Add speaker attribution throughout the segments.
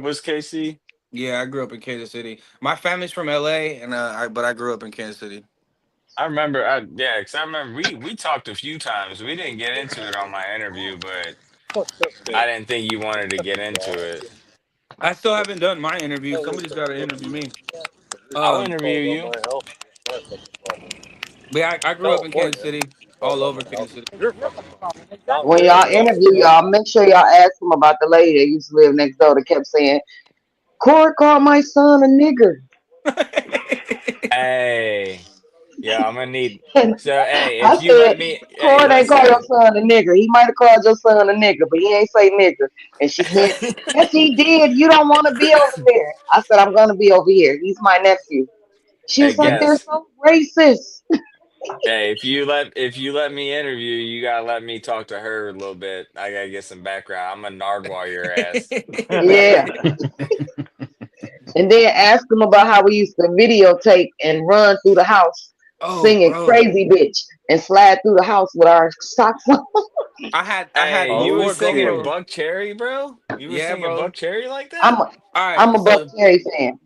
Speaker 1: Was KC?
Speaker 2: Yeah, I grew up in Kansas City. My family's from LA, and but I grew up in Kansas City.
Speaker 1: I remember. Yeah, because I remember we talked a few times. We didn't get into it on my interview, but I didn't think you wanted to get into it.
Speaker 2: I still haven't done my interview. Somebody's got to interview me.
Speaker 1: I'll
Speaker 2: Um,
Speaker 1: interview you.
Speaker 2: but yeah, I grew up in Kansas City, all over Kansas City.
Speaker 3: When y'all interview y'all, make sure y'all ask them about the lady that used to live next door that kept saying, Corey called my son a nigger.
Speaker 1: Hey, yeah, I'm gonna need.
Speaker 3: And
Speaker 1: So, hey,
Speaker 3: I
Speaker 1: if you
Speaker 3: said,
Speaker 1: let me, hey,
Speaker 3: Corey ain't call your
Speaker 1: listen.
Speaker 3: son a nigger. He might have called your son a nigger, but he ain't say nigger. And she said, yes, he did. You don't want to be over there. I said, I'm going to be over here. He's my nephew. She
Speaker 1: Hey,
Speaker 3: was like, they're
Speaker 1: guess.
Speaker 3: so racist.
Speaker 1: Hey, if you let me interview, you gotta let me talk to her a little bit. I gotta get some background. I'm gonna Nardwuar your ass.
Speaker 3: Yeah. And then ask him about how we used to videotape and run through the house
Speaker 2: Oh,
Speaker 3: singing
Speaker 2: bro,
Speaker 3: Crazy Bitch and slide through the house with our socks on.
Speaker 2: I
Speaker 1: Hey,
Speaker 2: had
Speaker 1: you
Speaker 3: Oh
Speaker 1: was
Speaker 2: four
Speaker 1: singing
Speaker 3: shit.
Speaker 2: GoPros.
Speaker 1: Buck Cherry, bro? You was
Speaker 2: Yeah,
Speaker 1: singing
Speaker 2: bro.
Speaker 1: Buck Cherry like
Speaker 3: I'm
Speaker 1: that?
Speaker 3: a,
Speaker 2: All right,
Speaker 3: I'm a Buck
Speaker 2: so
Speaker 3: Cherry fan.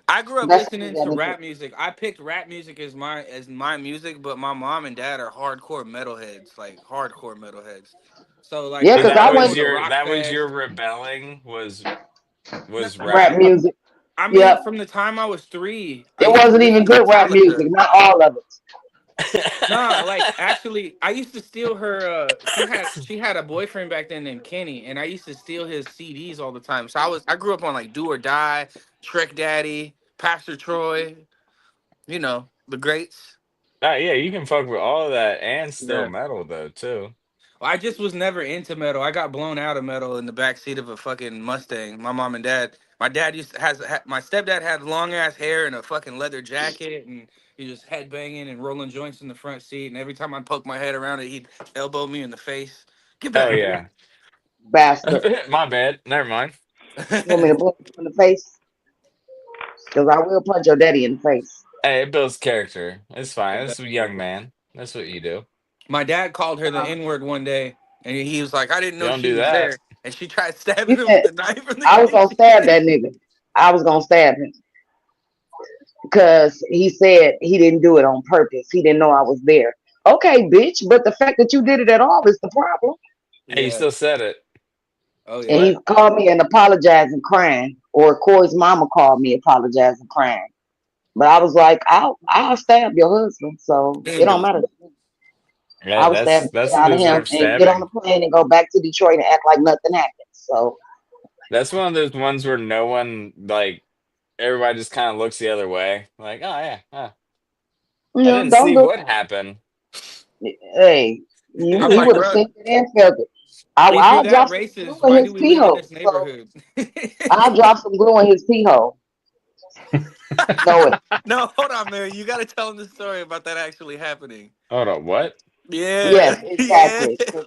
Speaker 2: I grew up
Speaker 3: That's
Speaker 2: listening to rap music. I picked rap music as my music, but my mom and dad are hardcore metalheads, like hardcore metalheads. So like
Speaker 3: yeah,
Speaker 1: So
Speaker 2: I
Speaker 3: because
Speaker 1: that
Speaker 3: I
Speaker 2: grew up
Speaker 1: was
Speaker 3: went
Speaker 2: going to
Speaker 1: your
Speaker 2: rock fest.
Speaker 1: rebelling
Speaker 2: No,
Speaker 1: was
Speaker 3: rap
Speaker 1: rap.
Speaker 3: music.
Speaker 2: I mean,
Speaker 3: Yep.
Speaker 2: from the time I was 3, I
Speaker 3: It
Speaker 2: used to
Speaker 3: wasn't even
Speaker 2: listen to
Speaker 3: good rap music,
Speaker 2: Metallica.
Speaker 3: not all of it.
Speaker 2: Nah, like actually, I used to steal her. She had a boyfriend back then named Kenny, and I used to steal his CDs all the time. So I grew up on like Do or Die, Trick Daddy, Pastor Troy. The greats.
Speaker 1: Yeah, you can fuck with all of that and still
Speaker 2: Yeah.
Speaker 1: metal though too.
Speaker 2: Well, I just was never into metal. I got blown out of metal in the back seat of a fucking Mustang. My mom and dad. My dad my stepdad had long ass hair and a fucking leather jacket, and he was headbanging and rolling joints in the front seat. And every time I poke my head around it, he'd elbow me in the face. Get
Speaker 1: Hell
Speaker 2: back here.
Speaker 1: yeah.
Speaker 3: Bastard.
Speaker 1: My bad. Never mind.
Speaker 3: You want me to punch you in the face? Because I will punch your daddy in the face.
Speaker 1: Hey, it builds character. It's fine.
Speaker 2: Get
Speaker 1: It's
Speaker 2: back
Speaker 1: a young
Speaker 2: here.
Speaker 1: man. That's what you do.
Speaker 2: My dad called her the
Speaker 3: Uh,
Speaker 2: N word one day, and he was like, "I didn't
Speaker 1: You
Speaker 2: know
Speaker 1: don't
Speaker 2: she
Speaker 1: do
Speaker 2: was
Speaker 1: that.
Speaker 2: there," and she tried stabbing
Speaker 3: he
Speaker 2: him with
Speaker 3: said,
Speaker 2: the knife in the
Speaker 3: I was going to
Speaker 2: kitchen.
Speaker 3: stab that nigga. I was going to stab him. Because he said he didn't do it on purpose. He didn't know I was there. Okay, bitch, but the fact that you did it at all is the problem.
Speaker 1: Hey, you
Speaker 2: Yeah.
Speaker 1: still said it.
Speaker 2: Oh
Speaker 3: And
Speaker 2: yeah.
Speaker 3: he
Speaker 1: What?
Speaker 3: called me and apologizing, crying, or Corey's mama called me apologizing, crying. But I was like, I'll stab your husband, so it don't
Speaker 2: Damn.
Speaker 3: matter.
Speaker 1: Yeah,
Speaker 3: I would stab the shit
Speaker 1: that's a
Speaker 3: out of
Speaker 1: loser
Speaker 3: him
Speaker 1: of
Speaker 3: and get on the
Speaker 1: stabbing.
Speaker 3: plane and go back to Detroit and act like nothing happened. So
Speaker 1: That's one of those ones where no one like everybody just kind of looks the other way. Like, oh yeah, I didn't
Speaker 3: don't
Speaker 1: see
Speaker 3: look.
Speaker 1: what happened.
Speaker 3: Hey,
Speaker 2: I'm
Speaker 3: he
Speaker 2: like,
Speaker 3: would have
Speaker 2: bro,
Speaker 3: seen it and felt it.
Speaker 2: if you're
Speaker 3: I'll
Speaker 2: that
Speaker 3: drop some glue
Speaker 2: racist,
Speaker 3: in
Speaker 2: why
Speaker 3: his
Speaker 2: do we
Speaker 3: pee
Speaker 2: live in
Speaker 3: hole.
Speaker 2: this
Speaker 3: So
Speaker 2: neighborhood?
Speaker 3: I'll drop some glue in his pee hole. Know it.
Speaker 2: No, hold on, man. You got to tell him the story about that actually happening.
Speaker 1: Hold on, what?
Speaker 2: Yeah,
Speaker 3: Yes,
Speaker 2: yeah.
Speaker 3: exactly. Because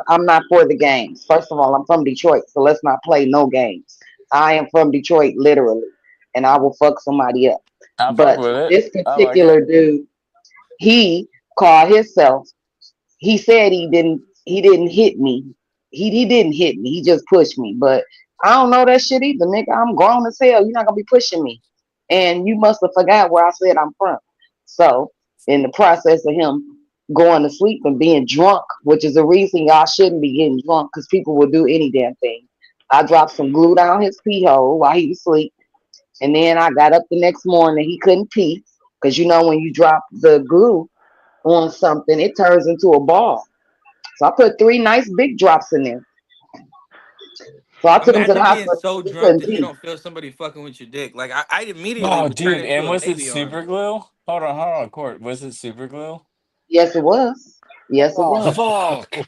Speaker 3: I'm not for the games. First of all, I'm from Detroit, so let's not play no games. I am from Detroit, literally, and I will fuck somebody up.
Speaker 1: I fuck
Speaker 3: But
Speaker 1: with it.
Speaker 3: this
Speaker 1: I like it.
Speaker 3: particular dude, he called himself. He said he didn't. He didn't hit me. He didn't hit me. He just pushed me. But I don't know that shit either, nigga. I'm grown as hell. You're not gonna be pushing me. And you must have forgot where I said I'm from. So in the process of him going to sleep and being drunk, which is the reason y'all shouldn't be getting drunk, because people will do any damn thing. I dropped some glue down his pee hole while he was asleep, and then I got up the next morning. He couldn't pee because you know when you drop the glue on something, it turns into a ball. So I put three nice big drops in there. So I took him to the
Speaker 2: Imagine being
Speaker 3: hospital.
Speaker 2: so
Speaker 3: He
Speaker 2: drunk
Speaker 3: couldn't
Speaker 2: that you
Speaker 3: pee.
Speaker 2: don't feel somebody fucking with your dick. Like I immediately
Speaker 1: Oh,
Speaker 2: would turn
Speaker 1: dude,
Speaker 2: into
Speaker 1: and
Speaker 2: a
Speaker 1: was it
Speaker 2: baby on.
Speaker 1: super glue? Hold on, Court. Was it super glue?
Speaker 3: Yes, it was. Yes, it
Speaker 1: Oh,
Speaker 3: was.
Speaker 1: fuck.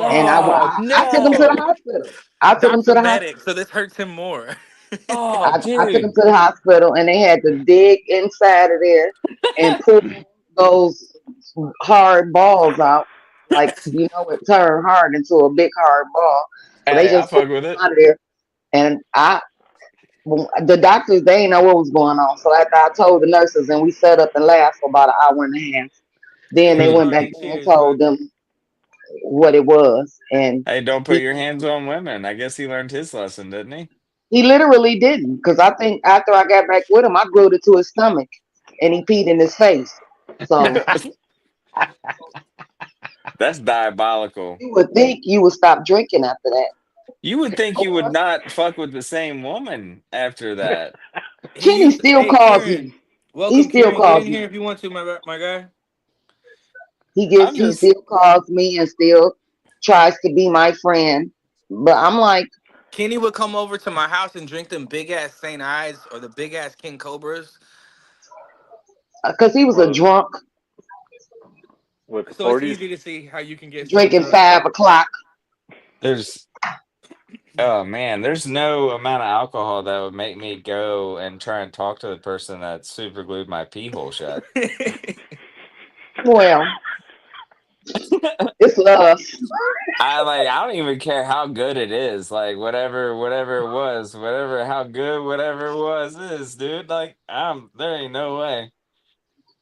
Speaker 3: And
Speaker 1: Oh,
Speaker 3: I took him to the
Speaker 1: no.
Speaker 3: hospital. I took him
Speaker 2: Doc's
Speaker 3: to
Speaker 2: a
Speaker 3: the
Speaker 2: medic,
Speaker 3: hospital.
Speaker 2: so this hurts him more.
Speaker 1: Oh,
Speaker 3: I took him
Speaker 1: dude.
Speaker 3: to the hospital, and they had to dig inside of there and pull those hard balls out. Like, it turned hard into a big hard ball. So they
Speaker 1: Hey, I
Speaker 3: just pulled
Speaker 1: fuck with
Speaker 3: him
Speaker 1: it.
Speaker 3: out of there. And the doctors, they didn't know what was going on. So after I told the nurses, and we sat up and laughed for about an hour and a half, then they
Speaker 2: Cheers,
Speaker 3: went back
Speaker 2: Marky.
Speaker 3: there and
Speaker 2: Cheers, bro.
Speaker 3: told them what it was. And
Speaker 1: Hey, don't put
Speaker 3: he
Speaker 1: your hands on women. I guess he learned his lesson, didn't he?
Speaker 3: He literally didn't, because I think after I got back with him, I glued it to his stomach, and he peed in his face. So
Speaker 1: That's diabolical.
Speaker 3: you would think you would stop drinking after that.
Speaker 1: You would think you would not fuck with the same woman after that.
Speaker 2: He
Speaker 3: Kenny
Speaker 2: used to,
Speaker 3: still
Speaker 2: hey,
Speaker 3: calls me.
Speaker 2: Kieran.
Speaker 3: He
Speaker 2: Welcome,
Speaker 3: still
Speaker 2: Kieran. Get
Speaker 3: calls
Speaker 2: in here
Speaker 3: me.
Speaker 2: if you want to, my guy.
Speaker 1: I'm
Speaker 3: He
Speaker 1: just
Speaker 3: still calls me and still tries to be my friend. But I'm like,
Speaker 2: Kenny would come over to my house and drink them big ass St. Ides or the big ass King Cobras.
Speaker 3: because he was a
Speaker 4: Well,
Speaker 3: drunk,
Speaker 4: with
Speaker 2: So it's
Speaker 4: 40s.
Speaker 2: easy to see how you can get so
Speaker 3: drinking
Speaker 2: drunk.
Speaker 3: 5 o'clock.
Speaker 1: there's oh man, there's no amount of alcohol that would make me go and try and talk to the person that super glued my pee hole shut.
Speaker 3: Well, it's love.
Speaker 1: I don't even care how good it is. Like whatever it was, whatever how good whatever it was is, dude. Like there ain't no way.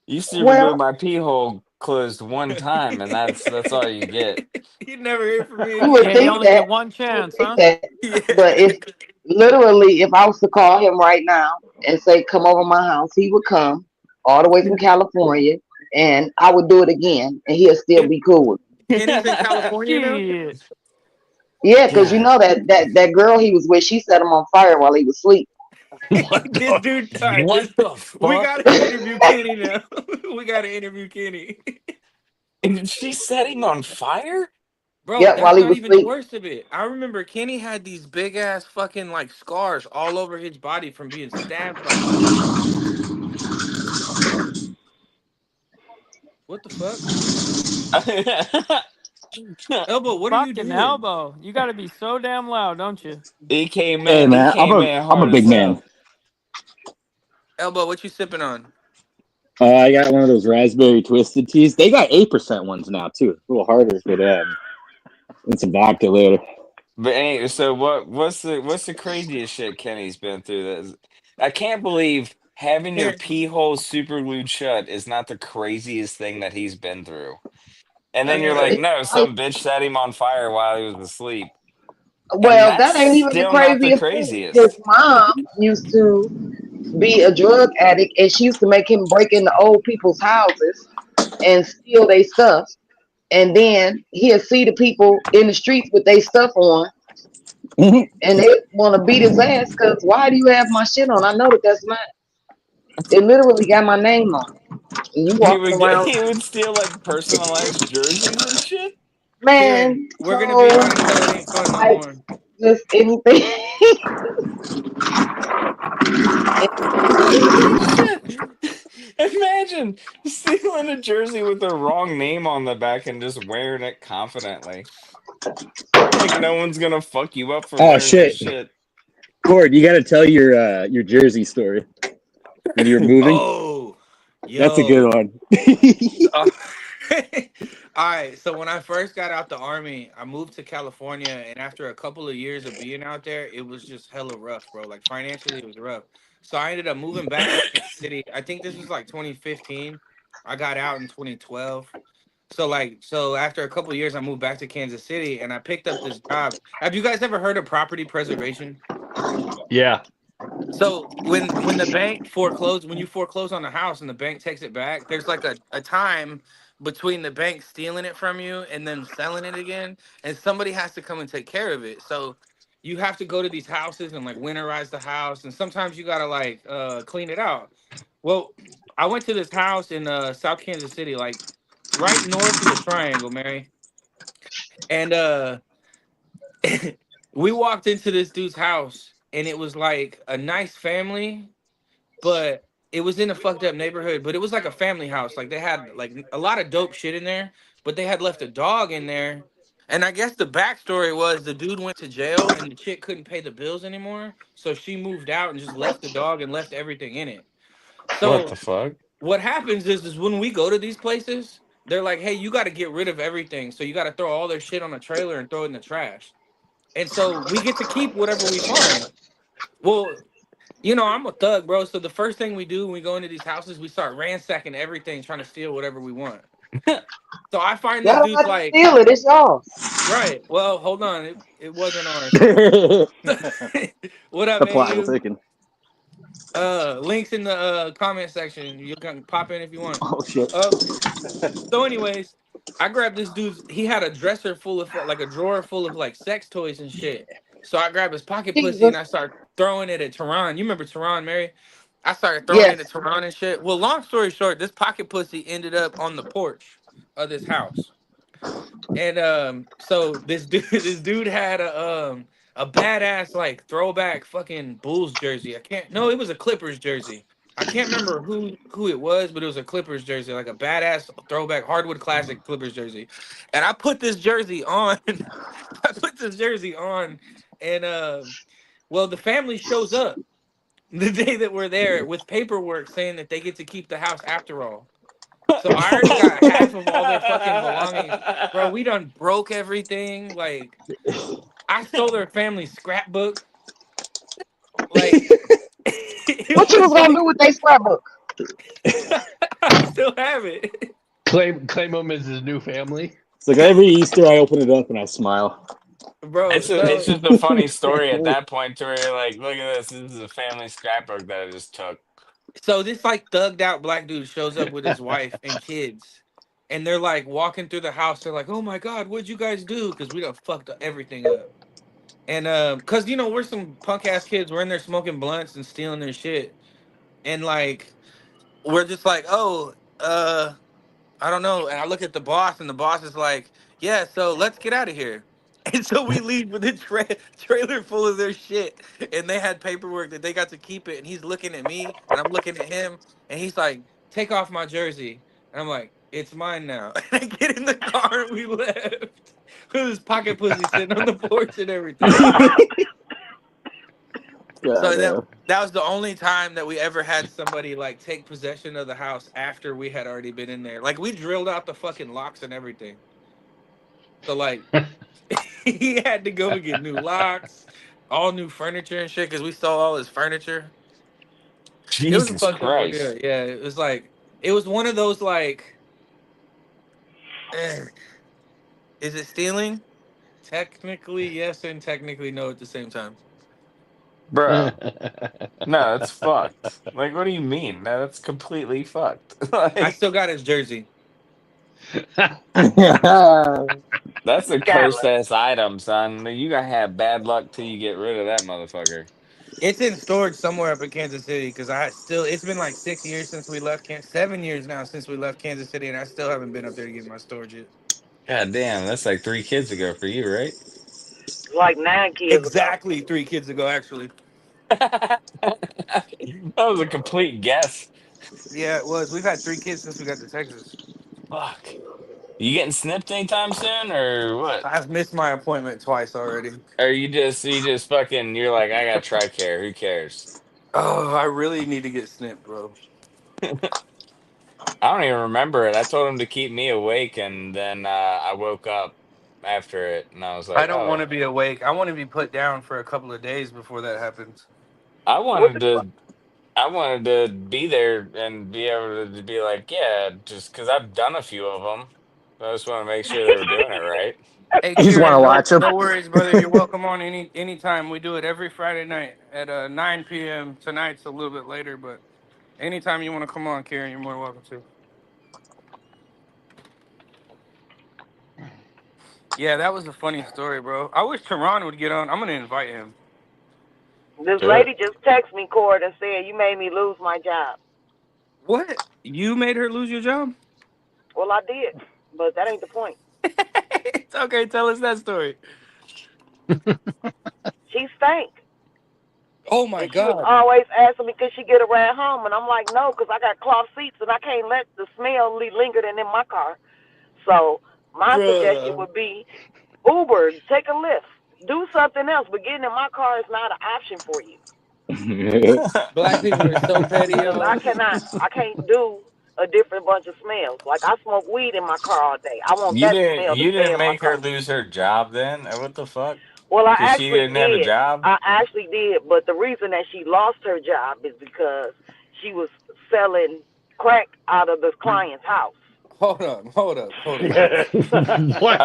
Speaker 1: You super
Speaker 3: Well,
Speaker 1: glued my pee hole closed one time and that's all you get.
Speaker 2: You'd never hear from me
Speaker 3: you would
Speaker 2: again.
Speaker 5: Kenny
Speaker 3: think
Speaker 5: only
Speaker 3: that.
Speaker 5: get one
Speaker 3: You would
Speaker 5: chance,
Speaker 3: think
Speaker 5: huh?
Speaker 3: that.
Speaker 2: Yeah.
Speaker 3: But if literally, if I was to call him right now and say, "Come over my house," he would come all the way from California, and I would do it again, and he'll still be cool with me.
Speaker 2: Kenny's in California now.
Speaker 5: Shit.
Speaker 3: Yeah, because you
Speaker 1: God.
Speaker 3: know that girl he was with, she set him on fire while he was asleep.
Speaker 4: What
Speaker 2: This
Speaker 4: the?
Speaker 2: dude, all right,
Speaker 1: What the
Speaker 2: we
Speaker 1: fuck?
Speaker 2: gotta interview Kenny now. We gotta interview Kenny.
Speaker 1: And she set him on fire?
Speaker 2: Bro,
Speaker 3: Yeah, while
Speaker 2: that's
Speaker 3: he
Speaker 2: not
Speaker 3: was
Speaker 2: even the
Speaker 3: asleep.
Speaker 2: worst of it. I remember Kenny had these big ass fucking like scars all over his body from being stabbed by shit. What the fuck? Elbow, what are you
Speaker 5: Fucking
Speaker 2: doing?
Speaker 5: elbow. You got to be so damn loud, don't you?
Speaker 4: Hey
Speaker 1: He
Speaker 4: man,
Speaker 1: came in
Speaker 4: I'm a
Speaker 1: hard as
Speaker 4: big man.
Speaker 1: hell.
Speaker 2: Elbow, what you sipping on?
Speaker 4: I got one of those raspberry twisted teas. They got 8% ones now too. A little harder, but and some vodka later.
Speaker 1: But anyway, so what's the craziest shit Kenny's been through? I can't believe having your
Speaker 2: Here.
Speaker 1: pee hole super glued shut is not the craziest thing that he's been through. And then you're like,
Speaker 2: Uh,
Speaker 1: no, some bitch set him on fire while he was asleep. And
Speaker 3: Well,
Speaker 1: that's
Speaker 3: that ain't even the
Speaker 1: still not the
Speaker 3: craziest thing. His
Speaker 1: craziest.
Speaker 3: mom used to be a drug addict, and she used to make him break into old people's houses and steal their stuff. And then he'll see the people in the streets with their stuff on, and they want to beat his ass because why do you have my shit on? I know that that's mine. It literally got my name on it. And you
Speaker 1: He
Speaker 3: walking
Speaker 1: would get
Speaker 3: around,
Speaker 1: he would steal like personalized jerseys and shit.
Speaker 2: Kieran,
Speaker 3: man,
Speaker 2: we're gonna be
Speaker 3: clothes,
Speaker 2: on until it ain't fun no
Speaker 3: like
Speaker 2: more.
Speaker 3: just anything.
Speaker 1: Shit. Imagine stealing a jersey with the wrong name on the back and just wearing it confidently. Like no one's gonna fuck you up for
Speaker 4: Oh
Speaker 1: wearing your
Speaker 4: shit,
Speaker 1: shit.
Speaker 4: Cord, you got to tell your Jersey story when you were moving.
Speaker 2: Oh,
Speaker 4: That's a good
Speaker 2: yo.
Speaker 4: one.
Speaker 2: Uh, all right. So when I first got out the army, I moved to California, and after a couple of years of being out there, it was just hella rough, bro. Like financially, it was rough. So I ended up moving back to Kansas City. I think this was like 2015. I got out in 2012. So after a couple of years, I moved back to Kansas City, and I picked up this job. Have you guys ever heard of property preservation?
Speaker 4: Yeah.
Speaker 2: So when the bank foreclose when you foreclose on the house and the bank takes it back, there's like a time between the bank stealing it from you and then selling it again, and somebody has to come and take care of it. So you have to go to these houses and like winterize the house, and sometimes you gotta like clean it out. Well, I went to this house in South Kansas City, like right north of the triangle, Mary. And we walked into this dude's house and it was like a nice family, but it was in a fucked up neighborhood, but it was like a family house. Like they had like a lot of dope shit in there, but they had left a dog in there. And I guess the backstory was the dude went to jail and the chick couldn't pay the bills anymore. So she moved out and just left the dog and left everything in it.
Speaker 1: What
Speaker 2: So
Speaker 1: the fuck?
Speaker 2: what happens is when we go to these places, they're like, hey, you got to get rid of everything. So you got to throw all their shit on a trailer and throw it in the trash. And so we get to keep whatever we find. Well, I'm a thug, bro. So the first thing we do when we go into these houses, we start ransacking everything, trying to steal whatever we want. So I find this
Speaker 3: Y'all don't
Speaker 2: dude's
Speaker 3: have to
Speaker 2: like,
Speaker 3: steal it. It's y'all.
Speaker 2: right. Well, hold on. It wasn't ours. What up,
Speaker 4: The plot
Speaker 2: AU?
Speaker 4: thicken.
Speaker 2: Links in the comment section. You can pop in if you want.
Speaker 4: Oh shit.
Speaker 2: Uh, so anyways, I grabbed this dude's. He had a dresser full of like a drawer full of like sex toys and shit. So I grabbed his pocket pussy and
Speaker 3: Jesus.
Speaker 2: I started throwing it at Tehran. You remember Tehran, Mary? I started throwing it
Speaker 3: Yes.
Speaker 2: at Tehran and shit. Well, long story short, this pocket pussy ended up on the porch of this house. And so this dude this dude had a badass like throwback fucking Bulls jersey. I can't no, it was a Clippers jersey. I can't remember who it was, but it was a Clippers jersey, like a badass throwback hardwood classic Clippers jersey. And I put this jersey on. I put this jersey on, and well, the family shows up the day that we're there with paperwork saying that they get to keep the house after all. So I already got half of all their fucking belongings. Bro, we done broke everything. Like, I stole their family scrapbook. Like, it
Speaker 3: What you was
Speaker 2: was
Speaker 3: gonna do
Speaker 2: like,
Speaker 3: with that scrapbook?
Speaker 2: I still have it.
Speaker 6: Claim him as his new family.
Speaker 4: It's like every Easter I open it up and I smile.
Speaker 2: Bro,
Speaker 1: It's
Speaker 2: so,
Speaker 1: just a funny story at that point to where you're like, look at this. This is a family scrapbook that I just took.
Speaker 2: so this like thugged out black dude shows up with his wife and kids. And they're like walking through the house. They're like, oh my God, what'd you guys do? Because we done fucked everything up. And cause you know, we're some punk ass kids. We're in there smoking blunts and stealing their shit. And like we're just like, oh, I don't know. And I look at the boss, and the boss is like, yeah, so let's get out of here. And so we leave with a trailer full of their shit. And they had paperwork that they got to keep it. And he's looking at me, and I'm looking at him, and he's like, take off my jersey. And I'm like, it's mine now. And I get in the car, and we left. With his pocket pussy sitting on the porch and everything. So
Speaker 4: God,
Speaker 2: that was the only time that we ever had somebody like take possession of the house after we had already been in there. Like we drilled out the fucking locks and everything. So like he had to go and get new locks, all new furniture and shit because we stole all his furniture. It was a
Speaker 1: Jesus
Speaker 2: fucked up
Speaker 1: Christ.
Speaker 2: ordeal. Yeah, it was like it was one of those like, eh, is it stealing? Technically yes and technically no at the same time.
Speaker 1: Bro. No, that's fucked. Like, what do you mean? No, that's completely fucked.
Speaker 2: I still
Speaker 1: Like,
Speaker 2: got his jersey.
Speaker 4: damn.
Speaker 1: that's a cursed
Speaker 3: Scandalous.
Speaker 1: ass item, son. You gotta have bad luck till you get rid of that motherfucker.
Speaker 2: It's in storage somewhere up in Kansas City because I still. It's been like 6 years since we left. 7 years now since we left Kansas City, and I still haven't been up there to get my storage yet.
Speaker 1: God damn, that's like 3 kids ago for you, right?
Speaker 3: Like 9 kids ago.
Speaker 2: Exactly 3 kids ago, actually.
Speaker 1: That was a complete guess.
Speaker 2: Yeah, it was. We've had 3 kids since we got to Texas.
Speaker 1: Fuck. You getting snipped anytime soon, or what?
Speaker 2: I've missed my appointment twice already.
Speaker 1: Or you just fucking you're like, I got TRICARE, who cares?
Speaker 2: Oh, I really need to get snipped, bro.
Speaker 1: I don't even remember it. I told him to keep me awake, and then I woke up after it, and I was
Speaker 2: I
Speaker 1: like,
Speaker 2: don't want
Speaker 1: oh,
Speaker 2: to be awake. I want to be put down for a couple of days before that happens.
Speaker 1: I
Speaker 3: What
Speaker 1: wanted
Speaker 3: the fuck?
Speaker 1: to, I wanted to be there and be able to be like, yeah, just because I've done a few of them. I just want to make sure they were doing it right.
Speaker 2: Hey,
Speaker 4: I just want to
Speaker 2: Kieran, no,
Speaker 4: watch him.
Speaker 2: no worries, brother. You're welcome on anytime. We do it every Friday night at 9 p.m. Tonight's a little bit later, but anytime you want to come on, Kieran, you're more than welcome to. Yeah, that was a funny story, bro. I wish Tehran would get on. I'm gonna invite him.
Speaker 3: This
Speaker 1: Do it.
Speaker 3: lady just texted me, Cord, and said you made me lose my job.
Speaker 2: What? You made her lose your job?
Speaker 3: Well, I did, but that ain't the point.
Speaker 2: It's okay. Tell us that story.
Speaker 3: She stank.
Speaker 2: Oh my
Speaker 3: And she was
Speaker 2: God,
Speaker 3: always asking me, could she get a ride home? And I'm like, no, because I got cloth seats and I can't let the smell linger in my car. So my suggestion
Speaker 2: bruh.
Speaker 3: would be Uber, take a lift, do something else. But getting in my car is not an option for you
Speaker 2: Black people are so petty,
Speaker 3: because
Speaker 2: yo.
Speaker 3: I can't do a different bunch of smells. Like I smoke weed in my car all day. I want
Speaker 1: You
Speaker 3: that
Speaker 1: didn't
Speaker 3: smell to
Speaker 1: you
Speaker 3: stay
Speaker 1: didn't
Speaker 3: in my
Speaker 1: make her
Speaker 3: car.
Speaker 1: lose her job then? What the fuck?
Speaker 3: Well, I
Speaker 1: Because she
Speaker 3: actually
Speaker 1: didn't have a
Speaker 3: did.
Speaker 1: job?
Speaker 3: I actually did, but the reason that she lost her job is because she was selling crack out of the client's house.
Speaker 2: Hold up.
Speaker 6: What?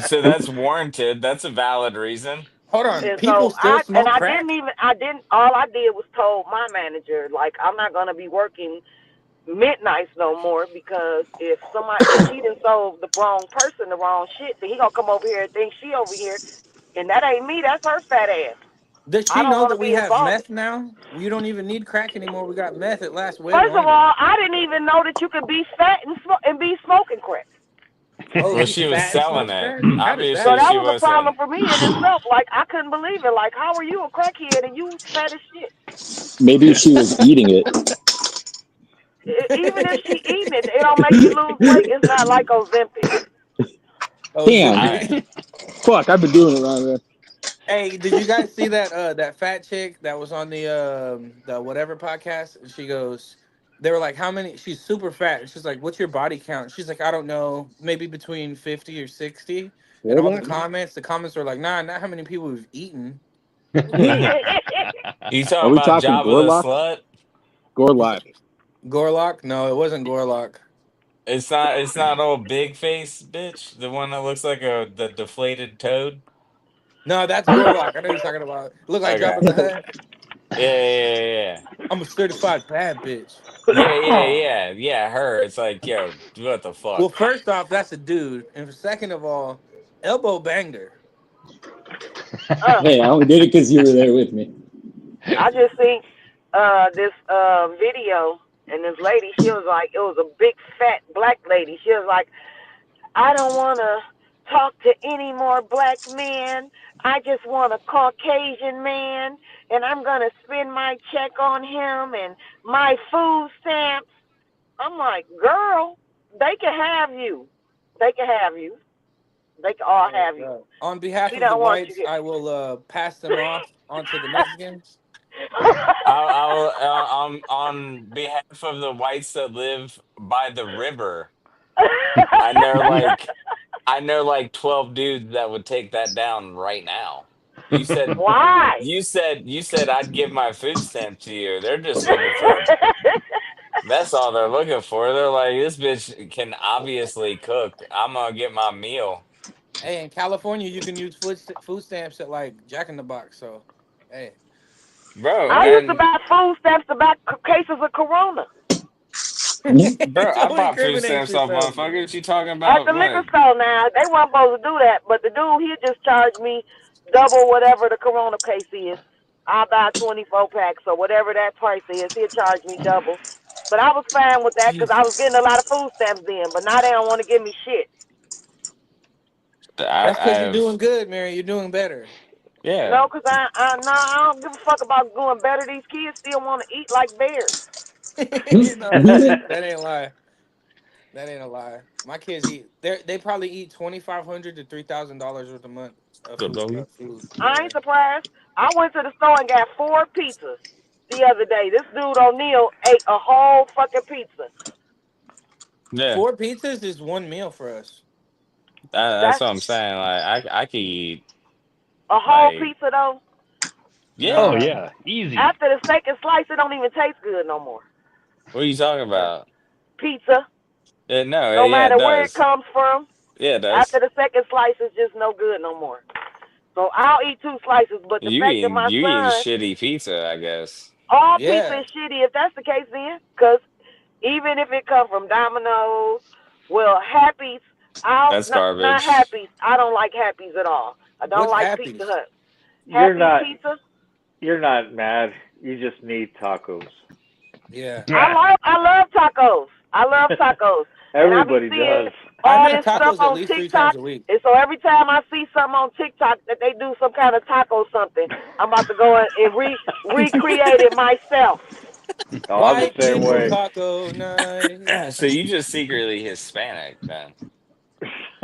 Speaker 1: So that's warranted. That's a valid reason.
Speaker 2: Hold on.
Speaker 7: And
Speaker 2: People
Speaker 7: so
Speaker 2: still smoke
Speaker 7: I
Speaker 2: crack?
Speaker 7: didn't all I did was told my manager, like, I'm not gonna be working midnights no more, because if she done sold the wrong person the wrong shit, then he gonna come over here and think she over here, and that ain't me, that's her fat ass.
Speaker 2: Does
Speaker 7: I
Speaker 2: she
Speaker 7: don't
Speaker 2: know
Speaker 7: wanna
Speaker 2: that we
Speaker 7: be
Speaker 2: have
Speaker 7: involved.
Speaker 2: meth now? We don't even need crack anymore. We got meth. It lasts way
Speaker 7: First of
Speaker 2: longer.
Speaker 7: all, I didn't even know that you could be fat and be smoking crack.
Speaker 2: Oh,
Speaker 1: Well,
Speaker 2: she's
Speaker 1: she was
Speaker 2: fat and
Speaker 1: selling
Speaker 2: smokes
Speaker 1: it.
Speaker 2: crack? How does
Speaker 7: So
Speaker 2: that
Speaker 1: Obviously,
Speaker 7: that
Speaker 1: she
Speaker 2: work?
Speaker 7: was a problem
Speaker 1: wasn't.
Speaker 7: for me in itself. Like, I couldn't believe it. Like, how are you a crackhead and you fat as shit?
Speaker 4: Maybe she was eating it.
Speaker 7: Even if she eating it, it don't make you lose weight. It's not like Ozempic.
Speaker 2: Oh,
Speaker 4: Damn.
Speaker 1: I
Speaker 2: Zippy.
Speaker 4: Fuck, I've been doing it wrong then.
Speaker 2: Hey, did you guys see that fat chick that was on the whatever podcast? And she goes, they were like, how many? She's super fat. And she's like, what's your body count? She's like, I don't know, maybe between 50 or 60. And all
Speaker 4: Warlock?
Speaker 2: the comments were like, nah, not how many people we've eaten.
Speaker 1: You
Speaker 4: Are
Speaker 1: talking
Speaker 4: we
Speaker 1: about
Speaker 4: talking
Speaker 1: Java the
Speaker 4: Gorlock?
Speaker 1: slut?
Speaker 4: Gorlock.
Speaker 2: Gorlock? No, it wasn't Gorlock.
Speaker 1: It's not old big face bitch, the one that looks like the deflated toad.
Speaker 2: No, that's Gorlock. I know you're talking about. Look like
Speaker 1: Okay.
Speaker 2: Jabba the Hutt.
Speaker 1: Yeah.
Speaker 2: I'm a certified bad bitch.
Speaker 1: Her. It's like, yo, what the
Speaker 2: Well,
Speaker 1: fuck?
Speaker 2: first off, that's a dude, and second of all, elbow banged her.
Speaker 7: uh,
Speaker 4: Hey, I only did it because you were there with me.
Speaker 7: I just seen this video, and this lady, she was like, it was a big fat black lady. She was like, I don't want to talk to any more black men. I just want a Caucasian man, and I'm going to spend my check on him and my food stamps. I'm like, girl, they can have you. They can have you. They can all
Speaker 2: Oh,
Speaker 7: have you.
Speaker 2: God. On behalf
Speaker 7: We
Speaker 2: of the
Speaker 7: don't want you
Speaker 2: whites,
Speaker 7: here.
Speaker 2: I will pass them off onto the Mexicans.
Speaker 1: I'll on behalf of the whites that live by the river. I know like I know like 12 dudes that would take that down right now. You said
Speaker 7: Why?
Speaker 1: you said I'd give my food stamp to you. They're just looking for that's all they're looking for. They're like, this bitch can obviously cook. I'm gonna get my meal.
Speaker 2: Hey, in California, you can use food stamps at like Jack in the Box. So, hey,
Speaker 1: Bro,
Speaker 7: I used to
Speaker 1: and
Speaker 7: buy food stamps to buy cases of Corona
Speaker 1: bro, I
Speaker 2: don't
Speaker 1: bought food
Speaker 2: incriminate
Speaker 1: stamps off
Speaker 2: yourself.
Speaker 1: motherfucker. What you talking
Speaker 7: at
Speaker 1: about?
Speaker 7: the liquor
Speaker 1: What?
Speaker 7: store. Now they weren't supposed to do that, but the dude, he just charged me double whatever the Corona case is. I buy 24 packs or whatever that price is. He'll charge me double. But I was fine with that because I was getting a lot of food stamps then. But now they don't want to give me shit.
Speaker 1: I
Speaker 2: That's
Speaker 1: I
Speaker 2: because you're
Speaker 1: have
Speaker 2: doing good, Mary. You're doing better.
Speaker 1: yeah.
Speaker 7: No, because I don't give a fuck about doing better. These kids still want to eat like bears.
Speaker 2: No, that ain't a lie. That ain't a lie. My kids eat. They probably eat $2,500 to $3,000 worth a month of
Speaker 1: Good
Speaker 2: food.
Speaker 1: doggy.
Speaker 2: Food.
Speaker 7: I
Speaker 2: Yeah.
Speaker 7: ain't surprised. I went to the store and got 4 pizzas the other day. This dude O'Neal ate a whole fucking pizza.
Speaker 1: Yeah.
Speaker 2: 4 pizzas is one meal for us.
Speaker 1: That's
Speaker 7: That's
Speaker 1: what I'm saying. Like I could eat
Speaker 7: a whole
Speaker 1: like
Speaker 7: pizza though.
Speaker 6: Oh
Speaker 1: yeah.
Speaker 2: Nah,
Speaker 6: yeah, easy.
Speaker 7: After the steak and slice, it don't even taste good no more.
Speaker 1: What are you talking about?
Speaker 7: Pizza,
Speaker 1: No,
Speaker 7: no
Speaker 1: yeah, it
Speaker 7: matter where it
Speaker 1: does.
Speaker 7: comes from,
Speaker 1: Yeah, it
Speaker 7: after
Speaker 1: does.
Speaker 7: the second slice, it's just no good no more. So I'll eat 2 slices, but the fact that my
Speaker 1: You eating
Speaker 7: son,
Speaker 1: shitty pizza, I guess.
Speaker 7: all pizza
Speaker 2: yeah.
Speaker 7: is shitty if that's the case then, because even if it comes from Domino's, well, Happy's, I'll
Speaker 1: That's
Speaker 7: not
Speaker 1: garbage.
Speaker 7: Happy's. I don't like Happy's at all. I don't
Speaker 2: What's
Speaker 7: like Pizza
Speaker 2: Happy's?
Speaker 7: Hut.
Speaker 8: You're
Speaker 7: Happy's
Speaker 8: not
Speaker 7: Pizza.
Speaker 8: you're not mad. You just need tacos.
Speaker 2: Yeah,
Speaker 6: Yeah.
Speaker 7: I love tacos. I love tacos. And I be
Speaker 8: Everybody
Speaker 7: seeing
Speaker 8: does.
Speaker 2: I
Speaker 7: all
Speaker 2: make
Speaker 7: this stuff
Speaker 2: tacos at
Speaker 7: on
Speaker 2: least 3 times
Speaker 7: TikTok.
Speaker 2: a week.
Speaker 7: And so every time I see something on TikTok that they do some kind of taco something, I'm about to go and recreate it myself.
Speaker 8: Oh, I'm the
Speaker 2: White
Speaker 8: same
Speaker 2: people
Speaker 8: way.
Speaker 2: taco night.
Speaker 1: So you just secretly Hispanic then?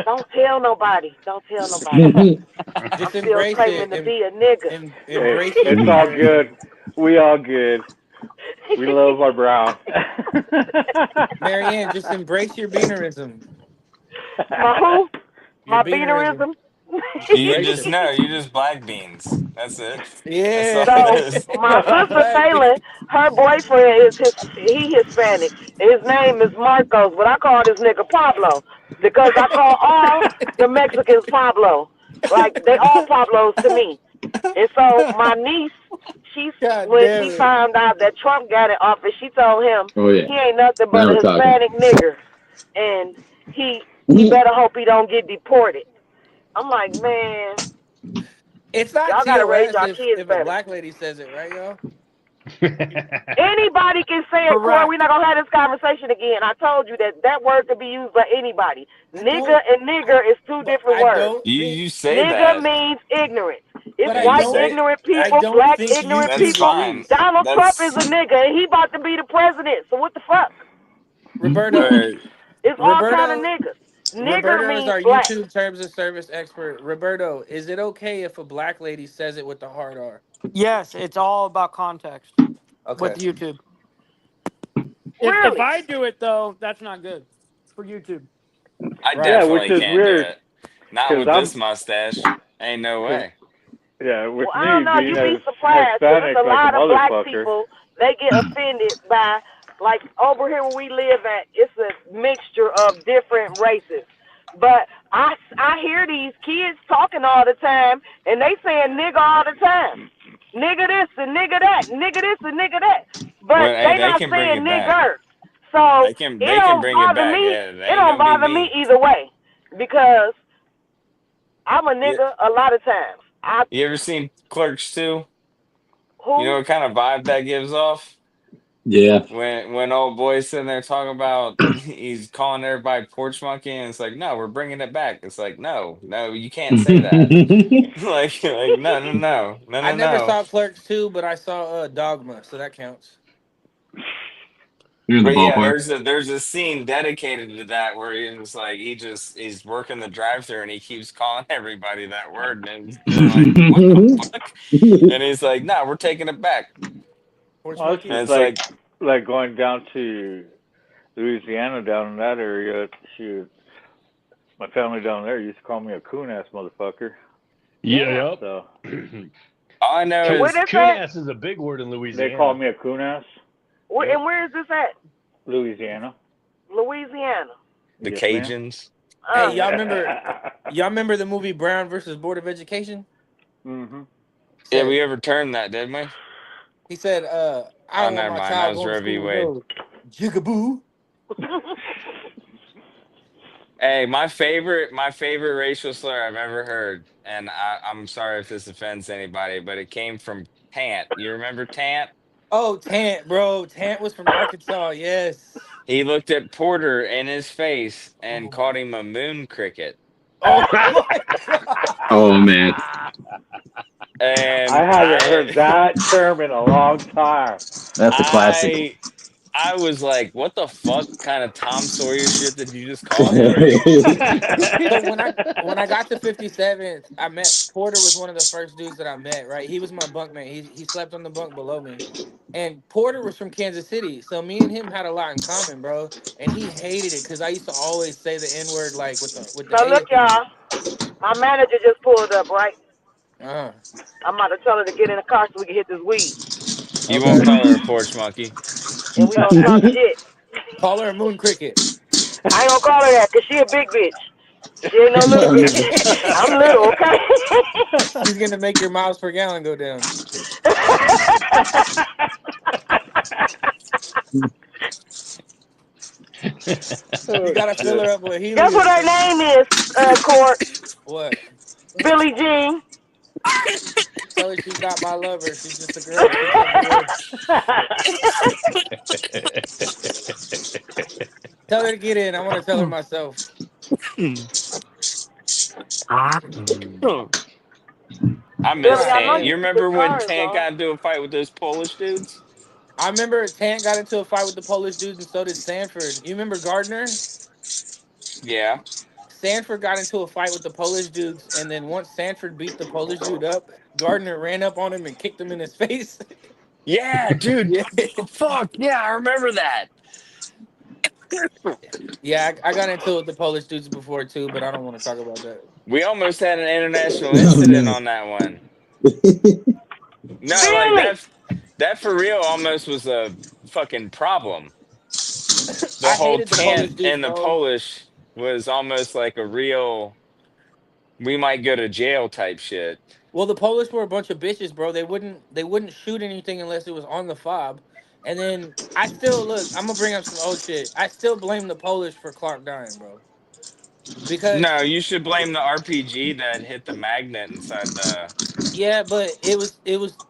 Speaker 7: Don't tell nobody. Don't tell nobody. I'm
Speaker 2: Just
Speaker 7: still
Speaker 2: embrace
Speaker 7: claiming
Speaker 2: it
Speaker 7: to
Speaker 2: and,
Speaker 7: be a nigga.
Speaker 8: Hey,
Speaker 2: embrace your
Speaker 8: it's all
Speaker 2: beanerism.
Speaker 8: good. We all good. We love our brown.
Speaker 2: Marianne, just embrace your beanerism.
Speaker 7: My who?
Speaker 2: Your
Speaker 7: My
Speaker 2: beanerism.
Speaker 7: beanerism?
Speaker 1: You just
Speaker 2: Racist.
Speaker 1: know, you just black beans. That's it. That's all
Speaker 2: Yeah.
Speaker 1: it
Speaker 7: So
Speaker 1: is.
Speaker 7: my sister
Speaker 2: Black bean.
Speaker 7: Phelan, her boyfriend is he Hispanic. His name is Marcos, but I call this nigga Pablo because I call all the Mexicans Pablo. Like they all Pablos to me. And so my niece, she's
Speaker 2: God
Speaker 7: when
Speaker 2: damn
Speaker 7: she
Speaker 2: it.
Speaker 7: found out that Trump got in office, she told him
Speaker 4: Oh yeah,
Speaker 7: he ain't nothing but
Speaker 4: now we're
Speaker 7: a
Speaker 4: talking.
Speaker 7: Hispanic nigger, and he better hope he don't get deported. I'm like, man,
Speaker 2: It's not
Speaker 7: y'all gotta raise
Speaker 2: TOS
Speaker 7: y'all
Speaker 2: if
Speaker 7: kids
Speaker 2: a
Speaker 7: better.
Speaker 2: black lady says it, right, y'all?
Speaker 7: Anybody can say it, Corey.
Speaker 5: Correct.
Speaker 7: We're not gonna have this conversation again. I told you that word could be used by anybody.
Speaker 2: I
Speaker 7: Nigga
Speaker 2: don't,
Speaker 7: and nigger is two
Speaker 2: but
Speaker 7: different
Speaker 2: I
Speaker 7: words.
Speaker 2: don't think,
Speaker 1: You say
Speaker 7: Nigga
Speaker 1: that.
Speaker 7: means ignorant. It's
Speaker 2: but
Speaker 1: Yeah,
Speaker 2: I
Speaker 1: you
Speaker 7: white
Speaker 2: don't,
Speaker 1: say
Speaker 7: ignorant
Speaker 2: I
Speaker 7: people,
Speaker 2: don't
Speaker 7: black
Speaker 2: think
Speaker 7: ignorant
Speaker 1: that's
Speaker 2: YouTube
Speaker 7: people.
Speaker 1: fine.
Speaker 2: agrees.
Speaker 7: Donald Trump is
Speaker 1: That's
Speaker 7: a nigga and he about to be the president. So what the fuck?
Speaker 2: Roberto,
Speaker 1: right.
Speaker 7: It's all kind of
Speaker 2: Roberto,
Speaker 7: niggas. Nigger
Speaker 2: Roberto is
Speaker 7: means
Speaker 2: our
Speaker 7: black.
Speaker 2: YouTube terms of service expert. Roberto, is it okay if a black lady says it with the hard R?
Speaker 5: Yes, it's all about context with
Speaker 2: Okay.
Speaker 5: YouTube. If
Speaker 7: Really?
Speaker 5: I do it though, that's not good for YouTube.
Speaker 1: I
Speaker 2: Right.
Speaker 8: Yeah, which
Speaker 1: definitely
Speaker 8: is
Speaker 1: can't do
Speaker 8: weird
Speaker 1: it. Not
Speaker 8: because
Speaker 1: with this mustache. Ain't no
Speaker 8: cause,
Speaker 1: way.
Speaker 8: yeah,
Speaker 7: Well,
Speaker 8: with
Speaker 7: I don't
Speaker 8: me
Speaker 7: know.
Speaker 8: being
Speaker 7: You'd be
Speaker 8: as
Speaker 7: surprised because there's
Speaker 8: Hispanic
Speaker 7: a
Speaker 8: like a
Speaker 7: lot of black
Speaker 8: motherfucker.
Speaker 7: people. They get offended by, like, over here where we live at, it's a mixture of different races. But I hear these kids talking all the time, and they saying nigga all the time. Nigga this and nigga that, nigga this and nigga that. But
Speaker 1: Well, hey,
Speaker 7: they
Speaker 1: they
Speaker 7: not
Speaker 1: can bring
Speaker 7: saying
Speaker 1: it back.
Speaker 7: nigger. So it
Speaker 1: They can
Speaker 7: don't
Speaker 1: bring it
Speaker 7: bother
Speaker 1: back.
Speaker 7: me.
Speaker 1: Yeah, they
Speaker 7: It
Speaker 1: ain't
Speaker 7: don't
Speaker 1: gonna be
Speaker 7: bother me
Speaker 1: me.
Speaker 7: either way because I'm a
Speaker 1: Yeah.
Speaker 7: nigga a lot of times. I
Speaker 1: You ever seen Clerks 2? You know
Speaker 7: who
Speaker 1: what kind of vibe that gives off?
Speaker 4: Yeah.
Speaker 1: When old boy's sitting there talking about he's calling everybody porch monkey and it's like, no, we're bringing it back. It's like, no, you can't say that.
Speaker 2: I never
Speaker 1: No.
Speaker 2: saw Clerks 2, but I saw Dogma, so that counts.
Speaker 4: You're in the
Speaker 1: But yeah,
Speaker 4: ballpark.
Speaker 1: there's a scene dedicated to that where he's like he's working the drive-through and he keeps calling everybody that word and they're like, what the fuck? And he's like, no, we're taking it back.
Speaker 2: Porch
Speaker 8: Well, it's
Speaker 2: Monkey?
Speaker 1: And
Speaker 8: just
Speaker 1: it's like,
Speaker 8: like going down to Louisiana down in that area. Shoot, my family down there used to call me a coon ass motherfucker.
Speaker 6: Yeah,
Speaker 8: So
Speaker 6: yep.
Speaker 1: all I know
Speaker 7: and where
Speaker 1: is
Speaker 7: this
Speaker 6: Coon
Speaker 7: at?
Speaker 6: ass is a big word in
Speaker 8: they call
Speaker 6: Louisiana.
Speaker 8: me a coon ass.
Speaker 6: Yep.
Speaker 7: And where is this at?
Speaker 8: Louisiana.
Speaker 7: Louisiana.
Speaker 1: the
Speaker 8: Yes, ma'am.
Speaker 1: Cajuns.
Speaker 2: Hey,
Speaker 7: Uh,
Speaker 2: y'all remember the movie Brown versus Board of Education?
Speaker 8: Mhm.
Speaker 1: Yeah,
Speaker 2: Said
Speaker 1: we overturned that, didn't we?
Speaker 2: he said, I
Speaker 1: Oh,
Speaker 2: don't want
Speaker 1: never
Speaker 2: my
Speaker 1: mind. That
Speaker 2: child
Speaker 1: was
Speaker 2: going to
Speaker 1: Roe v.
Speaker 2: school with
Speaker 1: Wade.
Speaker 2: no jigaboo.
Speaker 1: Hey, my favorite racial slur I've ever heard, and I'm sorry if this offends anybody, but it came from Tant. You remember Tant?
Speaker 2: Oh, Tant, bro. Tant was from Arkansas. Yes.
Speaker 1: He looked at Porter in his face and
Speaker 2: Oh my.
Speaker 1: called him a moon cricket.
Speaker 2: Oh my god.
Speaker 4: Oh man,
Speaker 8: I
Speaker 1: And
Speaker 8: haven't heard that term in a long time.
Speaker 4: that's a classic.
Speaker 1: I I was like, what the fuck kind of Tom Sawyer shit did you just call him?
Speaker 2: So when I got to 57th, I met Porter was one of the first dudes that I met, right? He was my bunkmate. He slept on the bunk below me. And Porter was from Kansas City. So me and him had a lot in common, bro. And he hated it because I used to always say the N-word like with the
Speaker 7: so look,
Speaker 2: Asian people.
Speaker 7: y'all. My manager just pulled up, right?
Speaker 2: Uh-huh.
Speaker 7: I'm about to tell her to get in the car so we can hit this weed,
Speaker 1: You won't
Speaker 2: Okay.
Speaker 1: call her a porch monkey.
Speaker 7: and we gonna talk shit.
Speaker 2: Call her a moon cricket.
Speaker 7: I ain't gonna call her that 'cause she a big bitch. She ain't no little bitch. I'm little, okay?
Speaker 2: She's gonna make your miles per gallon go down. You
Speaker 8: Oh
Speaker 2: gotta fill
Speaker 8: shit.
Speaker 2: her up with
Speaker 7: Guess what
Speaker 2: helium.
Speaker 7: her name is, Court?
Speaker 2: What?
Speaker 7: Billie Jean.
Speaker 2: Tell her she's not my lover. She's just a girl. She can't be yours. Tell her to get in. I want to tell her myself.
Speaker 1: I miss
Speaker 7: Billy, I
Speaker 2: God
Speaker 7: know
Speaker 1: Tank.
Speaker 7: you
Speaker 1: You
Speaker 2: damn.
Speaker 7: keep his
Speaker 1: remember when
Speaker 7: car is
Speaker 1: Tank
Speaker 7: on.
Speaker 1: got into a fight with those Polish dudes?
Speaker 2: I remember Tant got into a fight with the Polish dudes, and so did Sanford. You remember Gardner?
Speaker 1: Yeah.
Speaker 2: Sanford got into a fight with the Polish dudes, and then once Sanford beat the Polish dude up, Gardner ran up on him and kicked him in his face.
Speaker 1: Yeah, dude.
Speaker 2: Yeah,
Speaker 1: Fuck. Yeah, I remember that.
Speaker 2: yeah. I got into it with the Polish dudes before too, but I don't want to talk about that.
Speaker 1: We almost had an international
Speaker 4: Oh,
Speaker 1: incident
Speaker 4: no.
Speaker 1: on that one. No, like
Speaker 7: Really?
Speaker 1: that for real almost was a fucking problem. The
Speaker 2: I
Speaker 1: whole
Speaker 2: hated the
Speaker 1: tent
Speaker 2: Polish dudes,
Speaker 1: and the
Speaker 2: bro.
Speaker 1: Polish was almost like a real we might go to jail type shit.
Speaker 2: Well, the Polish were a bunch of bitches, bro. They wouldn't shoot anything unless it was on the fob. And then I still look. I'm gonna bring up some old shit. I still blame the Polish for Clark dying, bro. Because
Speaker 1: No, you should blame the RPG that hit the magnet inside the.
Speaker 2: yeah, but it was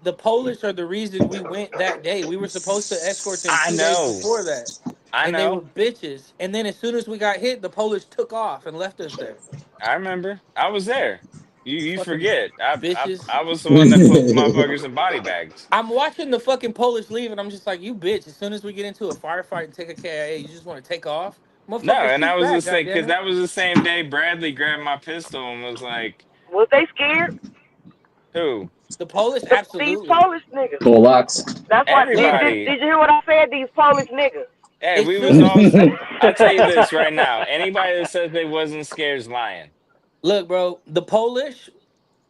Speaker 2: the Polish are the reason we went that day. We were supposed to escort them
Speaker 1: I
Speaker 2: 2 days
Speaker 1: know.
Speaker 2: before that,
Speaker 1: I
Speaker 2: and they were
Speaker 1: know.
Speaker 2: bitches. And then as soon as we got hit, the Polish took off and left us there.
Speaker 1: I remember. I was there. You
Speaker 2: Fucking
Speaker 1: forget.
Speaker 2: bitches.
Speaker 1: I was the one that put motherfuckers in body bags.
Speaker 2: I'm watching the fucking Polish leave, and I'm just like, you bitch. As soon as we get into a firefight and take a KIA, you just want to take off,
Speaker 1: No,
Speaker 2: motherfucker.
Speaker 1: and I
Speaker 2: Shoot
Speaker 1: was
Speaker 2: back,
Speaker 1: just saying
Speaker 2: goddamn
Speaker 1: because
Speaker 2: it.
Speaker 1: that was the same day Bradley grabbed my pistol and was like,
Speaker 7: Was they scared?
Speaker 1: "Who?
Speaker 2: The Polish,
Speaker 7: These
Speaker 2: absolutely.
Speaker 7: Polish niggas.
Speaker 4: Polacks.
Speaker 7: That's why.
Speaker 2: Look,
Speaker 1: Everybody?"
Speaker 7: Did you hear what I said? These Polish niggas.
Speaker 1: Hey,
Speaker 2: as
Speaker 1: we was
Speaker 2: soon as
Speaker 1: all. I'll tell you this right now. Anybody that says they wasn't scared is lying.
Speaker 2: look, bro, the Polish,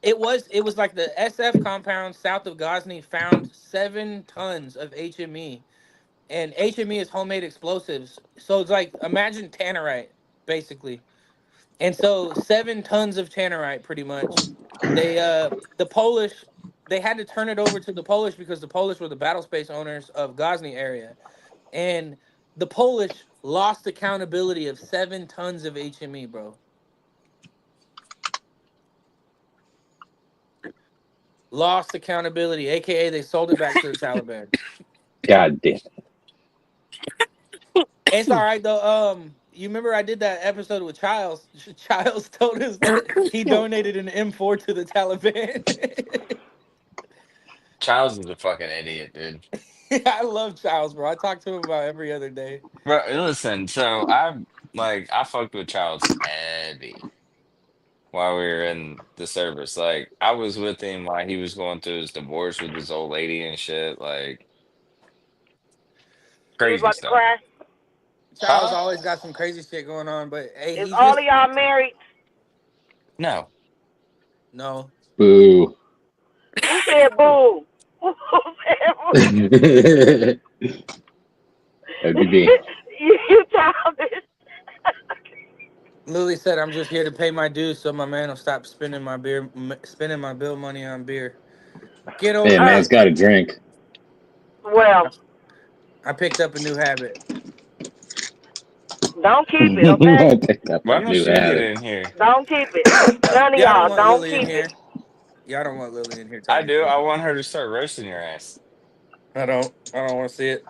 Speaker 2: it was like the SF compound south of Ghazni found 7 tons of HME, and HME is homemade explosives. So it's like imagine tannerite, basically. And so 7 tons of tannerite, pretty much. The Polish, they had to turn it over to the Polish because the Polish were the battle space owners of Ghazni area, and the Polish lost accountability of 7 tons of HME, bro. Lost accountability, aka they sold it back to the Taliban.
Speaker 4: God damn.
Speaker 2: It's all right though. You remember I did that episode with Childs? Childs told us that he donated an M4 to the Taliban.
Speaker 1: Charles is a fucking idiot, dude.
Speaker 2: I love Childs, bro. I talk to him about every other day.
Speaker 1: Bro, listen. So I fucked with Charles heavy while we were in the service. Like I was with him while he was going through his divorce with his old lady and shit. Like
Speaker 7: He was
Speaker 1: crazy
Speaker 7: about to
Speaker 1: stuff.
Speaker 7: cry.
Speaker 2: Childs
Speaker 1: Huh?
Speaker 2: always got some crazy shit going on, but hey,
Speaker 7: Is
Speaker 2: he's
Speaker 7: all of
Speaker 2: just
Speaker 7: y'all married?
Speaker 1: No.
Speaker 2: no.
Speaker 4: Boo.
Speaker 7: Who said boo? Who said boo?
Speaker 4: That'd be me.
Speaker 7: You childish.
Speaker 2: Lily said, "I'm just here to pay my dues, so my man will stop spending my bill money on beer." Get
Speaker 4: Hey,
Speaker 2: over
Speaker 4: man's
Speaker 2: it.
Speaker 4: got a drink.
Speaker 7: Well,
Speaker 2: I picked up a new habit.
Speaker 7: don't keep it, okay?
Speaker 4: I picked up a
Speaker 1: Why don't
Speaker 4: new
Speaker 1: you get
Speaker 4: habit.
Speaker 1: in here?
Speaker 7: Don't keep it. None of
Speaker 2: Y'all don't
Speaker 7: y'all.
Speaker 2: want
Speaker 7: Don't
Speaker 2: Lily in
Speaker 7: keep it.
Speaker 2: here. Y'all don't want Lily in here
Speaker 1: I
Speaker 2: talking
Speaker 1: do. I
Speaker 2: shit.
Speaker 1: want her to start roasting your ass.
Speaker 2: I don't. I don't want to see it.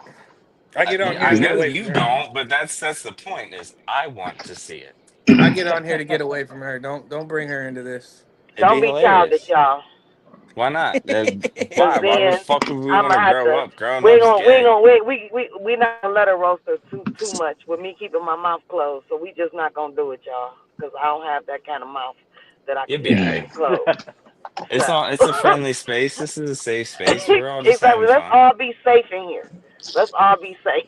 Speaker 2: I get on here
Speaker 1: I
Speaker 2: to get
Speaker 1: know
Speaker 2: away from
Speaker 1: you
Speaker 2: her.
Speaker 1: don't, but that's the point is I want to see it.
Speaker 2: I get on here to get away from her. Don't bring her into this.
Speaker 1: It'd
Speaker 7: Don't
Speaker 1: be
Speaker 7: be childish,
Speaker 1: hilarious.
Speaker 7: y'all.
Speaker 1: Why not?
Speaker 7: Cause
Speaker 1: Why? Why the
Speaker 7: then
Speaker 1: fuck would we
Speaker 7: I'm
Speaker 1: want to
Speaker 7: gonna have
Speaker 1: grow
Speaker 7: to.
Speaker 1: up? Growing
Speaker 7: We ain't
Speaker 1: up's
Speaker 7: gonna. We ain't
Speaker 1: gay.
Speaker 7: gonna. We not gonna let her roast her too much with me keeping my mouth closed. So we just not gonna do it, y'all. Cause I don't have that kind of mouth that I
Speaker 1: You'd
Speaker 7: can
Speaker 1: be
Speaker 7: just keep
Speaker 1: alright.
Speaker 7: it closed.
Speaker 1: It's all. It's a
Speaker 7: So
Speaker 1: friendly space. This is a safe space. We're all just
Speaker 7: exactly.
Speaker 1: having
Speaker 7: Let's
Speaker 1: fun.
Speaker 7: all be safe in here. Let's all be safe.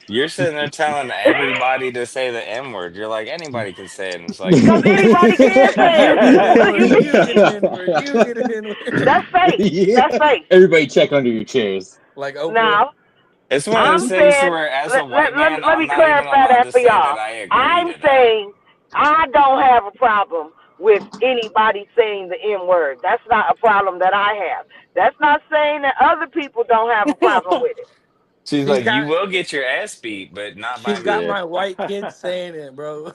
Speaker 1: You're sitting there telling everybody to say the N word. You're like anybody can say it, and it's like
Speaker 7: Cause anybody can say
Speaker 2: You
Speaker 7: it.
Speaker 2: get an
Speaker 7: What
Speaker 2: N
Speaker 7: do you
Speaker 2: word.
Speaker 7: mean?
Speaker 2: You get an N word. You get an N word.
Speaker 7: That's safe.
Speaker 4: Yeah.
Speaker 7: That's safe.
Speaker 4: Everybody check under your chairs.
Speaker 2: Like Oprah.
Speaker 7: Now
Speaker 1: it's one of those
Speaker 7: I'm
Speaker 1: things
Speaker 7: saying,
Speaker 1: where, as a white man,
Speaker 7: let
Speaker 1: I'm
Speaker 7: me
Speaker 1: not even
Speaker 7: clarify
Speaker 1: allowed
Speaker 7: that
Speaker 1: to
Speaker 7: for
Speaker 1: say that
Speaker 7: y'all.
Speaker 1: I agree
Speaker 7: I'm
Speaker 1: to that.
Speaker 7: saying I don't have a problem with anybody saying the N word. That's not a problem that I have. That's not saying that other people don't have a problem with it.
Speaker 1: She's
Speaker 2: She's
Speaker 1: like, you
Speaker 2: got
Speaker 1: will get your ass beat, but not by
Speaker 2: she's got
Speaker 1: me.
Speaker 4: Yeah.
Speaker 2: my white kids saying it, bro.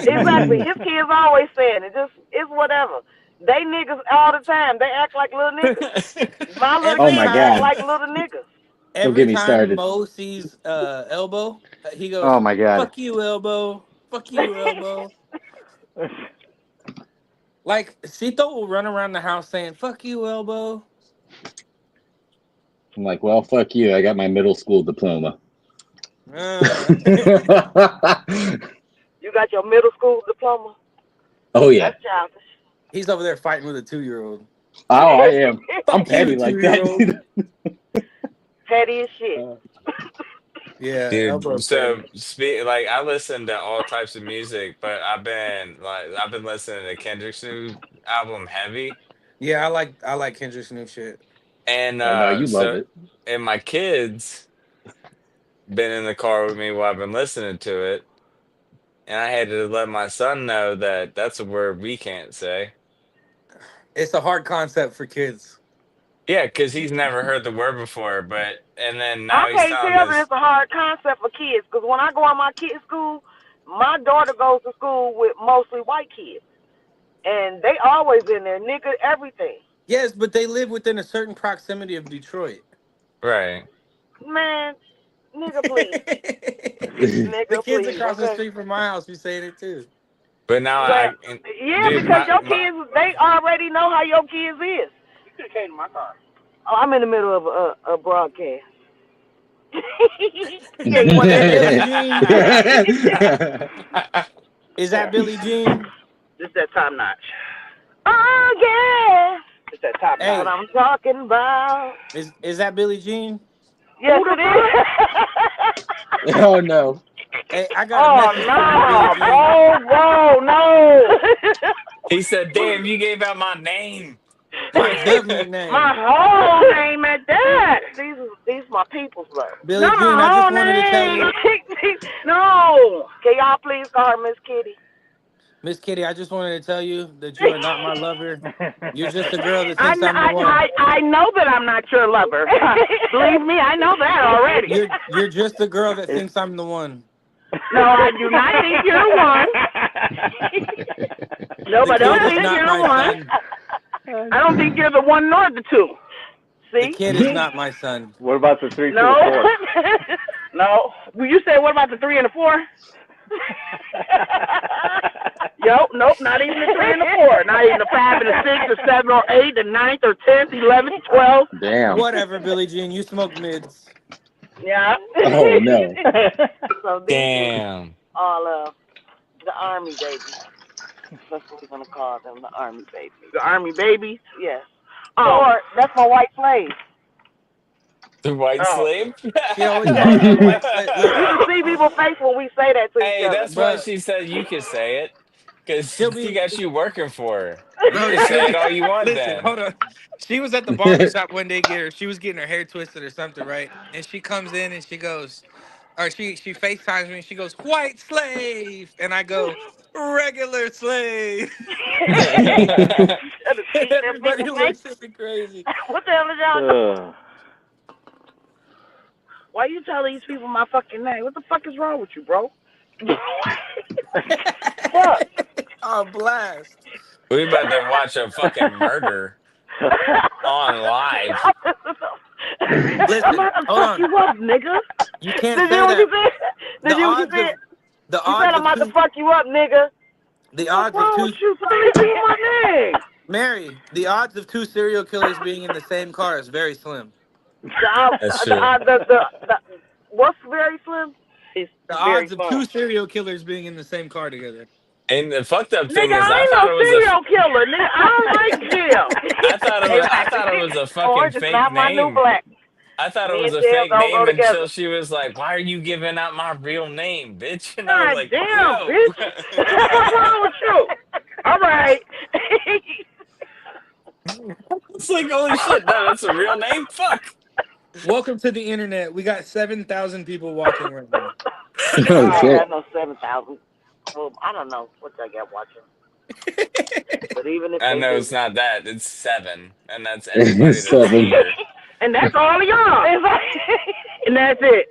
Speaker 7: Exactly. His kids always saying it. Just it's whatever. They niggas all the time. They act like little niggas. My little
Speaker 4: Oh
Speaker 2: every
Speaker 4: my
Speaker 7: kids act
Speaker 2: time
Speaker 4: God.
Speaker 7: like little niggas.
Speaker 4: Don't
Speaker 2: every
Speaker 4: get me
Speaker 2: time
Speaker 4: started.
Speaker 2: Mo sees Elbow, he
Speaker 4: Oh
Speaker 2: goes,
Speaker 4: my God.
Speaker 2: "Fuck you, Elbow. Fuck you, Elbow." Like Sito will run around the house saying, "Fuck you, Elbow."
Speaker 4: I'm like, well, fuck you. I got my middle school diploma.
Speaker 7: You got your middle school diploma?
Speaker 4: Oh yeah.
Speaker 7: That's childish.
Speaker 2: He's over there fighting with a 2-year-old.
Speaker 4: Oh, I am. I'm
Speaker 2: Fuck you,
Speaker 4: petty like that,
Speaker 2: 2-year-old.
Speaker 4: dude.
Speaker 7: Petty as shit.
Speaker 2: Yeah,
Speaker 1: Dude,
Speaker 2: elbow thing.
Speaker 1: so like I listen to all types of music, but I've been listening to Kendrick's new album Heavy.
Speaker 2: Yeah, I like Kendrick's new shit.
Speaker 1: And
Speaker 4: I know you love it.
Speaker 1: and my kids been in the car with me while I've been listening to it, and I had to let my son know that that's a word we can't say.
Speaker 2: It's a hard concept for kids.
Speaker 1: Yeah, because he's never heard the word before, but and then
Speaker 7: I
Speaker 1: now he's
Speaker 7: can't
Speaker 1: telling
Speaker 7: tell that
Speaker 1: us
Speaker 7: it's a hard concept for kids because when I go in my kids' school, my daughter goes to school with mostly white kids, and they always in there, nigga, everything.
Speaker 2: Yes, but they live within a certain proximity of Detroit.
Speaker 1: right.
Speaker 7: Man, nigga, please,
Speaker 2: The
Speaker 7: nigga,
Speaker 2: kids
Speaker 7: please,
Speaker 2: across the
Speaker 7: okay.
Speaker 2: street from my house be saying it too.
Speaker 1: But now
Speaker 7: But
Speaker 1: I,
Speaker 7: yeah,
Speaker 1: dude,
Speaker 7: because your kids, they already know how your kids is. You could have came to my car. Oh, I'm in the middle of a broadcast. Yeah, you
Speaker 2: Is
Speaker 7: want
Speaker 2: that Billie
Speaker 7: that?
Speaker 2: Jean? Is that Billie Jean?
Speaker 7: This that top notch. Oh yeah. It's that top notch. What
Speaker 2: Hey,
Speaker 7: I'm talking about.
Speaker 2: is that Billie Jean?
Speaker 7: Yes, it is.
Speaker 4: Oh no.
Speaker 2: Hey, I got a
Speaker 7: Oh
Speaker 2: message for you, Billie
Speaker 7: no,
Speaker 2: Jean.
Speaker 7: bro, no.
Speaker 1: he said, "Damn, you gave out my name."
Speaker 2: My government
Speaker 7: My
Speaker 2: name.
Speaker 7: whole name at that. These my people's though.
Speaker 2: Billie
Speaker 7: Not
Speaker 2: Jean, I
Speaker 7: my
Speaker 2: just
Speaker 7: whole
Speaker 2: wanted to tell you,
Speaker 7: name. No. Can y'all please call her Miss Kitty?
Speaker 2: Miss Kitty, I just wanted to tell you that you are not my lover. You're just a girl that thinks I'm the one.
Speaker 7: I know that I'm not your lover. Believe me, I know that already.
Speaker 2: You're just a girl that thinks I'm the one.
Speaker 7: No, I do not think you're the one. No,
Speaker 2: The
Speaker 7: I don't
Speaker 2: kid is
Speaker 7: think
Speaker 2: not
Speaker 7: you're the
Speaker 2: my
Speaker 7: one.
Speaker 2: son.
Speaker 7: I don't think you're the one nor the two.
Speaker 2: The
Speaker 7: See?
Speaker 2: kid is not my son.
Speaker 8: What about the 3 to
Speaker 7: No.
Speaker 8: the 4?
Speaker 7: No. You said what about the 3 and the 4? Nope, not even the 3 and the 4. Not even the 5 and the 6 or 7 or 8, the 9th or 10th, 11th, 12th.
Speaker 4: Damn.
Speaker 2: Whatever, Billie Jean. You smoke mids.
Speaker 7: Yeah.
Speaker 4: Oh no.
Speaker 7: So these is
Speaker 1: Damn.
Speaker 7: all the army babies. That's what we're gonna call them, the army babies. The army babies? Yes. Oh, or that's my white slave.
Speaker 1: The white
Speaker 7: Oh.
Speaker 1: slave?
Speaker 2: She always calls me a white slave. Look,
Speaker 7: You can see people's face when we say that to each
Speaker 1: Hey,
Speaker 7: other.
Speaker 1: that's why
Speaker 2: bro,
Speaker 1: she said you could say it. Because
Speaker 2: she'll
Speaker 1: she
Speaker 2: be,
Speaker 1: got you working for her. You
Speaker 2: bro,
Speaker 1: can
Speaker 2: she'll
Speaker 1: say it
Speaker 2: be,
Speaker 1: all you want
Speaker 2: listen,
Speaker 1: then.
Speaker 2: hold on. She was at the barber shop one day, she was getting her hair twisted or something, right? And she comes in and she goes, or she FaceTimes me and she goes, white slave. And I go, regular slave.
Speaker 7: Trying to teach them
Speaker 2: Everybody
Speaker 7: people face.
Speaker 2: looks at me crazy.
Speaker 7: What the hell is y'all doing? Why you tell these people my fucking name? What the fuck is wrong with you, bro? Fuck.
Speaker 2: Oh, blast.
Speaker 1: We about to watch a fucking murder on live.
Speaker 7: I'm
Speaker 2: Listen,
Speaker 7: about to
Speaker 2: hold
Speaker 7: fuck
Speaker 2: on.
Speaker 7: you up, nigga.
Speaker 2: You can't
Speaker 7: Did you
Speaker 2: say
Speaker 7: hear what you
Speaker 2: that.
Speaker 7: said?
Speaker 2: The
Speaker 7: Did you hear what you
Speaker 2: odds
Speaker 7: said?
Speaker 2: of the
Speaker 7: You said
Speaker 2: odds
Speaker 7: I'm
Speaker 2: of
Speaker 7: about to
Speaker 2: two
Speaker 7: fuck you up, nigga.
Speaker 2: the
Speaker 7: What's
Speaker 2: odds of
Speaker 7: wrong
Speaker 2: two
Speaker 7: with you? Tell me my name.
Speaker 2: Mary, the odds of two serial killers being in the same car is very slim.
Speaker 1: That's true.
Speaker 7: The what's very slim? It's
Speaker 2: The
Speaker 7: very
Speaker 2: odds of
Speaker 7: small.
Speaker 2: two serial killers being in the same car together.
Speaker 1: And the fucked up thing
Speaker 7: Nigga,
Speaker 1: is,
Speaker 7: I
Speaker 1: I
Speaker 7: ain't
Speaker 1: thought
Speaker 7: no
Speaker 1: it was
Speaker 7: serial killer. Nigga, I don't like jail.
Speaker 1: I thought it was a fucking
Speaker 7: Orange is
Speaker 1: fake
Speaker 7: not my new
Speaker 1: name.
Speaker 7: black.
Speaker 1: I thought it
Speaker 7: Me
Speaker 1: was
Speaker 7: and
Speaker 1: a
Speaker 7: jail
Speaker 1: fake
Speaker 7: don't go
Speaker 1: name until
Speaker 7: together.
Speaker 1: she was like, "Why are you giving out my real name, bitch?" And I was
Speaker 7: God
Speaker 1: like,
Speaker 7: damn,
Speaker 1: "Yo."
Speaker 7: bitch. What the fuck wrong with you? All right.
Speaker 1: It's like, holy shit, no, that's a real name? Fuck.
Speaker 2: Welcome to the internet. We got 7,000 people watching right now.
Speaker 4: Oh
Speaker 7: I ain't
Speaker 4: shit.
Speaker 7: got no 7,000. Well, I don't know what I got watching. But even if
Speaker 1: I
Speaker 7: they
Speaker 1: know
Speaker 7: do.
Speaker 1: it's not that, it's 7. And that's everybody that's
Speaker 4: 7.
Speaker 1: here.
Speaker 7: And that's all of y'all. And that's it.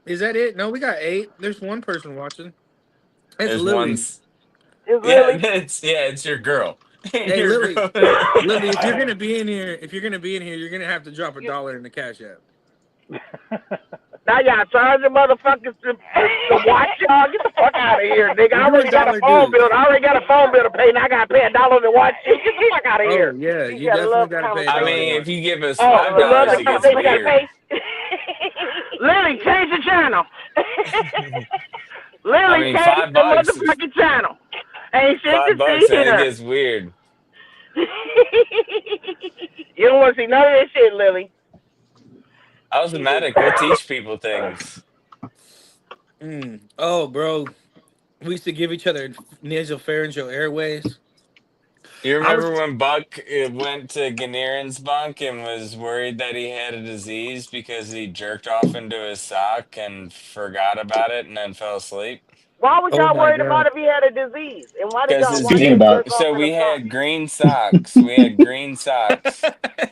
Speaker 2: Is that it? No, we got 8. There's one person watching. It's
Speaker 1: There's
Speaker 2: Lily.
Speaker 1: one's
Speaker 7: It's
Speaker 1: yeah,
Speaker 7: Lily.
Speaker 1: it's your girl.
Speaker 2: Hey,
Speaker 1: Your
Speaker 2: Lily.
Speaker 1: girl.
Speaker 2: Lily, if you're gonna be in here, you're gonna have to drop $1 in the cash app.
Speaker 7: Now y'all charging motherfuckers to watch y'all. Get the fuck out of here, nigga. I
Speaker 2: We'll do
Speaker 7: already got a
Speaker 2: $1
Speaker 7: phone
Speaker 2: dues.
Speaker 7: bill. I already got a phone bill to pay. Now I gotta pay $1 to watch you. Get the fuck out of
Speaker 2: Oh
Speaker 7: here.
Speaker 2: yeah,
Speaker 7: You
Speaker 2: you
Speaker 7: gotta
Speaker 2: definitely
Speaker 7: love
Speaker 2: gotta pay
Speaker 1: I
Speaker 2: $1 to
Speaker 1: mean,
Speaker 2: watch.
Speaker 1: if you give us
Speaker 7: Oh,
Speaker 1: $5, it gets
Speaker 7: you gotta
Speaker 1: weird.
Speaker 7: pay. Lily, change the channel.
Speaker 1: I
Speaker 7: Lily,
Speaker 1: mean,
Speaker 7: change the
Speaker 1: $5 is
Speaker 7: motherfucking channel. Ain't shit to see
Speaker 1: $5 and it
Speaker 7: here.
Speaker 1: gets weird.
Speaker 7: You don't want to see none of this shit, Lily.
Speaker 1: I was
Speaker 7: Jesus.
Speaker 1: Matic. We'll teach people things.
Speaker 2: Oh, bro, we used to give each other nasopharyngeal airways.
Speaker 1: You
Speaker 2: I was
Speaker 1: remember when Buck went to Ganarin's bunk and was worried that he had a disease because he jerked off into his sock and forgot about it and then fell asleep?
Speaker 7: Why was
Speaker 2: Oh
Speaker 7: y'all
Speaker 2: my
Speaker 7: worried about
Speaker 2: god.
Speaker 7: if he had a disease? And why did
Speaker 1: Because
Speaker 7: y'all
Speaker 1: his
Speaker 7: watch
Speaker 4: Speaking
Speaker 7: him
Speaker 1: dick.
Speaker 4: about
Speaker 7: jerk off
Speaker 1: So
Speaker 7: in a
Speaker 1: we
Speaker 7: sock?
Speaker 1: had green socks. We had green socks,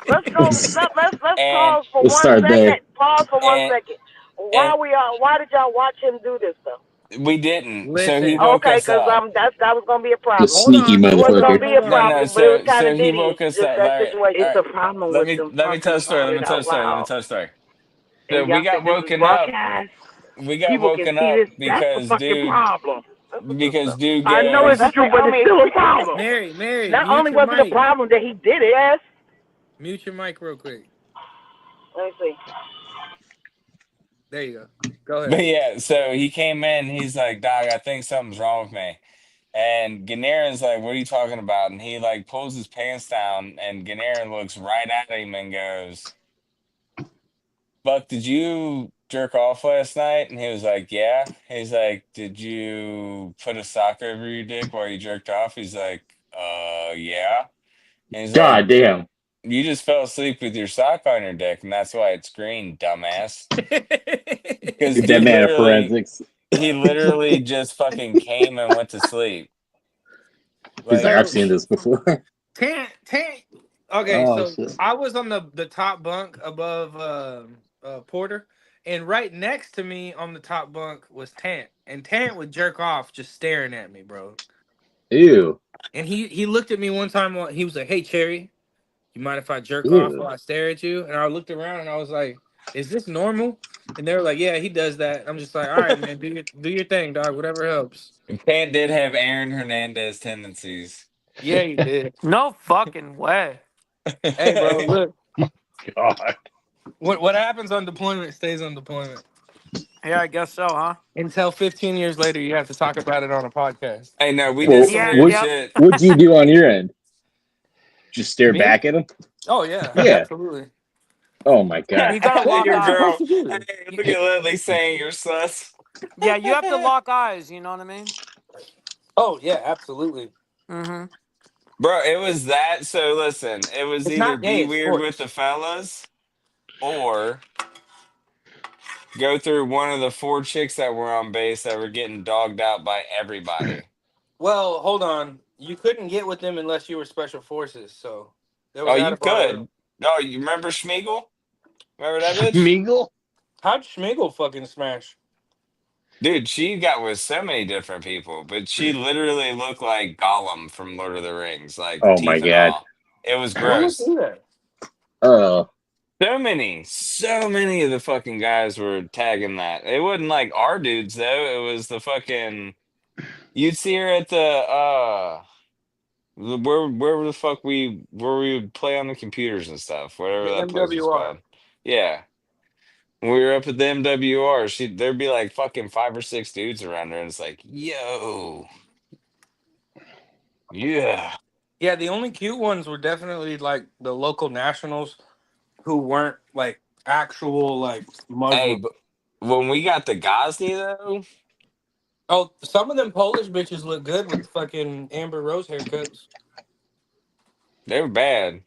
Speaker 7: Let's go. Let's
Speaker 1: and
Speaker 7: pause for
Speaker 4: let's
Speaker 7: one
Speaker 4: start there.
Speaker 7: second. Pause for one
Speaker 1: and
Speaker 7: second.
Speaker 1: and
Speaker 7: Why did y'all watch him do this though?
Speaker 1: we didn't. So he
Speaker 2: Listen,
Speaker 1: woke
Speaker 7: Okay,
Speaker 1: us
Speaker 7: because
Speaker 1: up.
Speaker 7: that was gonna be a
Speaker 4: The
Speaker 7: problem.
Speaker 2: hold
Speaker 4: sneaky
Speaker 2: on,
Speaker 7: It
Speaker 2: hold
Speaker 7: wasn't gonna
Speaker 2: on,
Speaker 4: motherfucker.
Speaker 7: be
Speaker 2: hold
Speaker 7: a
Speaker 2: on.
Speaker 1: No.
Speaker 7: problem, but it was
Speaker 1: So
Speaker 7: kind of
Speaker 1: he
Speaker 7: ditty.
Speaker 1: woke us
Speaker 7: Just
Speaker 1: up.
Speaker 7: that
Speaker 1: Larry,
Speaker 7: situation.
Speaker 1: all
Speaker 7: It's
Speaker 1: right,
Speaker 7: the problem
Speaker 1: let
Speaker 7: with
Speaker 1: me
Speaker 7: them
Speaker 1: let me tell
Speaker 7: talking
Speaker 1: a story.
Speaker 7: about
Speaker 1: Let
Speaker 7: it
Speaker 1: me tell a
Speaker 7: out
Speaker 1: story. Let me
Speaker 7: loud.
Speaker 1: tell a story. So
Speaker 7: And
Speaker 1: we
Speaker 7: y'all
Speaker 1: got
Speaker 7: said this is
Speaker 1: woken up.
Speaker 7: broadcast.
Speaker 1: We got
Speaker 7: People can
Speaker 1: woken
Speaker 7: see
Speaker 1: up
Speaker 7: this. That's the fucking problem.
Speaker 1: dude
Speaker 7: I know it's
Speaker 1: goes.
Speaker 7: true, but it's still a problem.
Speaker 2: Mary,
Speaker 7: Not
Speaker 2: mute
Speaker 7: only
Speaker 2: your
Speaker 7: was it a
Speaker 2: mic.
Speaker 7: problem that he did it, yes.
Speaker 2: Mute your mic real quick.
Speaker 7: Let me see.
Speaker 2: There you go. Go ahead.
Speaker 1: But yeah, so he came in. He's like, "Dog, I think something's wrong with me." And Ganarin's like, "What are you talking about?" And he like pulls his pants down, and Ganarin looks right at him and goes, "Buck, did you jerk off last night?" And he was like, "Yeah." He's like, "Did you put a sock over your dick while you jerked off?" He's like, yeah." And he's like,
Speaker 4: God damn.
Speaker 1: "You just fell asleep with your sock on your dick, and that's why it's green, dumbass." Because
Speaker 4: Give that man a forensics.
Speaker 1: he literally just fucking came and went to sleep.
Speaker 4: He's like,
Speaker 1: Like,
Speaker 4: I've
Speaker 2: So
Speaker 4: seen this before.
Speaker 2: Tant. Okay,
Speaker 4: Oh
Speaker 2: so
Speaker 4: shit.
Speaker 2: I was on the top bunk above Porter, and right next to me on the top bunk was Tant, and Tant would jerk off just staring at me, bro.
Speaker 4: Ew.
Speaker 2: And he looked at me one time. He was like, "Hey, Cherry, you mind if I jerk off
Speaker 4: Ew.
Speaker 2: while I stare at you?" And I looked around and I was like, "Is this normal?" And they were like, "Yeah, he does that." I'm just like, "All right, man, do your thing, dog. Whatever helps."
Speaker 1: Pan did have Aaron Hernandez tendencies.
Speaker 2: Yeah, he did.
Speaker 5: No fucking way.
Speaker 2: Hey, bro, look,
Speaker 6: God.
Speaker 2: what happens on deployment stays on deployment.
Speaker 5: Yeah, I guess so, huh?
Speaker 2: Until 15 years later, you have to talk about it on a podcast.
Speaker 1: Hey, no, we did
Speaker 4: Well,
Speaker 1: some
Speaker 5: Yeah,
Speaker 1: weird
Speaker 4: what
Speaker 5: yep.
Speaker 1: shit.
Speaker 4: what'd you do on your end? Just stare
Speaker 2: Me?
Speaker 4: back at him?
Speaker 2: Oh yeah,
Speaker 4: Yeah.
Speaker 2: absolutely.
Speaker 4: Oh my god.
Speaker 5: You gotta
Speaker 2: What
Speaker 5: lock
Speaker 2: are
Speaker 1: Your
Speaker 2: you supposed
Speaker 5: eyes.
Speaker 1: girl.
Speaker 2: to do?
Speaker 1: Hey, look at Lily saying you're sus.
Speaker 5: Yeah, you have to lock eyes, you know what I mean?
Speaker 2: Oh yeah, absolutely.
Speaker 5: Mm-hmm.
Speaker 1: Bro, it was that. So listen, it was
Speaker 2: It's
Speaker 1: either
Speaker 2: not gay.
Speaker 1: be
Speaker 2: It's
Speaker 1: weird with
Speaker 2: sports.
Speaker 1: the fellas or go through one of the four chicks that were on base that were getting dogged out by everybody.
Speaker 2: Well, hold on. You couldn't get with them unless you were special forces. So there
Speaker 1: Oh,
Speaker 2: was out
Speaker 1: you
Speaker 2: of order.
Speaker 1: could. Oh, you remember Schmeagle? Remember that bitch?
Speaker 6: Schmeagle?
Speaker 2: How'd Schmigel fucking smash?
Speaker 1: Dude, she got with so many different people, but she literally looked like Gollum from Lord of the Rings, like
Speaker 4: Oh my
Speaker 1: teeth and
Speaker 4: god.
Speaker 1: all. It was
Speaker 2: What was
Speaker 1: gross.
Speaker 2: that?
Speaker 4: Oh.
Speaker 1: So many of the fucking guys were tagging that. It wasn't like our dudes though. It was the fucking you'd see her at the where the fuck where we would play on the computers and stuff, whatever
Speaker 2: The
Speaker 1: that place was
Speaker 2: MWR.
Speaker 1: called. Yeah. When we were up at the MWR, there'd be like fucking five or six dudes around her, and it's like, yo, yeah.
Speaker 2: Yeah, the only cute ones were definitely like the local nationals who weren't like actual like
Speaker 1: Hey,
Speaker 2: Muslim.
Speaker 1: but when we got to Ghazni though,
Speaker 2: Oh, some of them Polish bitches look good with fucking Amber Rose haircuts.
Speaker 1: they were bad.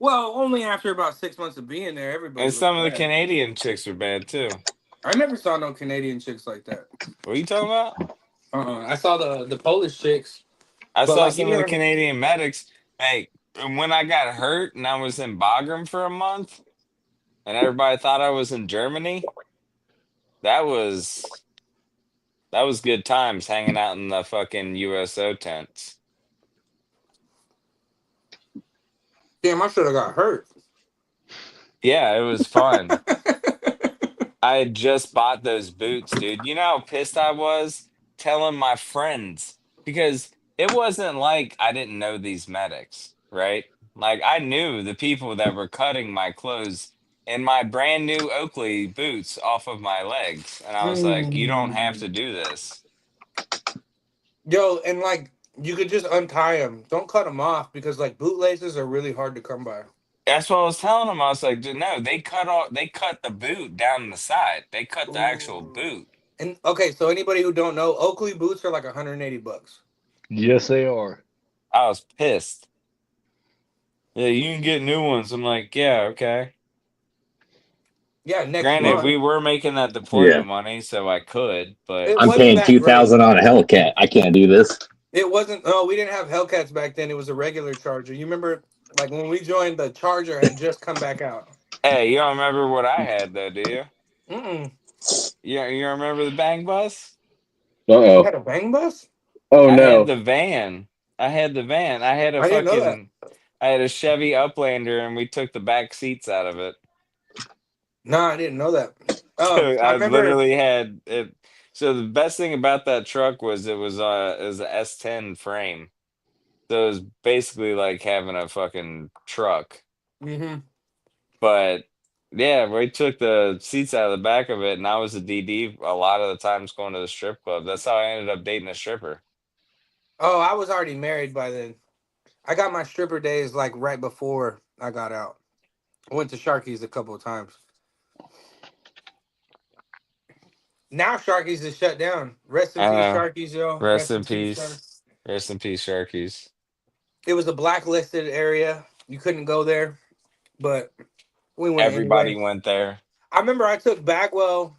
Speaker 2: Well, only after about 6 months of being there, everybody
Speaker 1: And
Speaker 2: looks
Speaker 1: some of the
Speaker 2: bad.
Speaker 1: Canadian chicks were bad too.
Speaker 2: I never saw no Canadian chicks like that.
Speaker 1: What are you talking about?
Speaker 2: I saw the Polish chicks,
Speaker 1: I
Speaker 2: but
Speaker 1: saw
Speaker 2: like you
Speaker 1: some of the
Speaker 2: know,
Speaker 1: Canadian medics. Hey, when I got hurt and I was in Bagram for a month, and everybody thought I was in Germany, that was that was good times hanging out in the fucking USO tents.
Speaker 2: damn, I should have got hurt.
Speaker 1: Yeah, it was fun. I had just bought those boots, dude. You know how pissed I was telling my friends because it wasn't like I didn't know these medics, right? Like I knew the people that were cutting my clothes and my brand new Oakley boots off of my legs. And I was like, you don't have to
Speaker 2: Mm.
Speaker 1: do this.
Speaker 2: Yo, and like you could just untie them. Don't cut them off because like bootlaces are really hard to come by.
Speaker 1: That's what I was telling them. I was like, dude, no, they cut the boot down the side. They cut the actual
Speaker 2: Ooh.
Speaker 1: boot.
Speaker 2: And okay, so anybody who don't know, Oakley boots are like $180.
Speaker 6: Yes, they are.
Speaker 1: I was pissed. Yeah, you can get new ones. I'm like, yeah, okay.
Speaker 2: Yeah, next
Speaker 1: Granted,
Speaker 2: month.
Speaker 1: we were making that
Speaker 4: Yeah.
Speaker 1: deployment money, so I could, but
Speaker 2: It
Speaker 4: I'm
Speaker 2: wasn't
Speaker 4: paying
Speaker 2: that great.
Speaker 4: 2,000 on a Hellcat. I can't do this.
Speaker 2: It wasn't. Oh, we didn't have Hellcats back then. It was a regular Charger. You remember, like when we joined, the Charger had just come back out.
Speaker 1: hey, you don't remember what I had though, do you?
Speaker 2: Mm-mm.
Speaker 1: Yeah, you don't remember the bang bus?
Speaker 2: You
Speaker 4: Uh-oh.
Speaker 2: had a bang bus?
Speaker 4: Oh,
Speaker 1: I had
Speaker 4: no.
Speaker 1: the van. I had the van. I had a
Speaker 2: I didn't know that.
Speaker 1: fucking I had a Chevy Uplander and we took the back seats out of it.
Speaker 2: No, I didn't know that.
Speaker 1: So
Speaker 2: I
Speaker 1: I
Speaker 2: remember.
Speaker 1: literally had it. So the best thing about that truck was it was a S10 frame. So it was basically like having a fucking truck.
Speaker 2: Hmm.
Speaker 1: But yeah, we took the seats out of the back of it and I was a DD a lot of the times going to the strip club. That's how I ended up dating a stripper.
Speaker 2: Oh, I was already married by then. I got my stripper days like right before I got out. I went to Sharky's a couple of times. Now Sharky's is shut down. Rest in
Speaker 1: I
Speaker 2: peace,
Speaker 1: know.
Speaker 2: Sharky's, yo.
Speaker 1: Rest
Speaker 2: Rest in
Speaker 1: in
Speaker 2: peace, sir.
Speaker 1: peace. Rest in peace, Sharkies.
Speaker 2: It was a blacklisted area. You couldn't go there, but we went
Speaker 1: Everybody
Speaker 2: anyway.
Speaker 1: went there.
Speaker 2: I remember I took Bagwell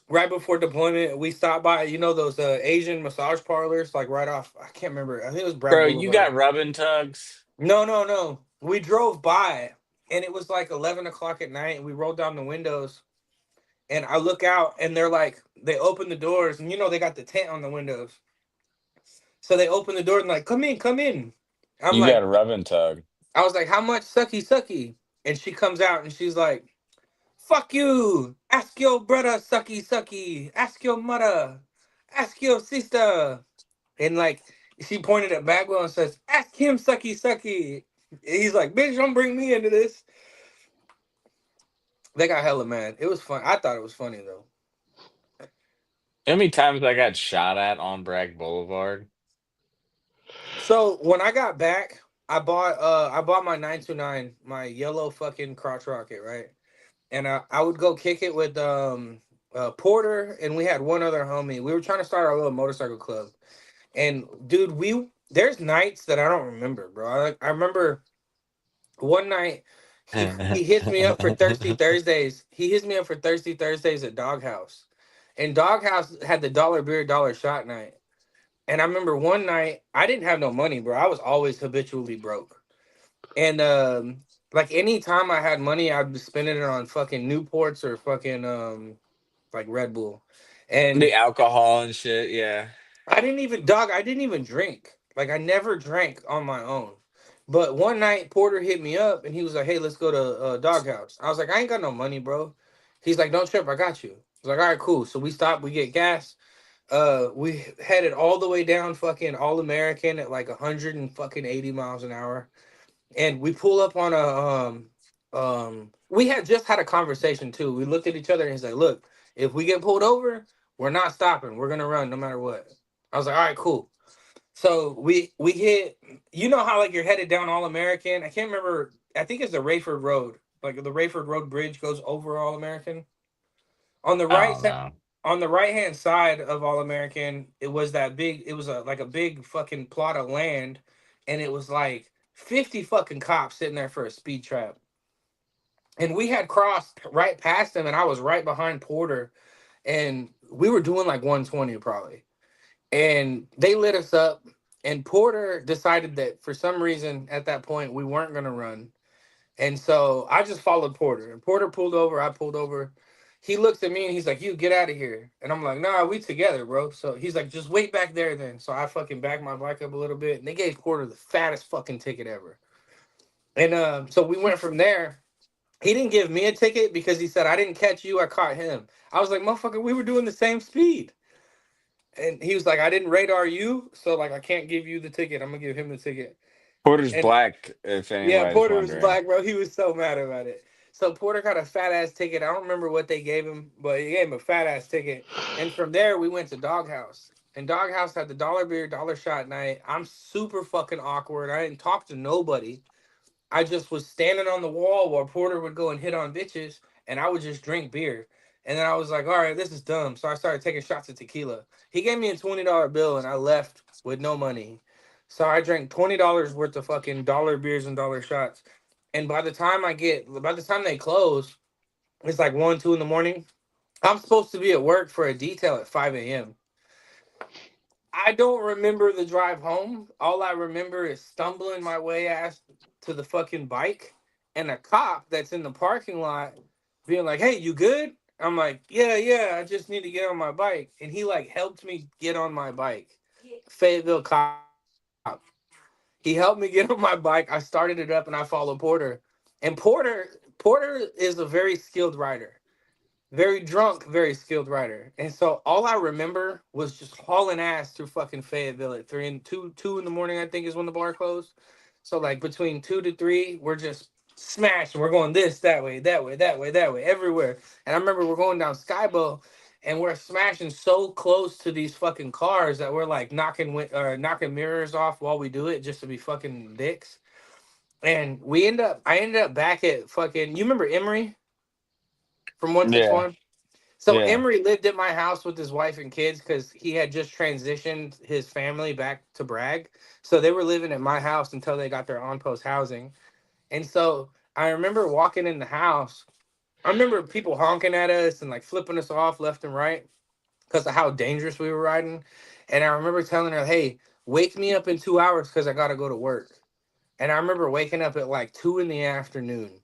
Speaker 2: right before deployment. We stopped by, those Asian massage parlors, like right off. I can't remember. I think it was Bragg
Speaker 1: Bro, you
Speaker 2: Boulevard.
Speaker 1: got rubbing tugs?
Speaker 2: No, no, no. We drove by, and it was like 11 o'clock at night, and we rolled down the windows, and I look out, and they're like, they open the doors, and they got the tent on the windows. So they open the door and like, come in, come in. I'm
Speaker 1: You got
Speaker 2: like,
Speaker 1: a rubbing tug.
Speaker 2: I was like, how much sucky sucky? And she comes out and she's like, fuck you. Ask your brother sucky sucky. Ask your mother. Ask your sister. And like she pointed at Bagwell and says, ask him sucky sucky. And he's like, bitch, don't bring me into this. They got hella mad. It was fun. I thought it was funny though.
Speaker 1: How many times I got shot at on Bragg Boulevard?
Speaker 2: So when I got back, I bought my 929, my yellow fucking crotch rocket, right? And I would go kick it with Porter, and we had one other homie. We were trying to start our little motorcycle club, and dude, there's nights that I don't remember, bro. I remember one night he hits me up for Thirsty Thursdays. He hits me up for Thirsty Thursdays at Doghouse, and Doghouse had the dollar beer, dollar shot night. And I remember one night I didn't have no money, bro. I was always habitually broke. And like anytime I had money, I'd be spending it on fucking Newports or fucking like Red Bull. And
Speaker 1: The alcohol and shit, yeah.
Speaker 2: I didn't even drink. Like I never drank on my own. But one night Porter hit me up and he was like, "Hey, let's go to Doghouse." I was like, "I ain't got no money, bro." He's like, "Don't trip, I got you." I was like, "All right, cool." So we stopped, we get gas. We headed all the way down fucking All American at like 180 miles an hour. And we pull up on a we had just had a conversation too. We looked at each other and he's like, look, if we get pulled over, we're not stopping. We're gonna run no matter what. I was like, all right, cool. So we hit, how like you're headed down All American. I can't remember, I think it's the Rayford Road. Like the Rayford Road bridge goes over All American. On the
Speaker 1: I
Speaker 2: right
Speaker 1: don't
Speaker 2: side,
Speaker 1: know.
Speaker 2: on the right hand side of All American, it was like a big fucking plot of land, and it was like 50 fucking cops sitting there for a speed trap. And we had crossed right past them, and I was right behind Porter, and we were doing like 120 probably. And they lit us up, and Porter decided that for some reason at that point we weren't gonna run. And so I just followed Porter. And Porter pulled over, I pulled over. He looks at me and he's like, "You get out of here." And I'm like, "Nah, we together, bro." So he's like, "Just wait back there then." So I fucking backed my bike up a little bit, and they gave Porter the fattest fucking ticket ever. And so we went from there. He didn't give me a ticket because he said, "I didn't catch you, I caught him." I was like, "Motherfucker, we were doing the same speed." And he was like, "I didn't radar you, so like I can't give you the ticket. I'm gonna give him the ticket."
Speaker 1: Porter's
Speaker 2: And
Speaker 1: black, if
Speaker 2: yeah,
Speaker 1: anybody's
Speaker 2: Porter was
Speaker 1: wondering.
Speaker 2: black, bro. He was so mad about it. So Porter got a fat ass ticket. I don't remember what they gave him, but he gave him a fat ass ticket. And from there, we went to Doghouse. And Doghouse had the dollar beer, dollar shot night. I'm super fucking awkward. I didn't talk to nobody. I just was standing on the wall while Porter would go and hit on bitches, and I would just drink beer. And then I was like, all right, this is dumb. So I started taking shots of tequila. He gave me a $20 bill and I left with no money. So I drank $20 worth of fucking dollar beers and dollar shots. And by the time they close, it's like 1, 2 in the morning. I'm supposed to be at work for a detail at 5 a.m. I don't remember the drive home. All I remember is stumbling my way ass to the fucking bike and a cop that's in the parking lot being like, "Hey, you good?" I'm like, "Yeah, yeah, I just need to get on my bike." And he like helped me get on my bike. Fayetteville cop. He helped me get on my bike. I started it up and I followed Porter. And Porter is a very skilled rider, very drunk, very skilled rider. And so all I remember was just hauling ass through fucking Fayetteville at 2 in the morning, I think is when the bar closed. So like between 2 to 3, we're just smashing. We're going this, that way, that way, that way, that way, everywhere. And I remember we're going down Skybow and we're smashing so close to these fucking cars that we're like knocking mirrors off while we do it just to be fucking dicks. And I ended up back at fucking, you remember Emery from
Speaker 1: Yeah.
Speaker 2: 161? So
Speaker 1: Yeah.
Speaker 2: Emery lived at my house with his wife and kids because he had just transitioned his family back to Bragg. So they were living at my house until they got their on post housing. And so I remember walking in the house. I remember people honking at us and like flipping us off left and right because of how dangerous we were riding. And I remember telling her, "Hey, wake me up in 2 hours because I got to go to work." And I remember waking up at like 2 in the afternoon.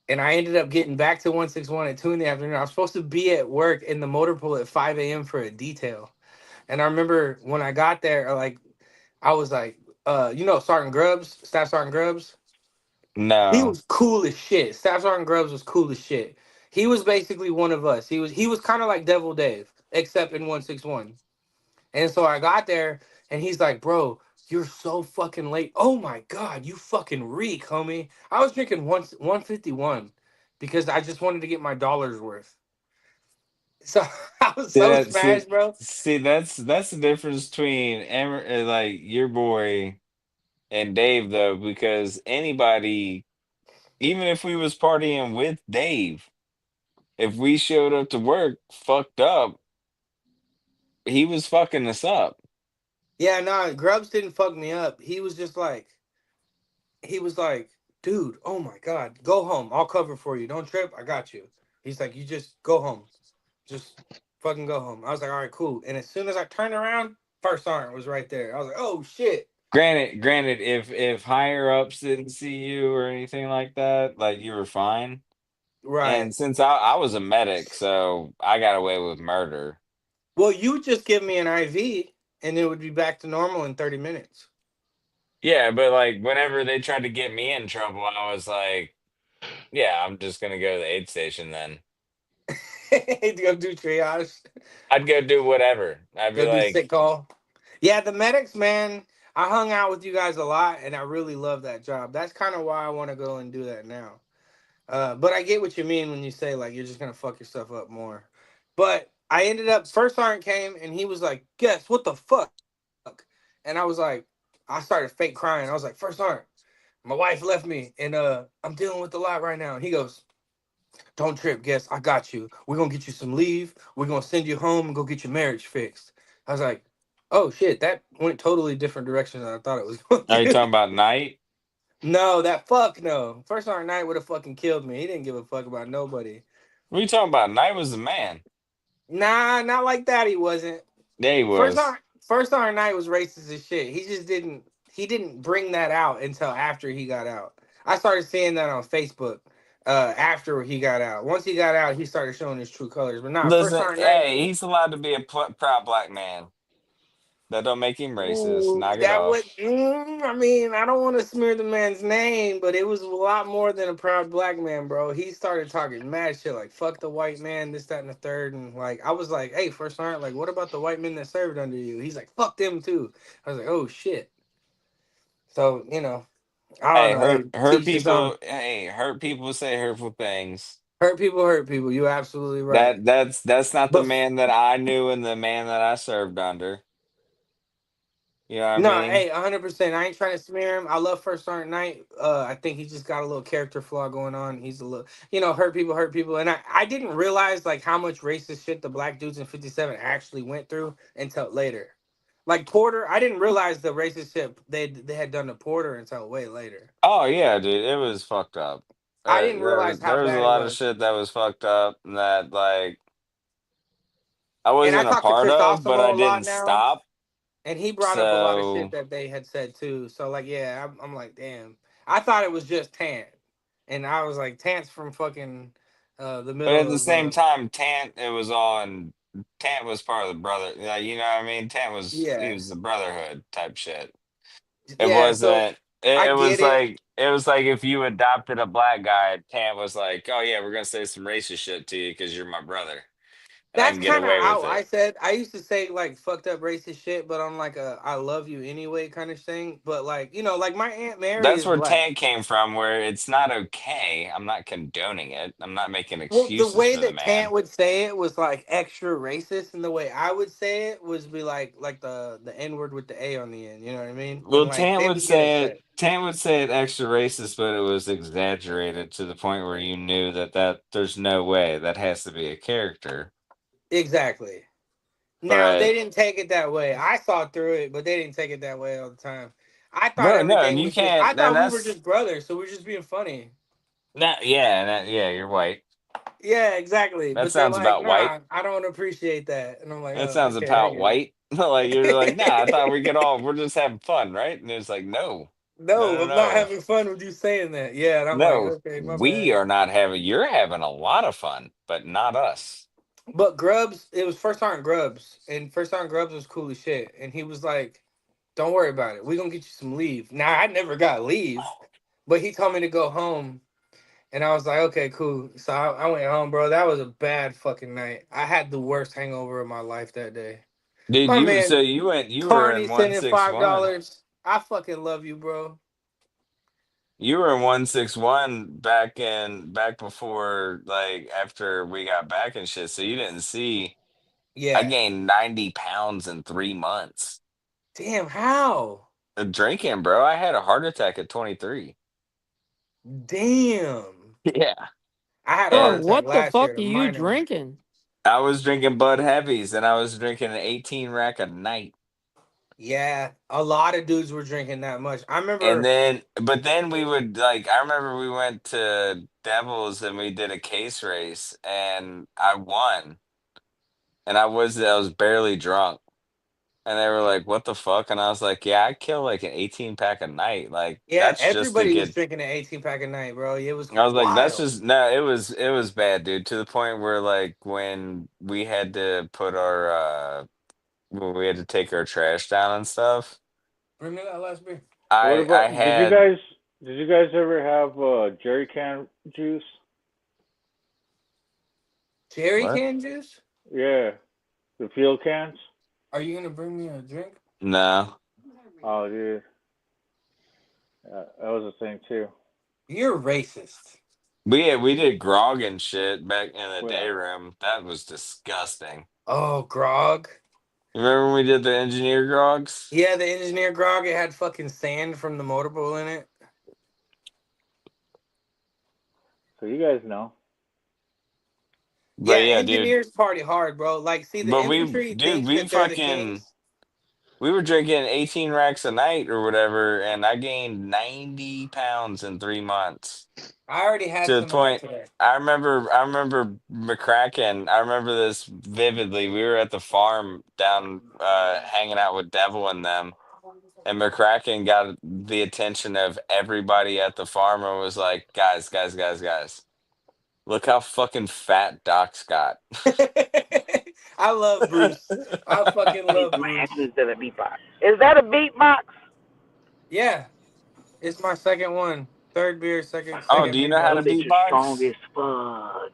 Speaker 2: And I ended up getting back to 161 at 2 in the afternoon. I was supposed to be at work in the motor pool at 5 a.m. for a detail. And I remember when I got there, like I was like, Sergeant Grubbs, Staff Sergeant Grubbs. He
Speaker 1: No.
Speaker 2: was cool as shit. Staff Sergeant Grubbs was cool as shit. He was basically one of us. He was kind of like Devil Dave, except in 161. And so I got there and he's like, "Bro, you're so fucking late. Oh my God, you fucking reek, homie." I was drinking 151 because I just wanted to get my dollar's worth. So I was
Speaker 1: See
Speaker 2: so
Speaker 1: that see
Speaker 2: smashed, bro.
Speaker 1: see that's the difference between like your boy and Dave though, because anybody, even if we was partying with Dave, if we showed up to work fucked up, he was fucking us up.
Speaker 2: Yeah, no, Grubbs didn't fuck me up. He was like, "Dude, oh my God, go home. I'll cover for you. Don't trip. I got you." He's like, "You just go home. Just fucking go home." I was like, "All right, cool." And as soon as I turned around, first sergeant was right there. I was like, "Oh shit."
Speaker 1: Granted, if higher ups didn't see you or anything like that, like you were fine.
Speaker 2: Right.
Speaker 1: And since I was a medic, so I got away with murder.
Speaker 2: Well, you just give me an IV and it would be back to normal in 30 minutes.
Speaker 1: Yeah, but like whenever they tried to get me in trouble, I was like, yeah, I'm just gonna go to the aid station then.
Speaker 2: To go do triage,
Speaker 1: I'd go do whatever. I'd be
Speaker 2: go do
Speaker 1: like,
Speaker 2: sick call. Yeah, the medics, man. I hung out with you guys a lot and I really love that job. That's kind of why I want to go and do that now. But I get what you mean when you say like you're just gonna fuck yourself up more. But I ended up first sergeant came and he was like, "Guess what the fuck?" And I was like, I started fake crying. I was like, "First sergeant, my wife left me and I'm dealing with a lot right now." And he goes, "Don't trip, guess I got you. We're gonna get you some leave. We're gonna send you home and go get your marriage fixed." I was like, "Oh shit, that went totally different direction than I thought it was going
Speaker 1: are you
Speaker 2: to."
Speaker 1: talking about night?
Speaker 2: No, that fuck no. First sergeant Knight would have fucking killed me. He didn't give a fuck about nobody.
Speaker 1: What are you talking about? Night was the man.
Speaker 2: Nah, not like that. He wasn't.
Speaker 1: Yeah, he
Speaker 2: First
Speaker 1: was.
Speaker 2: Iron First Iron Knight was racist as shit. He didn't bring that out until after he got out. I started seeing that on Facebook after he got out. Once he got out, he started showing his true colors. But nah, First
Speaker 1: Listen,
Speaker 2: Iron Knight.
Speaker 1: hey, he's allowed to be a proud black man. That don't make him racist.
Speaker 2: Ooh,
Speaker 1: Knock it
Speaker 2: that would.
Speaker 1: off.
Speaker 2: I mean, I don't want to smear the man's name, but it was a lot more than a proud black man, bro. He started talking mad shit like "fuck the white man," this, that, and the third, and like I was like, "Hey, First Sergeant, like, what about the white men that served under you?" He's like, "Fuck them too." I was like, "Oh shit." So I don't
Speaker 1: Hey,
Speaker 2: know. Hey,
Speaker 1: hurt
Speaker 2: teach his own.
Speaker 1: people. Hey, hurt people say hurtful things.
Speaker 2: Hurt people, hurt people. You absolutely right.
Speaker 1: That's not the
Speaker 2: But
Speaker 1: man that I knew and the man that I served under. You know what I
Speaker 2: No,
Speaker 1: mean?
Speaker 2: hey, 100%. I ain't trying to smear him. I love First Sergeant Knight. I think he just got a little character flaw going on. He's a little, hurt people. And I didn't realize like how much racist shit the black dudes in 57 actually went through until later. Like Porter, I didn't realize the racist shit they had done to Porter until way later.
Speaker 1: Oh yeah, dude, it was fucked up.
Speaker 2: I didn't realize how
Speaker 1: There was a
Speaker 2: bad it
Speaker 1: lot of
Speaker 2: was.
Speaker 1: shit that was fucked up that like I
Speaker 2: And I
Speaker 1: wasn't a
Speaker 2: talk to
Speaker 1: part of, but I
Speaker 2: Chrysosimo a lot
Speaker 1: didn't
Speaker 2: now.
Speaker 1: stop.
Speaker 2: And he brought up a lot of shit
Speaker 1: So,
Speaker 2: that they had said too. So like, yeah, I'm like, damn. I thought it was just Tant, and I was like, Tant's from fucking the
Speaker 1: but at
Speaker 2: middle
Speaker 1: the
Speaker 2: of
Speaker 1: same time, Tant, it was on. Tant was part of the brother. Like, you know what I mean? He
Speaker 2: yeah,
Speaker 1: was the brotherhood type shit. It
Speaker 2: yeah. So
Speaker 1: wasn't.
Speaker 2: I
Speaker 1: It
Speaker 2: get
Speaker 1: was
Speaker 2: it.
Speaker 1: like if you adopted a black guy, Tant was like, oh yeah, we're gonna say some racist shit to you because you're my brother, and I
Speaker 2: That's
Speaker 1: can get
Speaker 2: kind of
Speaker 1: away with
Speaker 2: how
Speaker 1: it.
Speaker 2: I said. I used to say like fucked up racist shit, but on like a I love you anyway kind of thing. But like like my Aunt Mary
Speaker 1: That's
Speaker 2: is
Speaker 1: where
Speaker 2: black.
Speaker 1: Tant came from, where it's not okay. I'm not condoning it. I'm not making
Speaker 2: Well, the
Speaker 1: excuses
Speaker 2: way
Speaker 1: for the
Speaker 2: that Tant
Speaker 1: man.
Speaker 2: would say it was like extra racist, and the way I would say it was be like the N word with the A on the end. You know what I mean? And
Speaker 1: Well,
Speaker 2: like they would get upset.
Speaker 1: Tant would say it extra racist, but it was exaggerated to the point where you knew that there's no way that has to be a character.
Speaker 2: Exactly. Now they
Speaker 1: But
Speaker 2: didn't take it that way. I saw through it, but they didn't take it that way all the time. I thought
Speaker 1: bro, no, and
Speaker 2: everything
Speaker 1: you
Speaker 2: was just. I
Speaker 1: can't. And
Speaker 2: thought we were
Speaker 1: that's
Speaker 2: just brothers, so we're just being funny.
Speaker 1: not. Yeah, yeah, you're white.
Speaker 2: Yeah, exactly.
Speaker 1: That
Speaker 2: But they're
Speaker 1: sounds
Speaker 2: like,
Speaker 1: about white.
Speaker 2: nah, I don't appreciate that, and I'm like,
Speaker 1: That
Speaker 2: oh,
Speaker 1: sounds
Speaker 2: okay, I
Speaker 1: about
Speaker 2: get
Speaker 1: white. Like you're like, nah, I thought
Speaker 2: it.
Speaker 1: we're just having fun, right? And it's like, no, no,
Speaker 2: No,
Speaker 1: no,
Speaker 2: I'm not
Speaker 1: no.
Speaker 2: having fun with you saying that. Yeah, and I'm like,
Speaker 1: No,
Speaker 2: okay, my
Speaker 1: we
Speaker 2: bad.
Speaker 1: are not having. You're having a lot of fun, but not us.
Speaker 2: But Grubbs, it was first time Grubbs, and first time Grubbs was cool as shit, and he was like, "Don't worry about it. We're gonna get you some leave." Now I never got leave, but he told me to go home. And I was like, okay, cool. So I went home, bro. That was a bad fucking night. I had the worst hangover of my life that day.
Speaker 1: Dude,
Speaker 2: My man,
Speaker 1: you were in
Speaker 2: Carney
Speaker 1: one
Speaker 2: sent in
Speaker 1: six
Speaker 2: five
Speaker 1: one.
Speaker 2: dollars. I fucking love you, bro.
Speaker 1: You were in 161 back before like after we got back and shit. So you didn't see I
Speaker 2: Yeah.
Speaker 1: gained 90 pounds in 3 months.
Speaker 2: Damn, how?
Speaker 1: Drinking, bro. I had a heart attack at 23.
Speaker 2: Damn.
Speaker 1: Yeah.
Speaker 2: I had a
Speaker 5: Bro,
Speaker 2: heart
Speaker 1: And
Speaker 2: attack
Speaker 5: what the
Speaker 2: last
Speaker 5: fuck
Speaker 2: year,
Speaker 5: are
Speaker 2: a
Speaker 5: you
Speaker 2: minor one.
Speaker 5: drinking?
Speaker 1: I was drinking Bud Heavies and I was drinking an 18 rack a night.
Speaker 2: Yeah, a lot of dudes were drinking that much. I
Speaker 1: And
Speaker 2: remember.
Speaker 1: then, but then we would like, I remember we went to Devils and we did a case race and I won. And I was barely drunk. And they were like, "What the fuck?" And I was like, "Yeah, I kill like an 18 pack a night. Like
Speaker 2: Yeah,
Speaker 1: that's just to
Speaker 2: everybody was
Speaker 1: get."
Speaker 2: drinking an 18 pack a night, bro. It was
Speaker 1: I was like, "That's
Speaker 2: wild.
Speaker 1: just no." It was bad, dude. To the point where like when we had to put our when we had to take our trash down and stuff,
Speaker 2: Bring me that last beer.
Speaker 8: What
Speaker 1: I
Speaker 8: about?
Speaker 1: had
Speaker 8: Did you guys ever have jerry can juice?
Speaker 2: Jerry
Speaker 1: what?
Speaker 2: can juice?
Speaker 8: Yeah, the field cans.
Speaker 2: Are you gonna bring me a drink?
Speaker 1: No,
Speaker 8: Oh, dude, that was a thing too.
Speaker 2: You're racist.
Speaker 1: we did grog and shit back in the day
Speaker 8: Well,
Speaker 1: room. That was disgusting.
Speaker 2: Oh, grog.
Speaker 1: You remember when we did the engineer grogs?
Speaker 2: Yeah, the engineer grog, it had fucking sand from the motorboat in it.
Speaker 8: so you guys know.
Speaker 1: But
Speaker 2: Yeah,
Speaker 1: yeah, dude.
Speaker 2: engineers party hard, bro. Like, see, the
Speaker 1: But
Speaker 2: infantry
Speaker 1: dude,
Speaker 2: thinks that they're the kings.
Speaker 1: we were drinking 18 racks a night or whatever, and I gained 90 pounds in 3 months.
Speaker 2: I already had
Speaker 1: To the
Speaker 2: some of that
Speaker 1: point,
Speaker 2: today.
Speaker 1: I remember McCracken. I remember this vividly. We were at the farm down, hanging out with Devil and them, and McCracken got the attention of everybody at the farm and was like, guys, look how fucking fat Doc's got."
Speaker 2: I love Bruce. I fucking
Speaker 7: Need
Speaker 2: love
Speaker 7: some
Speaker 2: Bruce.
Speaker 7: action instead of beatbox. Is that a beatbox?
Speaker 2: Yeah, it's my second one. Third beer, second
Speaker 1: Oh,
Speaker 2: second
Speaker 1: do you know how
Speaker 7: Them
Speaker 1: to
Speaker 2: beatbox.
Speaker 7: bitches strong
Speaker 1: beatbox?
Speaker 7: as fuck.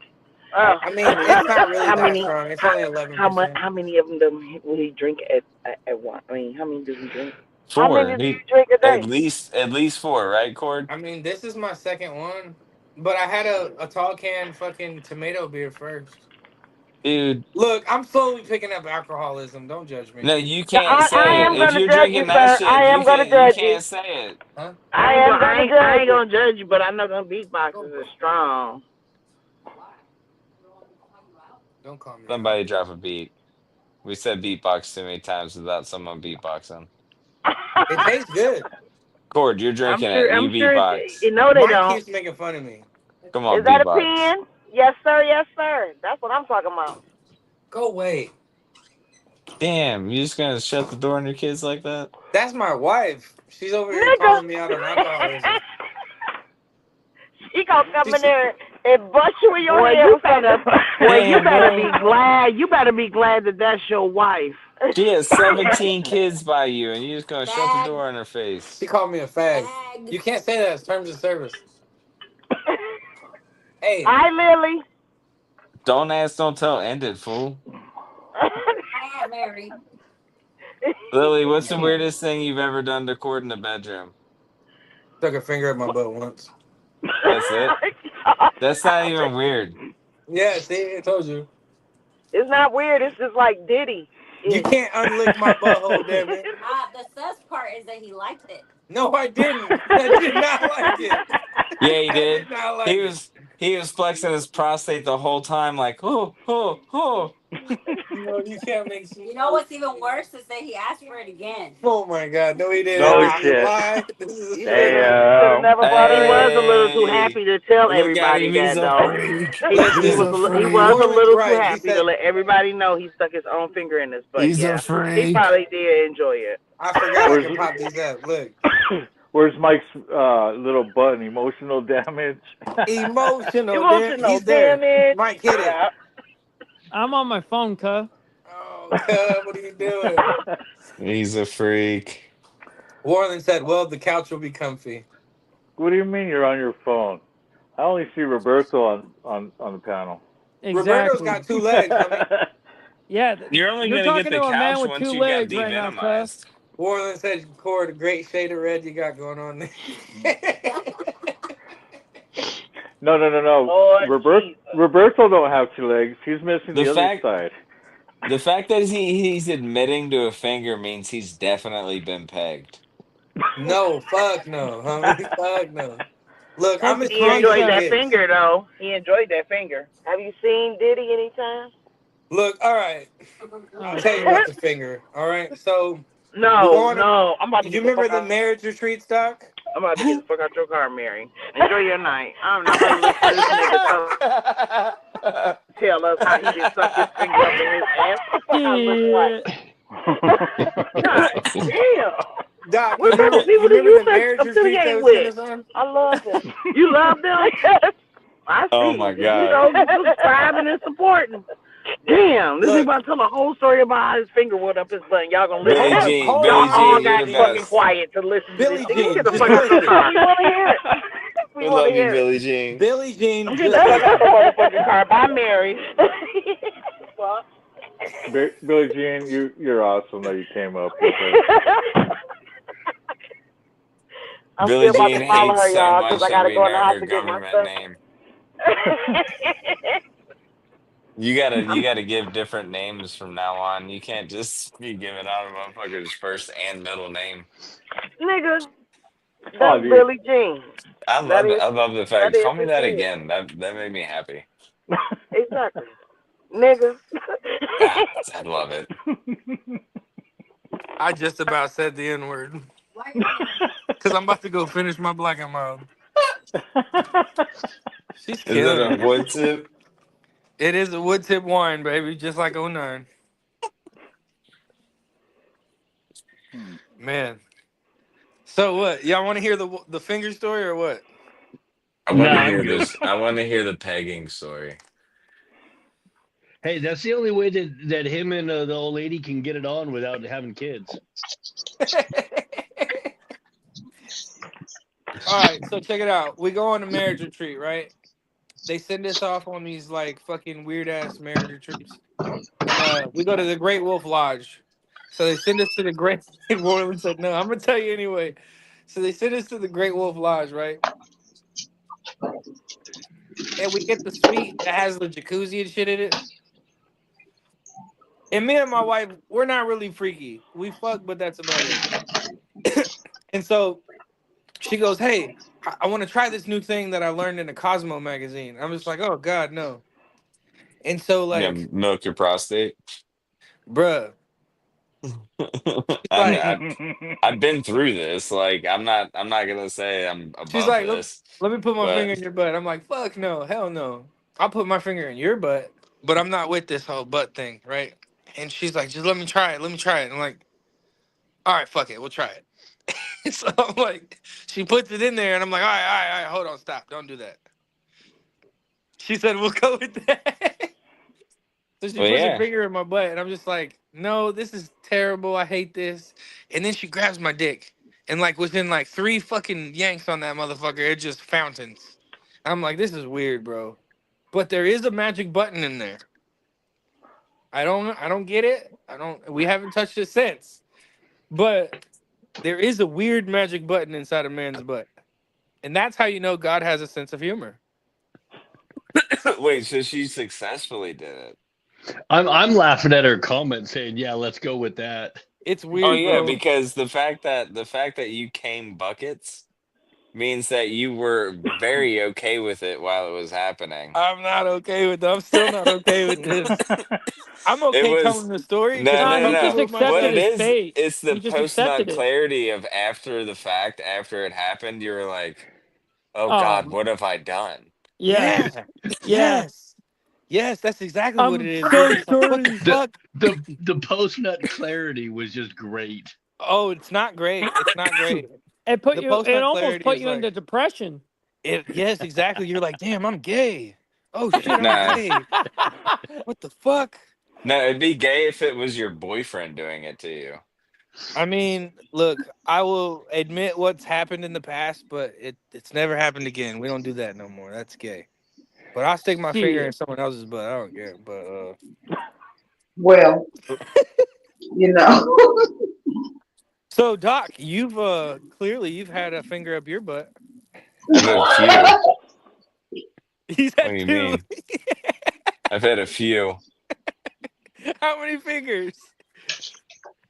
Speaker 7: Oh,
Speaker 2: I mean, it's not really
Speaker 7: how
Speaker 2: that
Speaker 7: many?
Speaker 2: strong. It's only 11%.
Speaker 7: How many of them will he drink at one? I mean, how many does he drink? How many
Speaker 1: Four.
Speaker 7: do you drink a day?
Speaker 1: At least four, right, Cord?
Speaker 2: I mean, this is my second one, but I had a tall can fucking tomato beer first.
Speaker 1: Dude.
Speaker 2: Look, I'm slowly picking up alcoholism. Don't judge me.
Speaker 1: No, you
Speaker 7: Yeah,
Speaker 1: can't
Speaker 7: I
Speaker 1: say it.
Speaker 7: am
Speaker 1: If
Speaker 7: gonna
Speaker 1: you're
Speaker 7: judge you,
Speaker 1: drinking that
Speaker 7: sir.
Speaker 1: shit,
Speaker 7: I am gonna
Speaker 1: you
Speaker 7: judge you.
Speaker 1: can't say it.
Speaker 2: Huh?
Speaker 7: I am gonna judge
Speaker 6: I ain't
Speaker 7: you.
Speaker 6: gonna judge you, but I'm not gonna beatboxes is strong.
Speaker 2: Don't call me out.
Speaker 1: Somebody drop a beat. We said beatbox too many times without someone beatboxing.
Speaker 2: It tastes good.
Speaker 1: Cord, you're
Speaker 6: I'm
Speaker 1: drinking it.
Speaker 6: sure.
Speaker 1: You
Speaker 6: I'm sure.
Speaker 1: beatbox.
Speaker 6: No, they
Speaker 2: Mike
Speaker 6: don't.
Speaker 2: keeps making fun of me.
Speaker 1: Come
Speaker 7: Is
Speaker 1: on,
Speaker 7: that a
Speaker 1: beatbox.
Speaker 7: pen? Yes, sir. Yes, sir. That's what I'm talking about.
Speaker 2: Go away.
Speaker 1: Damn, you just gonna shut the door on your kids like that?
Speaker 2: That's my wife. She's over here
Speaker 7: Nigga.
Speaker 2: calling me out on alcoholism.
Speaker 7: She gonna come
Speaker 2: She
Speaker 7: in
Speaker 2: said,
Speaker 7: there and bust you in your
Speaker 6: Boy,
Speaker 7: head
Speaker 6: you
Speaker 7: with
Speaker 6: better.
Speaker 7: something.
Speaker 6: Boy, you
Speaker 1: Damn,
Speaker 6: better be
Speaker 1: bro.
Speaker 6: glad. You better be glad that that's your wife.
Speaker 1: She has 17 kids by you, and you just gonna shut the door in her
Speaker 2: she
Speaker 1: face.
Speaker 2: called me a fag. You can't say that. It's terms of service. Hey,
Speaker 7: Hi, Lily.
Speaker 1: Don't ask, don't tell. End it, fool. Lily, what's the weirdest thing you've ever done to Cord in the bedroom?
Speaker 2: took a finger at my butt once.
Speaker 1: That's it? That's not even weird.
Speaker 2: Yeah, see, I told you.
Speaker 7: It's not weird. It's just like Diddy.
Speaker 2: You can't unlick my butthole, damn it.
Speaker 9: The sus part is that he liked it.
Speaker 2: No, I didn't. I did not like it.
Speaker 1: Yeah, he
Speaker 2: I
Speaker 1: did.
Speaker 2: did not like
Speaker 1: He
Speaker 2: it.
Speaker 1: was he was flexing his prostate the whole time, like, oh, oh, oh.
Speaker 2: No, you can't make sense.
Speaker 9: You know what's even worse is that he asked for it again.
Speaker 2: Oh my God, no, he didn't.
Speaker 8: No
Speaker 2: This is a
Speaker 8: shit.
Speaker 2: lie. This is a
Speaker 7: You
Speaker 2: straight
Speaker 7: should
Speaker 2: up.
Speaker 7: have never brought
Speaker 6: He
Speaker 7: it
Speaker 6: was
Speaker 7: up.
Speaker 6: a little too
Speaker 1: Hey,
Speaker 6: happy to tell
Speaker 1: look at
Speaker 6: everybody
Speaker 1: him. He's
Speaker 6: that,
Speaker 1: a
Speaker 6: though.
Speaker 1: freak.
Speaker 6: He
Speaker 1: He's
Speaker 6: was
Speaker 1: a
Speaker 6: he was a
Speaker 1: freak.
Speaker 6: little
Speaker 2: Orland's
Speaker 6: too
Speaker 2: right. He
Speaker 6: happy to
Speaker 2: said,
Speaker 6: let everybody know he stuck his own finger in his butt.
Speaker 1: He's a
Speaker 6: Yeah, he
Speaker 1: freak.
Speaker 6: probably did enjoy it.
Speaker 2: I forgot I
Speaker 8: Where's
Speaker 2: could pop these up. Look.
Speaker 8: Where's Mike's little button? Emotional damage.
Speaker 2: Emotional, damn.
Speaker 6: Emotional
Speaker 2: He's there.
Speaker 6: damage.
Speaker 2: Mike, hit it.
Speaker 6: Yeah.
Speaker 5: I'm on my phone, cuh.
Speaker 2: Oh, cub, what are you doing?
Speaker 1: He's a freak.
Speaker 2: Orland said, well, the couch will be comfy.
Speaker 8: What do you mean you're on your phone? I only see Roberto on the panel.
Speaker 2: Roberto's
Speaker 5: Exactly.
Speaker 2: got 2 legs, homie.
Speaker 5: Yeah,
Speaker 1: You're only
Speaker 5: you're
Speaker 1: gonna get
Speaker 5: talking
Speaker 1: the
Speaker 5: to a man
Speaker 1: couch
Speaker 5: with
Speaker 1: once
Speaker 5: 2
Speaker 1: you got
Speaker 5: legs right now, cuh.
Speaker 1: devenomized.
Speaker 2: Orland said, Cord, a great shade of red you got going on there.
Speaker 8: No.
Speaker 6: Lord Jesus.
Speaker 8: Roberto don't have 2 legs. He's missing
Speaker 1: The
Speaker 8: the other
Speaker 1: fact
Speaker 8: side.
Speaker 1: the fact that he's admitting to a finger means he's definitely been pegged.
Speaker 2: No, fuck no, homie. Fuck no. Look, I'm
Speaker 5: Says the
Speaker 2: as
Speaker 6: He
Speaker 2: straight as
Speaker 6: enjoyed
Speaker 2: it
Speaker 6: that
Speaker 5: concept.
Speaker 2: gets.
Speaker 6: finger, though. He enjoyed that finger.
Speaker 7: Have you seen Diddy anytime?
Speaker 2: Look, all right. I'll tell you about the finger. All right. So we're
Speaker 6: No,
Speaker 2: going to.
Speaker 6: no. I'm about to
Speaker 2: You
Speaker 6: get the
Speaker 2: remember
Speaker 6: fuck
Speaker 2: the
Speaker 6: out.
Speaker 2: marriage retreat, Stock?
Speaker 6: I'm about to get the fuck out your car, Mary. Enjoy your night. I'm not about to listen to this nigga tell us how he just sucked his finger up in his ass. What the fuck I look like? God damn.
Speaker 2: Doc,
Speaker 6: What type of
Speaker 2: you
Speaker 6: people do
Speaker 2: remember
Speaker 6: you
Speaker 2: the marriage retreat they
Speaker 6: affiliate
Speaker 2: would send
Speaker 6: with?
Speaker 2: us on?
Speaker 7: I love them.
Speaker 6: You love them? I
Speaker 1: Oh
Speaker 6: see.
Speaker 1: my
Speaker 6: You
Speaker 1: God.
Speaker 6: know, subscribing and supporting. Damn, this
Speaker 2: Look.
Speaker 6: nigga about to tell a whole story about how his finger went up his butt. Y'all gonna listen
Speaker 1: Billie
Speaker 6: to it.
Speaker 1: Jean,
Speaker 2: hold
Speaker 1: Billie
Speaker 2: on,
Speaker 6: Y'all all
Speaker 1: Jean, you're
Speaker 6: got
Speaker 1: the
Speaker 6: fucking
Speaker 1: best.
Speaker 6: quiet to listen to
Speaker 2: Billie
Speaker 6: this. Nigga,
Speaker 2: Jean,
Speaker 6: get the
Speaker 2: just
Speaker 6: fuck out your
Speaker 2: listen.
Speaker 6: car.
Speaker 7: We want to hear it.
Speaker 1: We
Speaker 7: want to
Speaker 1: love you,
Speaker 7: hear it.
Speaker 1: Billie Jean.
Speaker 2: Billie Jean,
Speaker 6: I'm
Speaker 2: just
Speaker 6: getting the fuck out
Speaker 2: listen.
Speaker 6: your motherfucking car. Bye, Mary. Fuck.
Speaker 8: Billie Jean, you're awesome that you came up with it.
Speaker 7: I'm
Speaker 1: Billie
Speaker 7: still about
Speaker 1: Jean
Speaker 7: to follow
Speaker 1: hates
Speaker 7: her,
Speaker 1: so
Speaker 7: y'all, because
Speaker 1: much
Speaker 7: I
Speaker 1: that
Speaker 7: got to
Speaker 1: we
Speaker 7: go in
Speaker 1: know
Speaker 7: the house
Speaker 1: her
Speaker 7: to get my
Speaker 1: government
Speaker 7: stuff.
Speaker 1: name. You gotta give different names from now on. You can't just be giving out a motherfucker's first and middle name.
Speaker 7: Nigga,
Speaker 8: Oh,
Speaker 7: that's
Speaker 8: dude.
Speaker 7: Billie Jean.
Speaker 1: I
Speaker 7: That
Speaker 1: love it.
Speaker 7: is,
Speaker 1: I love the
Speaker 7: that
Speaker 1: fact.
Speaker 7: is
Speaker 1: Call me
Speaker 7: who
Speaker 1: that
Speaker 7: she is.
Speaker 1: again. That made me happy.
Speaker 7: Exactly. Nigga.
Speaker 1: Ah, I love it.
Speaker 2: I just about said the N word. Because I'm about to go finish my black and mild. She's
Speaker 1: Is that
Speaker 2: killing
Speaker 1: a
Speaker 2: me.
Speaker 1: wood tip?
Speaker 2: It is a wood tip wine, baby, just like 09. Man. So what? Y'all want to hear the finger story or what?
Speaker 1: I want to
Speaker 6: Nah, I'm
Speaker 1: hear
Speaker 6: good.
Speaker 1: this. I want to hear the pegging story.
Speaker 6: Hey, that's the only way that him and the old lady can get it on without having kids.
Speaker 2: All right, so check it out. We go on a marriage retreat, right? They send us off on these like fucking weird ass marriage retreats, and we go to the Great Wolf Lodge. So they send us to the Great. Warren said, "No, I'm gonna tell you anyway." So they send us to the Great Wolf Lodge, right? And we get the suite that has the jacuzzi and shit in it. And me and my wife, we're not really freaky. We fuck, but that's about it. And so she goes, "Hey, I want to try this new thing that I learned in a Cosmo magazine." I'm just like, "Oh God, no!" And so
Speaker 1: Yeah,
Speaker 2: like,
Speaker 1: milk your prostate.
Speaker 2: bruh, she's
Speaker 1: I mean,
Speaker 2: like,
Speaker 1: I've been through this. Like, I'm not gonna say I'm
Speaker 2: she's
Speaker 1: above
Speaker 2: like,
Speaker 1: this,
Speaker 2: let me put my
Speaker 1: but
Speaker 2: finger in your butt. I'm like, "Fuck no, hell no." I'll put my finger in your butt, but I'm not with this whole butt thing, right? And she's like, "Just let me try it. Let me try it." I'm like, "All right, fuck it, we'll try it." So I'm like, she puts it in there, and I'm like, all right, hold on, stop, don't do that." She said, "We'll go with that." So she
Speaker 1: well,
Speaker 2: puts her
Speaker 1: yeah.
Speaker 2: finger in my butt, and I'm just like, "No, this is terrible. I hate this." And then she grabs my dick, and like within like 3 fucking yanks on that motherfucker, it just fountains. I'm like, "This is weird, bro." But there is a magic button in there. I don't get it. I don't. We haven't touched it since. But there is a weird magic button inside a man's butt, and that's how you know God has a sense of humor.
Speaker 1: Wait, so she successfully did it?
Speaker 10: I'm laughing at her comment saying, "Yeah, let's go with that."
Speaker 2: It's
Speaker 1: Oh
Speaker 2: weird,
Speaker 1: yeah,
Speaker 2: bro.
Speaker 1: because the fact that you came buckets means that you were very okay with it while it was happening.
Speaker 2: I'm not okay with. I'm still not okay with this. I'm
Speaker 1: It
Speaker 2: okay telling
Speaker 1: was
Speaker 2: the story because
Speaker 1: no,
Speaker 2: I'm
Speaker 5: Nah,
Speaker 1: no, no,
Speaker 5: he
Speaker 1: no.
Speaker 5: just
Speaker 2: comfortable with
Speaker 1: What
Speaker 5: accepted
Speaker 1: it
Speaker 2: myself.
Speaker 5: his
Speaker 1: is,
Speaker 5: fate.
Speaker 1: it's the
Speaker 5: He just
Speaker 1: post
Speaker 5: accepted
Speaker 1: nut
Speaker 5: it.
Speaker 1: clarity of after the fact, after it happened. You were like, "Oh God,
Speaker 5: Oh,
Speaker 1: what have I done?"
Speaker 5: yeah,
Speaker 2: Yeah,
Speaker 5: yeah.
Speaker 2: yes, yes. That's exactly what it
Speaker 5: I'm
Speaker 2: is. You're
Speaker 5: so
Speaker 2: just like, what the
Speaker 5: sorry.
Speaker 10: The
Speaker 2: fuck?
Speaker 10: the post nut clarity was just great.
Speaker 2: Oh, it's not great. It's not great.
Speaker 5: It put
Speaker 2: The
Speaker 5: you.
Speaker 2: post
Speaker 5: It
Speaker 2: nut
Speaker 5: almost
Speaker 2: clarity
Speaker 5: put
Speaker 2: is
Speaker 5: you into
Speaker 2: like
Speaker 5: depression.
Speaker 2: it. Yes, exactly. You're like, damn, I'm gay. Oh shit, I'm
Speaker 1: Nah,
Speaker 2: gay. What the fuck?
Speaker 1: no, it'd be gay if it was your boyfriend doing it to you.
Speaker 2: I mean, look, I will admit what's happened in the past, but it's never happened again. We don't do that no more. That's gay. But I'll stick my finger in
Speaker 5: Shit.
Speaker 2: someone else's butt. I don't care. But
Speaker 3: Well, you know.
Speaker 2: so Doc, you've clearly you've had a finger up your butt.
Speaker 1: I've had a few.
Speaker 2: He's
Speaker 1: What
Speaker 2: had
Speaker 1: do you
Speaker 2: 2.
Speaker 1: mean? I've had a few.
Speaker 2: How many fingers?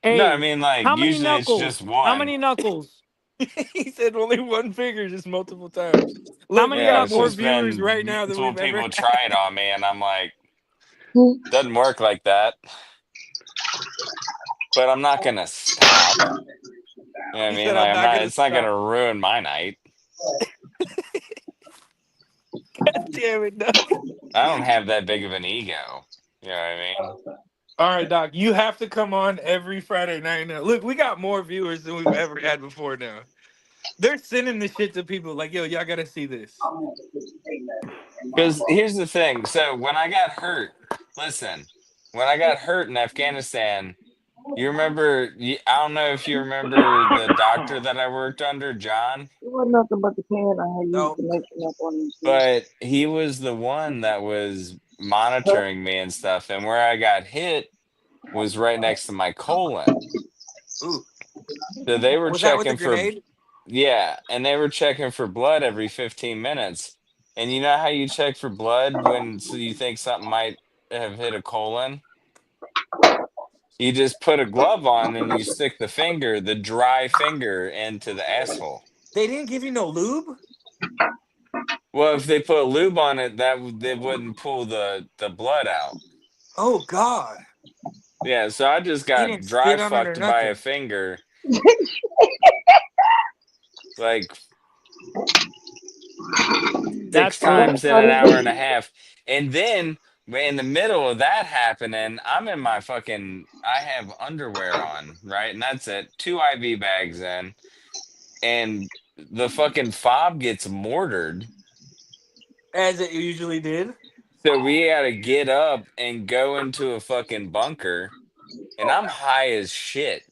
Speaker 1: No, I
Speaker 5: Hey,
Speaker 1: mean like
Speaker 5: how many
Speaker 1: usually it's just
Speaker 5: knuckles? How
Speaker 1: one.
Speaker 5: many knuckles?
Speaker 2: He said only one finger, just multiple times.
Speaker 5: How
Speaker 2: Look, we
Speaker 5: many
Speaker 1: Yeah,
Speaker 2: got
Speaker 1: it's
Speaker 2: more
Speaker 5: knuckles?
Speaker 1: just
Speaker 2: viewers right
Speaker 1: been
Speaker 2: now than
Speaker 1: multiple
Speaker 2: we've ever
Speaker 1: people
Speaker 2: had.
Speaker 1: try it on me, and I'm like, doesn't work like that. But I'm not gonna stop. You know what I
Speaker 2: He
Speaker 1: mean?
Speaker 2: said,
Speaker 1: Like
Speaker 2: "I'm
Speaker 1: I'm
Speaker 2: not
Speaker 1: not.
Speaker 2: gonna
Speaker 1: It's not
Speaker 2: stop."
Speaker 1: gonna ruin my night.
Speaker 2: God damn it, Doc.
Speaker 1: I don't have that big of an ego. You know what I mean?
Speaker 2: All right, Doc, you have to come on every Friday night now. Look, we got more viewers than we've ever had before now. They're sending this shit to people like, yo, y'all gotta see this.
Speaker 1: Because here's the thing. So when I got hurt, listen, when I got hurt in Afghanistan, you remember? I don't know if you remember the doctor that I worked under, John,
Speaker 3: It wasn't nothing but the pen I had used
Speaker 2: No.
Speaker 3: to make it up on these things.
Speaker 1: but he was the one that was monitoring me and stuff. And where I got hit was right next to my colon.
Speaker 2: Ooh.
Speaker 1: So they were
Speaker 2: Was that with the
Speaker 1: checking for,
Speaker 2: grenade?
Speaker 1: yeah, and they were checking for blood every 15 minutes. And you know how you check for blood when so you think something might have hit a colon? You just put a glove on and you stick the dry finger into the asshole.
Speaker 2: They didn't give you no lube?
Speaker 1: Well, if they put lube on it, they wouldn't pull the blood out.
Speaker 2: Oh God.
Speaker 1: Yeah, so I just
Speaker 2: He
Speaker 1: got
Speaker 2: didn't
Speaker 1: dry
Speaker 2: spit on it or
Speaker 1: fucked by a
Speaker 2: nothing.
Speaker 1: finger like six
Speaker 5: That's
Speaker 3: That's
Speaker 5: rude.
Speaker 1: times in
Speaker 3: how
Speaker 1: an
Speaker 3: they
Speaker 1: hour and
Speaker 3: do.
Speaker 1: a half. And then in the middle of that happening, I'm in my I have underwear on, right? And that's it. 2 IV bags in. And the fucking fob gets mortared.
Speaker 2: As it usually did.
Speaker 1: So we had to get up and go into a fucking bunker. And I'm high as shit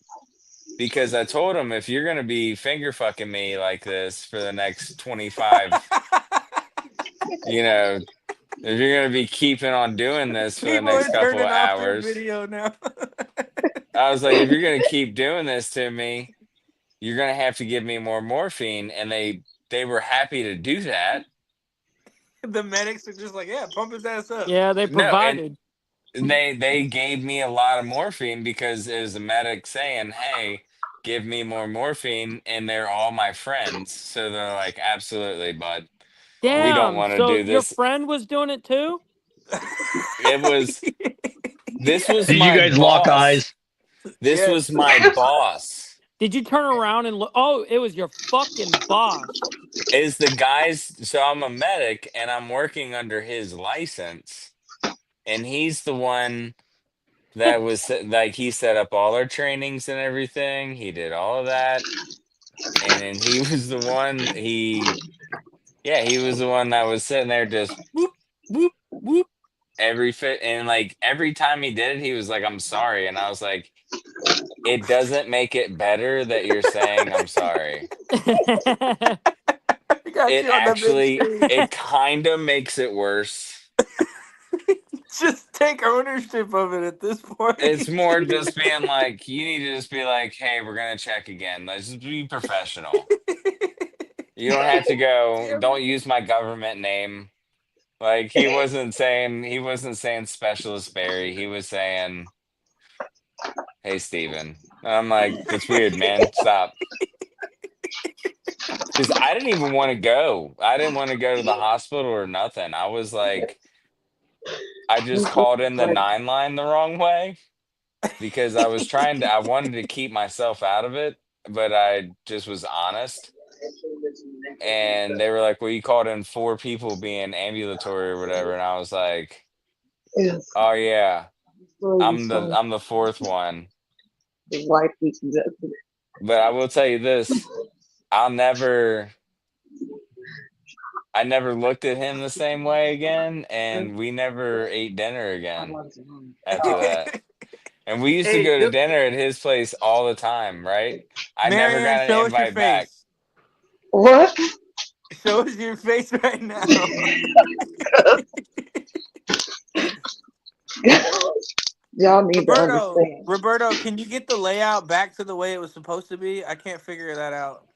Speaker 1: because I told him if you're going to be finger fucking me like this for the next 25, you know, if you're gonna be keeping on doing this for the
Speaker 2: People
Speaker 1: next
Speaker 2: are
Speaker 1: couple of
Speaker 2: turning off their
Speaker 1: hours,
Speaker 2: video now.
Speaker 1: I was like, if you're gonna keep doing this to me, you're gonna have to give me more morphine. And they were happy to do that.
Speaker 2: The medics are just like, yeah, pump his ass up.
Speaker 5: Yeah, they
Speaker 1: No, and
Speaker 5: provided.
Speaker 1: they gave me a lot of morphine because it was a medic saying, "Hey, give me more morphine," and they're all my friends, so they're like, "Absolutely, bud. We don't
Speaker 5: Damn.
Speaker 1: want to
Speaker 5: So
Speaker 1: do
Speaker 5: your
Speaker 1: this."
Speaker 5: friend was doing it too?
Speaker 1: It was this was
Speaker 10: Did you
Speaker 1: my
Speaker 10: guys lock
Speaker 1: boss.
Speaker 10: eyes?
Speaker 1: This
Speaker 2: Yes.
Speaker 1: was my boss.
Speaker 5: Did you turn around and look? Oh, it was your fucking boss.
Speaker 1: Is the guys? So I'm a medic and I'm working under his license, and he's the one that was like he set up all our trainings and everything. He did all of that, and then he was the one. He was the one that was sitting there just whoop whoop whoop every fit, and like every time he did it, he was like, "I'm sorry," and I was like, "It doesn't make it better that you're saying I'm sorry.
Speaker 2: I got
Speaker 1: It
Speaker 2: you on the big
Speaker 1: actually,
Speaker 2: screen.
Speaker 1: it kind of makes it worse."
Speaker 2: Just take ownership of it at this
Speaker 1: It's
Speaker 2: point.
Speaker 1: more just being like, you need to just be like, "Hey, we're gonna check again. Let's just be professional. You don't have to go, don't use my government name." Like he wasn't saying Specialist Barry. He was saying, "Hey, Steven." And I'm like, "That's weird, man. Stop." Because I didn't even want to go. I didn't want to go to the hospital or nothing. I was like, I just called in the 9 line the wrong way because I wanted to keep myself out of it, but I just was honest. And they were like, "Well, you called in 4 people being ambulatory or whatever." And I was like,
Speaker 3: Yes.
Speaker 1: "Oh yeah,
Speaker 3: So you
Speaker 1: I'm the fourth one."
Speaker 3: his wife is suggested.
Speaker 1: But I will tell you this, I'll never I never looked at him the same way again, and we never ate dinner again after that. And we used to
Speaker 2: Hey,
Speaker 1: go to dinner at his place all the time, right? I never
Speaker 2: Marianne,
Speaker 1: got an
Speaker 2: show us your
Speaker 1: invite back.
Speaker 2: face.
Speaker 3: What?
Speaker 2: Show us your face right now.
Speaker 3: Y'all need to
Speaker 2: Roberto,
Speaker 3: understand.
Speaker 2: Roberto, can you get the layout back to the way it was supposed to be? I can't figure that out.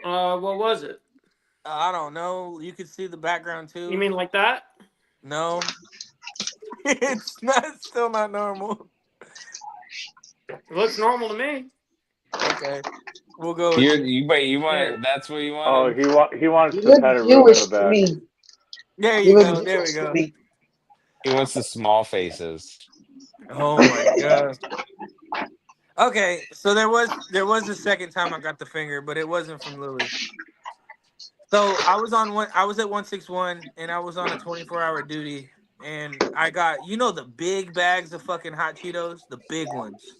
Speaker 5: What was it?
Speaker 2: I don't know. You could see the background
Speaker 5: You
Speaker 2: too.
Speaker 5: mean like that?
Speaker 2: No, it's not. Still not normal.
Speaker 5: It looks normal to me.
Speaker 2: Okay, we'll go with it.
Speaker 1: Wait, you want
Speaker 5: Yeah.
Speaker 1: it? That's what you
Speaker 8: Oh,
Speaker 1: wanted?
Speaker 8: he wants
Speaker 3: You
Speaker 8: the
Speaker 3: look
Speaker 8: padded room in the
Speaker 3: Jewish to
Speaker 8: back.
Speaker 3: me.
Speaker 2: There
Speaker 3: You
Speaker 2: you
Speaker 3: look
Speaker 2: go. There we
Speaker 3: Jewish to
Speaker 2: go.
Speaker 3: me.
Speaker 1: He wants the small faces.
Speaker 2: Oh my god. Okay, so there was a second time I got the finger, but it wasn't from Lily. So I was at 161 and I was on a 24-hour duty and I got the big bags of fucking hot Cheetos, the big ones.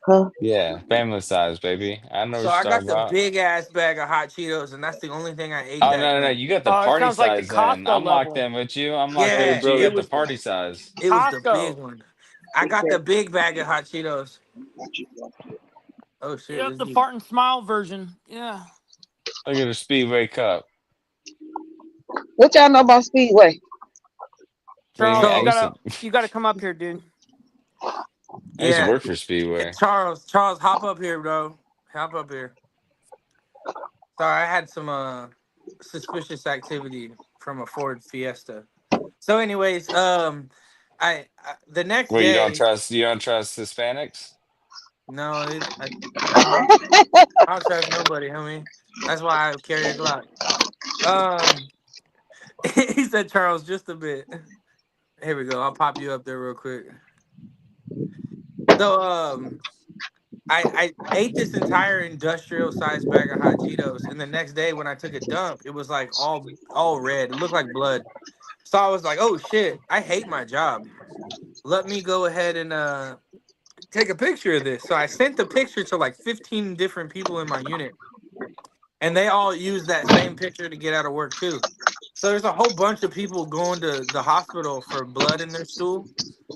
Speaker 3: Huh?
Speaker 1: Yeah, family size, baby. I know what
Speaker 2: So I
Speaker 1: you're
Speaker 2: got
Speaker 1: talking
Speaker 2: the
Speaker 1: about.
Speaker 2: big ass bag of hot Cheetos and that's the only thing I ate
Speaker 1: Oh
Speaker 2: that
Speaker 1: no, no, no!
Speaker 2: night.
Speaker 1: You got the
Speaker 5: Oh, it
Speaker 1: party
Speaker 5: sounds like the
Speaker 1: size then.
Speaker 5: Costco
Speaker 1: I'm locked
Speaker 5: level.
Speaker 1: in with you. I'm locked in
Speaker 8: Hey,
Speaker 2: Yeah,
Speaker 1: with you. You
Speaker 8: brother.
Speaker 1: got the party size.
Speaker 2: it was the big
Speaker 5: Costco.
Speaker 2: one. I got the big bag of hot Cheetos. Oh shit,
Speaker 5: Yep,
Speaker 2: this
Speaker 5: the
Speaker 2: is
Speaker 5: fart and smile version. Yeah.
Speaker 1: Look at the Speedway Cup.
Speaker 3: What y'all know about Speedway?
Speaker 1: What do you mean?
Speaker 5: Charles,
Speaker 1: I
Speaker 2: so
Speaker 1: used to
Speaker 5: you gotta come up here, dude.
Speaker 2: yeah.
Speaker 1: work for Speedway.
Speaker 2: Charles, hop up here, bro. Hop up here. Sorry, I had some suspicious activity from a Ford Fiesta. So, anyways, the next
Speaker 1: Well,
Speaker 2: day,
Speaker 1: you don't trust Hispanics?
Speaker 2: no, no, I don't trust nobody, homie. That's why I carry a Glock. Um, he said, Charles, just a bit. Here we go. I'll pop you up there real quick. So, I ate this entire industrial sized bag of hot Cheetos, and the next day when I took a dump, it was like all red. It looked like blood. So I was like, "Oh shit, I hate my job. Let me go ahead and take a picture of this." So I sent the picture to like 15 different people in my unit, and they all used that same picture to get out of work too. So there's a whole bunch of people going to the hospital for blood in their stool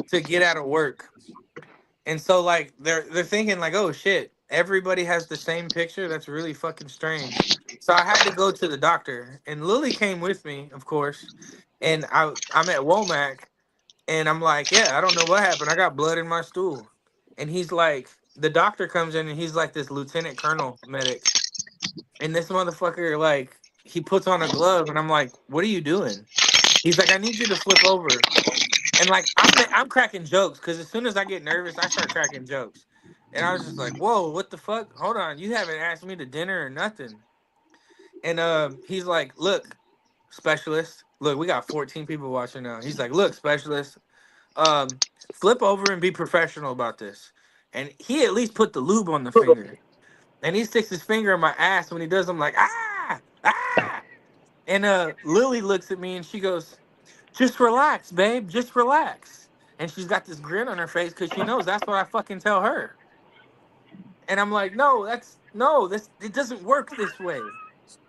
Speaker 2: to get out of work. And so like they're thinking like, oh shit, everybody has the same picture. That's really fucking strange. So I had to go to the doctor, and Lily came with me, of course. And I'm at Womack, and I'm like, yeah, I don't know what happened. I got blood in my stool. And he's like, the doctor comes in, and he's like this lieutenant colonel medic, and this motherfucker like he puts on a glove, and I'm like, what are you doing? He's like, I need you to flip over. And like I'm cracking jokes because as soon as I get nervous, I start cracking jokes. And I was just like, "Whoa, what the fuck? Hold on, you haven't asked me to dinner or nothing." And he's like, "Look, specialist, look, we got 14 people watching now." He's like, "Look, specialist, um, flip over and be professional about this." And he at least put the lube on the finger. And he sticks his finger in my ass. When he does, I'm like, ah, ah. And Lily looks at me and she goes, "Just relax, babe. Just relax." And she's got this grin on her face because she knows that's what I fucking tell her. And I'm like, no, this it doesn't work this way.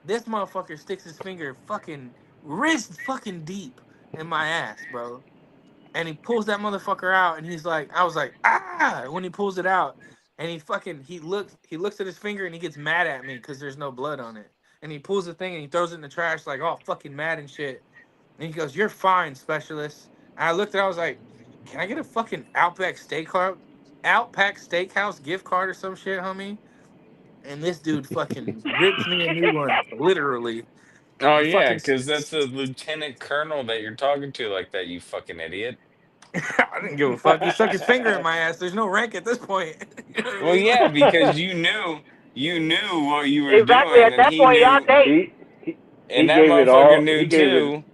Speaker 2: This motherfucker sticks his finger fucking wrist fucking deep in my ass, bro. And he pulls that motherfucker out and he's like, I was like, ah, when he pulls it out. And he looks at his finger and he gets mad at me because there's no blood on it. And he pulls the thing and he throws it in the trash like, oh, fucking mad and shit. And he goes, "You're fine, specialist." And I looked at it, I was like, "Can I get a fucking Outback Steakhouse gift card or some shit, homie?" And this dude fucking rips me a new one, literally.
Speaker 1: Oh
Speaker 2: And
Speaker 1: yeah,
Speaker 2: fucking,
Speaker 1: because that's the lieutenant colonel that you're talking to, like that. You fucking idiot.
Speaker 2: I didn't give a fuck. He stuck his finger in my ass. There's no rank at this point. You know what I
Speaker 1: Well,
Speaker 2: mean?
Speaker 1: yeah, because you knew what you were
Speaker 7: Exactly.
Speaker 1: doing,
Speaker 7: At
Speaker 1: and
Speaker 7: that
Speaker 1: he
Speaker 7: point, y'all
Speaker 1: knew,
Speaker 7: date.
Speaker 8: He
Speaker 1: and that
Speaker 8: gave it
Speaker 1: motherfucker
Speaker 8: all.
Speaker 1: knew
Speaker 8: He gave it.
Speaker 1: too.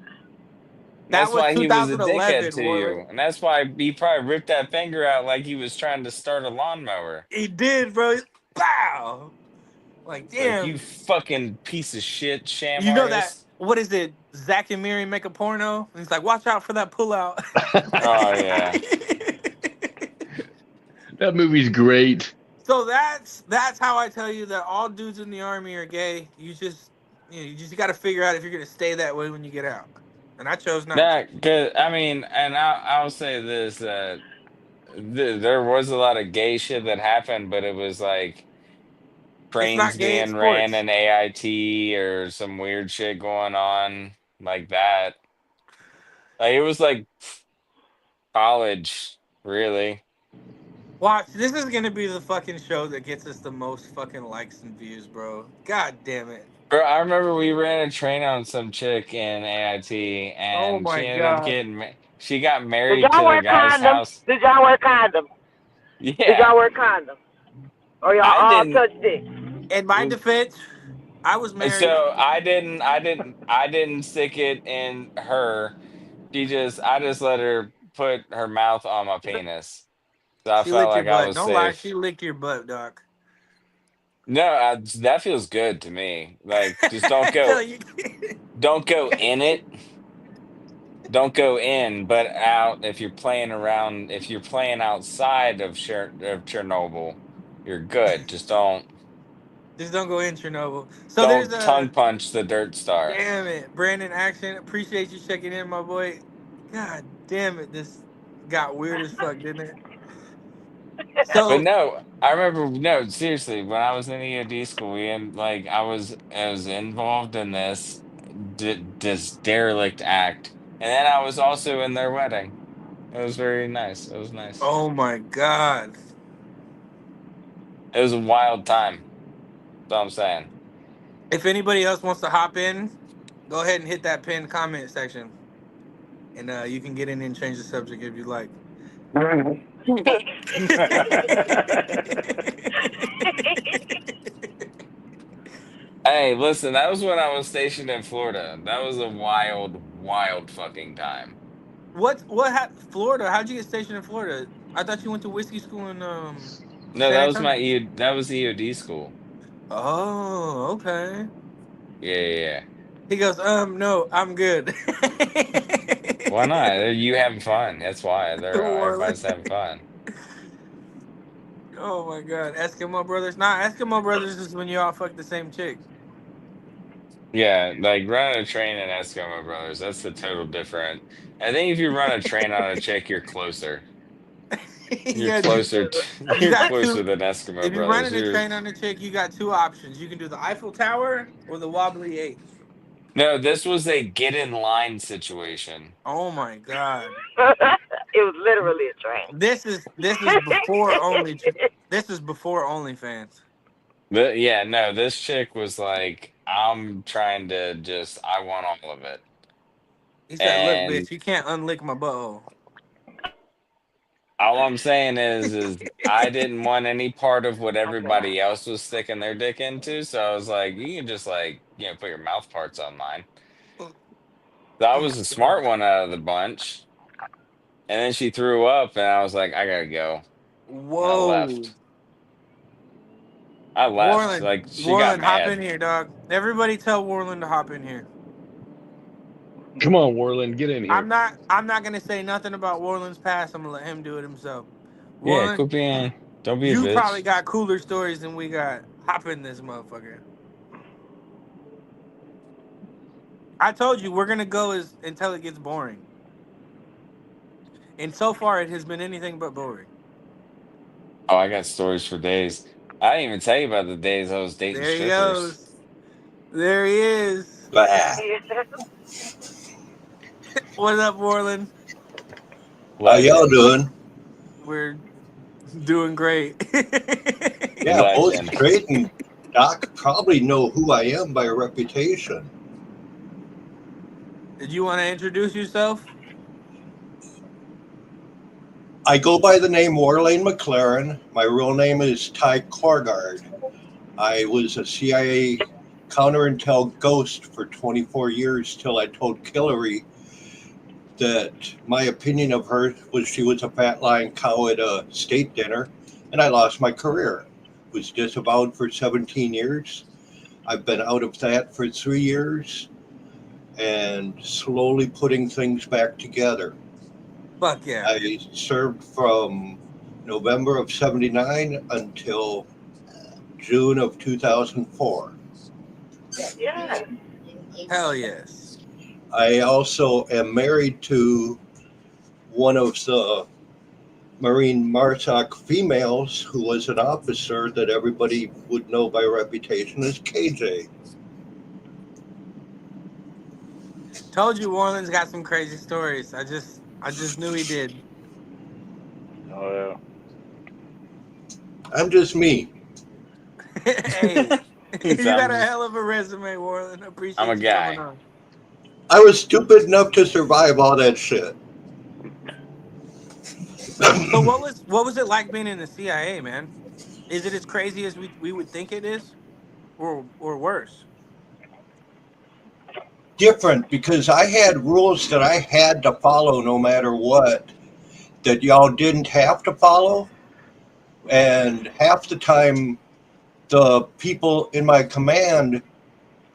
Speaker 2: That
Speaker 1: That's
Speaker 2: was
Speaker 1: why he was a dickhead
Speaker 2: 2011,
Speaker 1: to
Speaker 2: Warwick.
Speaker 1: you, and that's why he probably ripped that finger out like he was trying to start a lawnmower.
Speaker 2: He did, bro. Pow! Like,
Speaker 1: It's like, you
Speaker 2: damn.
Speaker 1: fucking piece of shit, sham
Speaker 2: You know that,
Speaker 1: artist.
Speaker 2: what is it? Zach and Miri make a porno? And he's like, watch out for that pullout.
Speaker 1: Oh yeah.
Speaker 10: That movie's great.
Speaker 2: So that's how I tell you that all dudes in the army are gay. You just got to figure out if you're gonna stay that way when you get out. And I chose not to.
Speaker 1: That, cause I mean, and I'll say this, there was a lot of gay shit that happened, but it was like
Speaker 2: It's
Speaker 1: trains
Speaker 2: not gay, it's
Speaker 1: being ran
Speaker 2: sports.
Speaker 1: in AIT or some weird shit going on like that. Like it was like college, really.
Speaker 2: Watch, this is gonna be the fucking show that gets us the most fucking likes and views, bro. God damn it.
Speaker 1: Bro, I remember we ran a train on some chick in AIT,
Speaker 2: Oh
Speaker 1: and she
Speaker 2: my
Speaker 1: ended up
Speaker 2: god.
Speaker 1: she got
Speaker 7: Did
Speaker 1: married
Speaker 7: y'all
Speaker 1: to the
Speaker 7: wear
Speaker 1: guy's
Speaker 7: condoms?
Speaker 1: house.
Speaker 7: Did y'all wear condoms? Did
Speaker 1: Yeah,
Speaker 7: y'all wear condoms? Or y'all
Speaker 1: I
Speaker 7: all
Speaker 1: didn't.
Speaker 7: touch dicks?
Speaker 2: In my defense, I was married.
Speaker 1: So I didn't stick it in her. I just let her put her mouth on my penis. So I
Speaker 2: She
Speaker 1: felt
Speaker 2: licked your
Speaker 1: like I
Speaker 2: butt.
Speaker 1: was
Speaker 2: Don't lie, she
Speaker 1: safe.
Speaker 2: licked your butt, Doc.
Speaker 1: No, that feels good to me. Like, just
Speaker 2: No, you
Speaker 1: don't go in it. Don't go in, but out. If you're playing around, if you're playing outside of Chernobyl, you're good.
Speaker 2: just don't go in Chernobyl. So there's
Speaker 1: Don't
Speaker 2: a
Speaker 1: tongue punch the Dirt Star.
Speaker 2: damn it, Brandon Action. Appreciate you checking in, my boy. God damn it, this got weird as fuck, didn't it?
Speaker 1: But
Speaker 2: So
Speaker 1: no, I remember, no, seriously, when I was in EOD school, we had like I was involved in this derelict act, and then I was also in their wedding. It was very nice. It was nice.
Speaker 2: oh my god.
Speaker 1: It was a wild time. That's all I'm saying.
Speaker 2: If anybody else wants to hop in, go ahead and hit that pinned comment section. And you can get in and change the subject if you like.
Speaker 1: Hey, listen, that was when I was stationed in Florida. That was a wild, wild fucking time.
Speaker 2: Florida? How'd you get stationed in Florida? I thought you went to whiskey school in
Speaker 1: No,
Speaker 2: San
Speaker 1: that was
Speaker 2: Antonio.
Speaker 1: that was EOD school.
Speaker 2: Oh, okay.
Speaker 1: Yeah, yeah, yeah.
Speaker 2: He goes, no, I'm good.
Speaker 1: Why not? You having fun. That's why.
Speaker 2: Warwick.
Speaker 1: Everybody's having fun.
Speaker 2: Oh my god, Eskimo Brothers. Nah, Eskimo Brothers is when you all fuck the same chick.
Speaker 1: Yeah, like running a train in Eskimo Brothers, that's the total different. I think if you run a train on a chick, you're closer. You're
Speaker 2: Yeah,
Speaker 1: closer
Speaker 2: you
Speaker 1: you're
Speaker 2: got
Speaker 1: closer
Speaker 2: two.
Speaker 1: than Eskimo
Speaker 2: If you're
Speaker 1: Brothers.
Speaker 2: running a train on a chick, you got two options. You can do the Eiffel Tower or the Wobbly H.
Speaker 1: No, this was a get in line situation.
Speaker 2: Oh my god.
Speaker 7: It was literally a train.
Speaker 2: This is before only this is before OnlyFans.
Speaker 1: Yeah, no, this chick was like, I'm trying to I want all of it.
Speaker 2: He said, "Look,
Speaker 1: And
Speaker 2: bitch, you can't unlick my butthole."
Speaker 1: All I'm saying is I didn't want any part of what everybody else was sticking their dick into, so I was like, you can just like, put your mouth parts on mine. So I was the smart one out of the bunch. And then she threw up, and I was like, I gotta go. And I
Speaker 2: Whoa.
Speaker 1: left. I left.
Speaker 2: Warland,
Speaker 1: Like, she got
Speaker 2: Warland, hop in
Speaker 1: mad.
Speaker 2: here, dog. Everybody tell Warland to hop in here.
Speaker 10: Come on, Warland, get in here.
Speaker 2: I'm not gonna say nothing about Warland's past. I'm gonna let him do it himself.
Speaker 1: Yeah,
Speaker 2: Warland,
Speaker 1: quit being, don't be a
Speaker 2: you probably
Speaker 1: bitch.
Speaker 2: got cooler stories than we got. Hop in this motherfucker. I told you we're gonna go until it gets boring. And so far it has been anything but boring.
Speaker 1: Oh, I got stories for days. I didn't even tell you about the days I was dating
Speaker 2: There he
Speaker 1: strippers.
Speaker 2: goes. There he is.
Speaker 11: Bah.
Speaker 2: What up, Warland?
Speaker 11: How y'all
Speaker 1: Legend.
Speaker 11: doing?
Speaker 2: We're doing great.
Speaker 11: Yeah, both
Speaker 1: Legend.
Speaker 11: Straight and Doc probably know who I am by reputation.
Speaker 2: Did you want to introduce yourself?
Speaker 11: I go by the name Warlane McLaren. My real name is Ty Korgard. I was a CIA counterintel ghost for 24 years till I told Hillary that my opinion of her was she was a fat lying cow at a state dinner, and I lost my career. Was disavowed for 17 years. I've been out of that for 3 years and slowly putting things back together.
Speaker 2: Fuck yeah.
Speaker 11: I served from November of 79 until June of 2004.
Speaker 7: Yeah.
Speaker 2: Hell yes.
Speaker 11: I also am married to one of the Marine MARSOC females who was an officer that everybody would know by reputation as KJ.
Speaker 2: Told you Warland's got some crazy stories. I just knew he did.
Speaker 8: Oh yeah.
Speaker 11: I'm just me.
Speaker 2: Hey, you
Speaker 1: So
Speaker 2: got a hell of a resume, Warland.
Speaker 1: I'm a
Speaker 2: Appreciate you coming
Speaker 1: guy.
Speaker 2: on.
Speaker 11: I was stupid enough to survive all that shit.
Speaker 2: So what was it like being in the CIA, man? Is it as crazy as we would think it is, or worse?
Speaker 11: Different because I had rules that I had to follow no matter what that y'all didn't have to follow. And half the time, the people in my command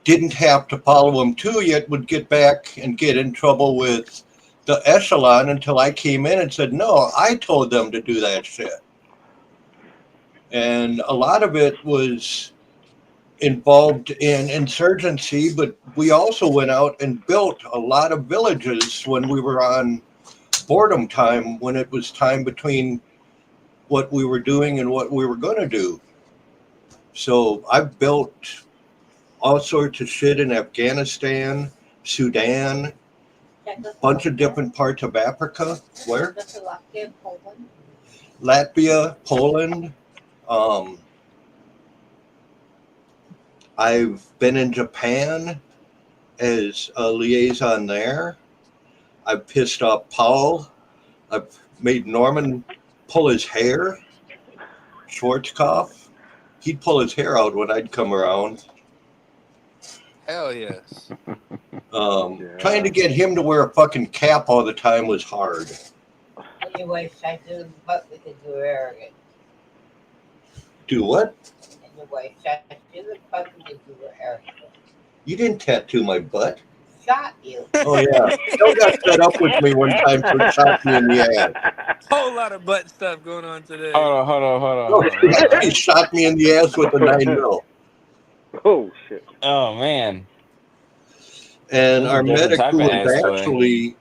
Speaker 11: didn't have to follow them too, yet would get back and get in trouble with the echelon until I came in and said, no, I told them to do that shit. And a lot of it was involved in insurgency, but we also went out and built a lot of villages when we were on boredom time, when it was time between what we were doing and what we were going to do. So I've built all sorts of shit in Afghanistan, Sudan, a bunch of different parts of Africa. Where? Latvia, Poland. I've been in Japan as a liaison there. I've pissed off Paul. I've made Norman pull his hair. Schwarzkopf. He'd pull his hair out when I'd come around.
Speaker 2: Hell yes.
Speaker 11: Trying to get him to wear a fucking cap all the time was hard.
Speaker 12: Anyway, I do what we could do arrogant.
Speaker 11: Do what?
Speaker 12: Anyway, I do the fucking do arrogant.
Speaker 11: You didn't tattoo my butt.
Speaker 12: Shot you.
Speaker 11: Oh yeah. Phil got set up with me one time for shot me in the ass.
Speaker 2: Whole lot of butt stuff going on today.
Speaker 1: Hold on.
Speaker 11: He shot me in the ass with a 9mm.
Speaker 8: Oh shit.
Speaker 1: Oh man.
Speaker 11: And our
Speaker 1: Different
Speaker 11: medic
Speaker 1: type
Speaker 11: who
Speaker 1: of
Speaker 11: was
Speaker 1: ass play.
Speaker 11: actually,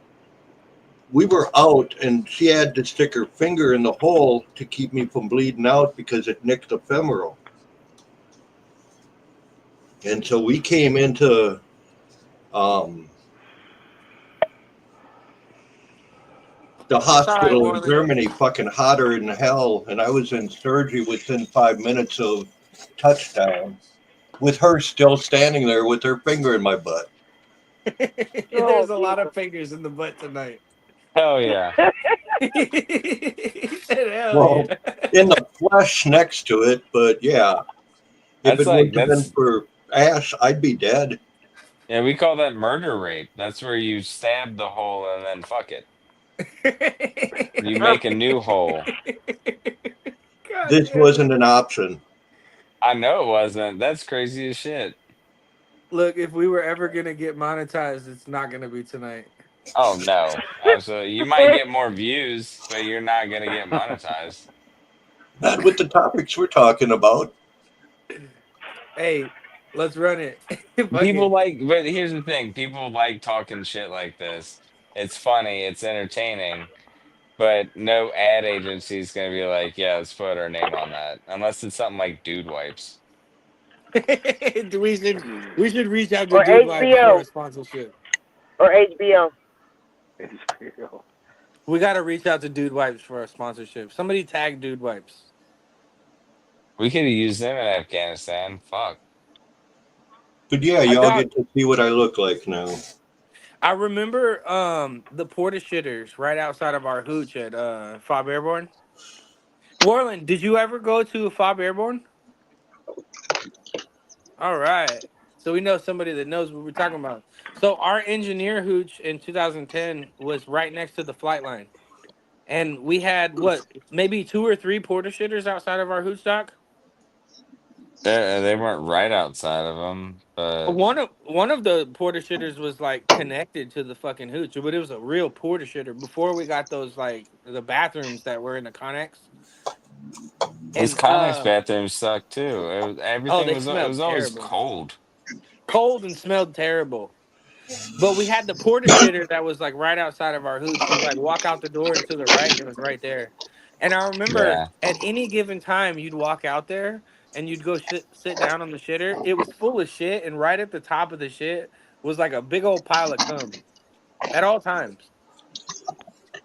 Speaker 11: we were out and she had to stick her finger in the hole to keep me from bleeding out because it nicked the femoral. And so we came into the hospital in Germany, fucking hotter than hell, and I was in surgery within 5 minutes of touchdown, with her still standing there with her finger in my butt.
Speaker 2: There's a lot of fingers in the butt tonight.
Speaker 1: Hell yeah.
Speaker 2: He said, hell
Speaker 11: Well,
Speaker 2: yeah.
Speaker 11: in the flesh next to it, but yeah, if
Speaker 1: That's
Speaker 11: it
Speaker 1: like
Speaker 11: wouldn't have been
Speaker 1: that's
Speaker 11: for Ash, I'd be dead.
Speaker 1: yeah, we call that murder rape. That's where you stab the hole and then fuck it. You make a new hole.
Speaker 2: God
Speaker 11: This
Speaker 2: damn it.
Speaker 11: wasn't an option.
Speaker 1: I know it wasn't. That's crazy as shit.
Speaker 2: Look, if we were ever gonna get monetized, it's not gonna be tonight.
Speaker 1: Oh no. Absolutely. You might get more views, but you're not gonna get monetized.
Speaker 11: Not with the topics we're talking about.
Speaker 2: Hey, let's run it. Fuck
Speaker 1: People
Speaker 2: it.
Speaker 1: like, but here's the thing, people like talking shit like this. It's funny, it's entertaining, but no ad agency is gonna be like, yeah, let's put our name on that. Unless it's something like Dude Wipes.
Speaker 2: we should reach out to
Speaker 7: Or
Speaker 2: Dude Vibes for
Speaker 7: HBO.
Speaker 2: a sponsorship.
Speaker 7: Or HBO.
Speaker 8: HBO.
Speaker 2: We gotta reach out to Dude Wipes for a sponsorship. Somebody tag Dude Wipes.
Speaker 1: We could have used them in Afghanistan. Fuck.
Speaker 11: But yeah,
Speaker 2: I
Speaker 11: y'all
Speaker 2: dog.
Speaker 11: get to see what I look like now.
Speaker 2: I remember the porta shitters right outside of our hooch at Fob Airborne. Warland, did you ever go to Fob Airborne? All right. So we know somebody that knows what we're talking about. So our engineer hooch in 2010 was right next to the flight line. And we had what, maybe 2 or 3 porta shitters outside of our hooch dock?
Speaker 1: They weren't right outside of them, but
Speaker 2: One of the porta shitters was like connected to the fucking hooch, but it was a real porta shitter before we got those like the bathrooms that were in the Connex.
Speaker 1: those
Speaker 2: And
Speaker 1: Connex bathrooms suck too.
Speaker 2: oh,
Speaker 1: Everything
Speaker 2: they
Speaker 1: was it
Speaker 2: smelled
Speaker 1: was always
Speaker 2: terrible.
Speaker 1: cold.
Speaker 2: Cold and smelled terrible. But we had the porta shitter that was like right outside of our hooch. You like walk out the door and to the right, and it was right there. And I remember
Speaker 1: Yeah.
Speaker 2: at any given time, you'd walk out there and you'd go sit down on the shitter. It was full of shit, and right at the top of the shit was like a big old pile of cum at all times.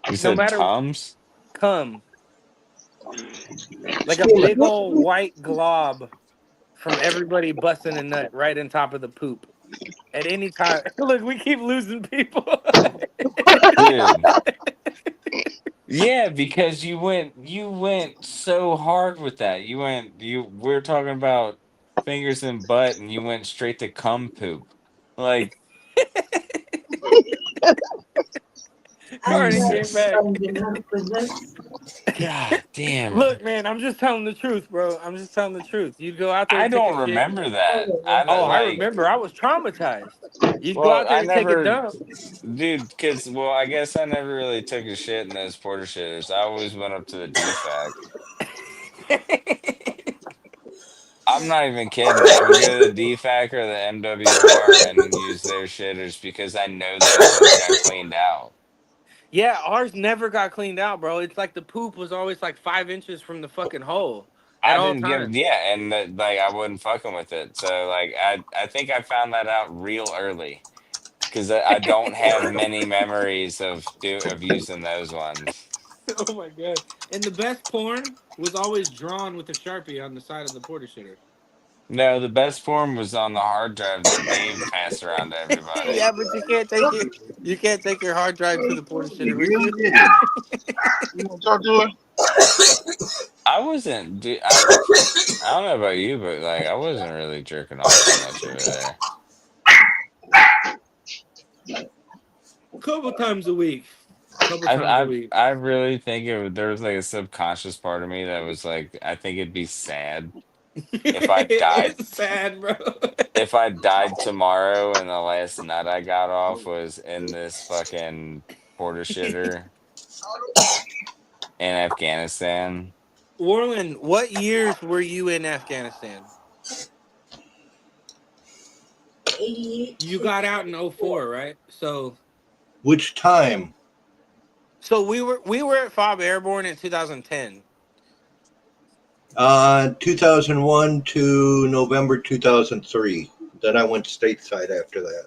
Speaker 1: You
Speaker 2: No
Speaker 1: said
Speaker 2: matter
Speaker 1: Tums?
Speaker 2: cum, like a big old white glob from everybody busting a nut right on top of the poop at any time. Look, we keep losing people.
Speaker 1: Dude. Yeah, because you went so hard with that. We're talking about fingers and butt and you went straight to cum poop. Like,
Speaker 2: Carney came
Speaker 1: Jesus.
Speaker 2: back.
Speaker 1: God damn it.
Speaker 2: Look, man, I'm just telling the truth, bro. I'm just telling the truth. You'd go out there
Speaker 1: I
Speaker 2: and take a
Speaker 1: don't
Speaker 2: shit.
Speaker 1: remember that. I
Speaker 2: Oh,
Speaker 1: don't
Speaker 2: I
Speaker 1: like,
Speaker 2: remember. I was traumatized. You'd go
Speaker 1: well,
Speaker 2: out there
Speaker 1: I
Speaker 2: and take a
Speaker 1: never,
Speaker 2: dump.
Speaker 1: dude, because, well, I guess I never really took a shit in those porta shitters. I always went up to the DFAC. I'm not even kidding. I would go to the DFAC or the MWR and use their shitters because I know those ones got cleaned out.
Speaker 2: Yeah, ours never got cleaned out, bro. It's like the poop was always like 5 inches from the fucking hole at
Speaker 1: I
Speaker 2: all
Speaker 1: didn't give,
Speaker 2: times.
Speaker 1: yeah, and like I wasn't fucking with it. So like I think I found that out real early because I don't have many memories of using those ones.
Speaker 2: Oh my god! And the best porn was always drawn with a Sharpie on the side of the porta shitter.
Speaker 1: No, the best form was on the hard drive that Dave passed around to everybody.
Speaker 2: Yeah, but you can't take your hard drive to the porta shitter with you.
Speaker 13: You want to talk to her?
Speaker 1: I wasn't, dude, I don't know about you, but like I wasn't really jerking off too much over there.
Speaker 2: A couple times a week. Couple
Speaker 1: I
Speaker 2: times a
Speaker 1: I
Speaker 2: week.
Speaker 1: I really think there was like a subconscious part of me that was like I think it'd be sad if I died
Speaker 2: It's sad, bro.
Speaker 1: if I died tomorrow and the last nut I got off was in this fucking porter shitter in Afghanistan.
Speaker 2: Warland, what years were you in Afghanistan?
Speaker 12: 88.
Speaker 2: You got out in '04, right?
Speaker 11: Which time?
Speaker 2: So we were at Fob Airborne in 2010.
Speaker 11: 2001 to November 2003. Then I went stateside after that.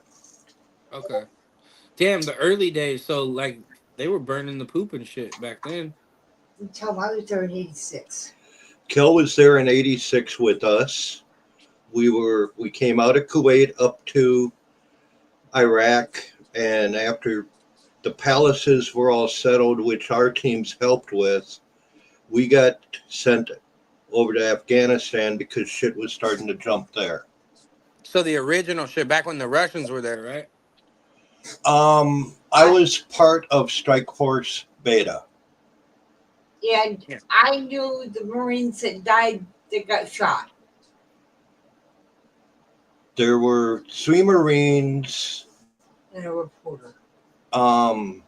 Speaker 2: Okay. Damn, the early days. So like they were burning the poop and shit back then.
Speaker 12: Until I was there in 86.
Speaker 11: Kel was there in '86 with us. We came out of Kuwait up to Iraq, and after the palaces were all settled, which our teams helped with, we got sent over to Afghanistan because shit was starting to jump there.
Speaker 2: So the original shit back when the Russians were there, right?
Speaker 11: I was part of Strike Force Beta.
Speaker 12: And I knew the Marines that died that got shot.
Speaker 11: There were 3 Marines,
Speaker 12: And a reporter.
Speaker 11: 2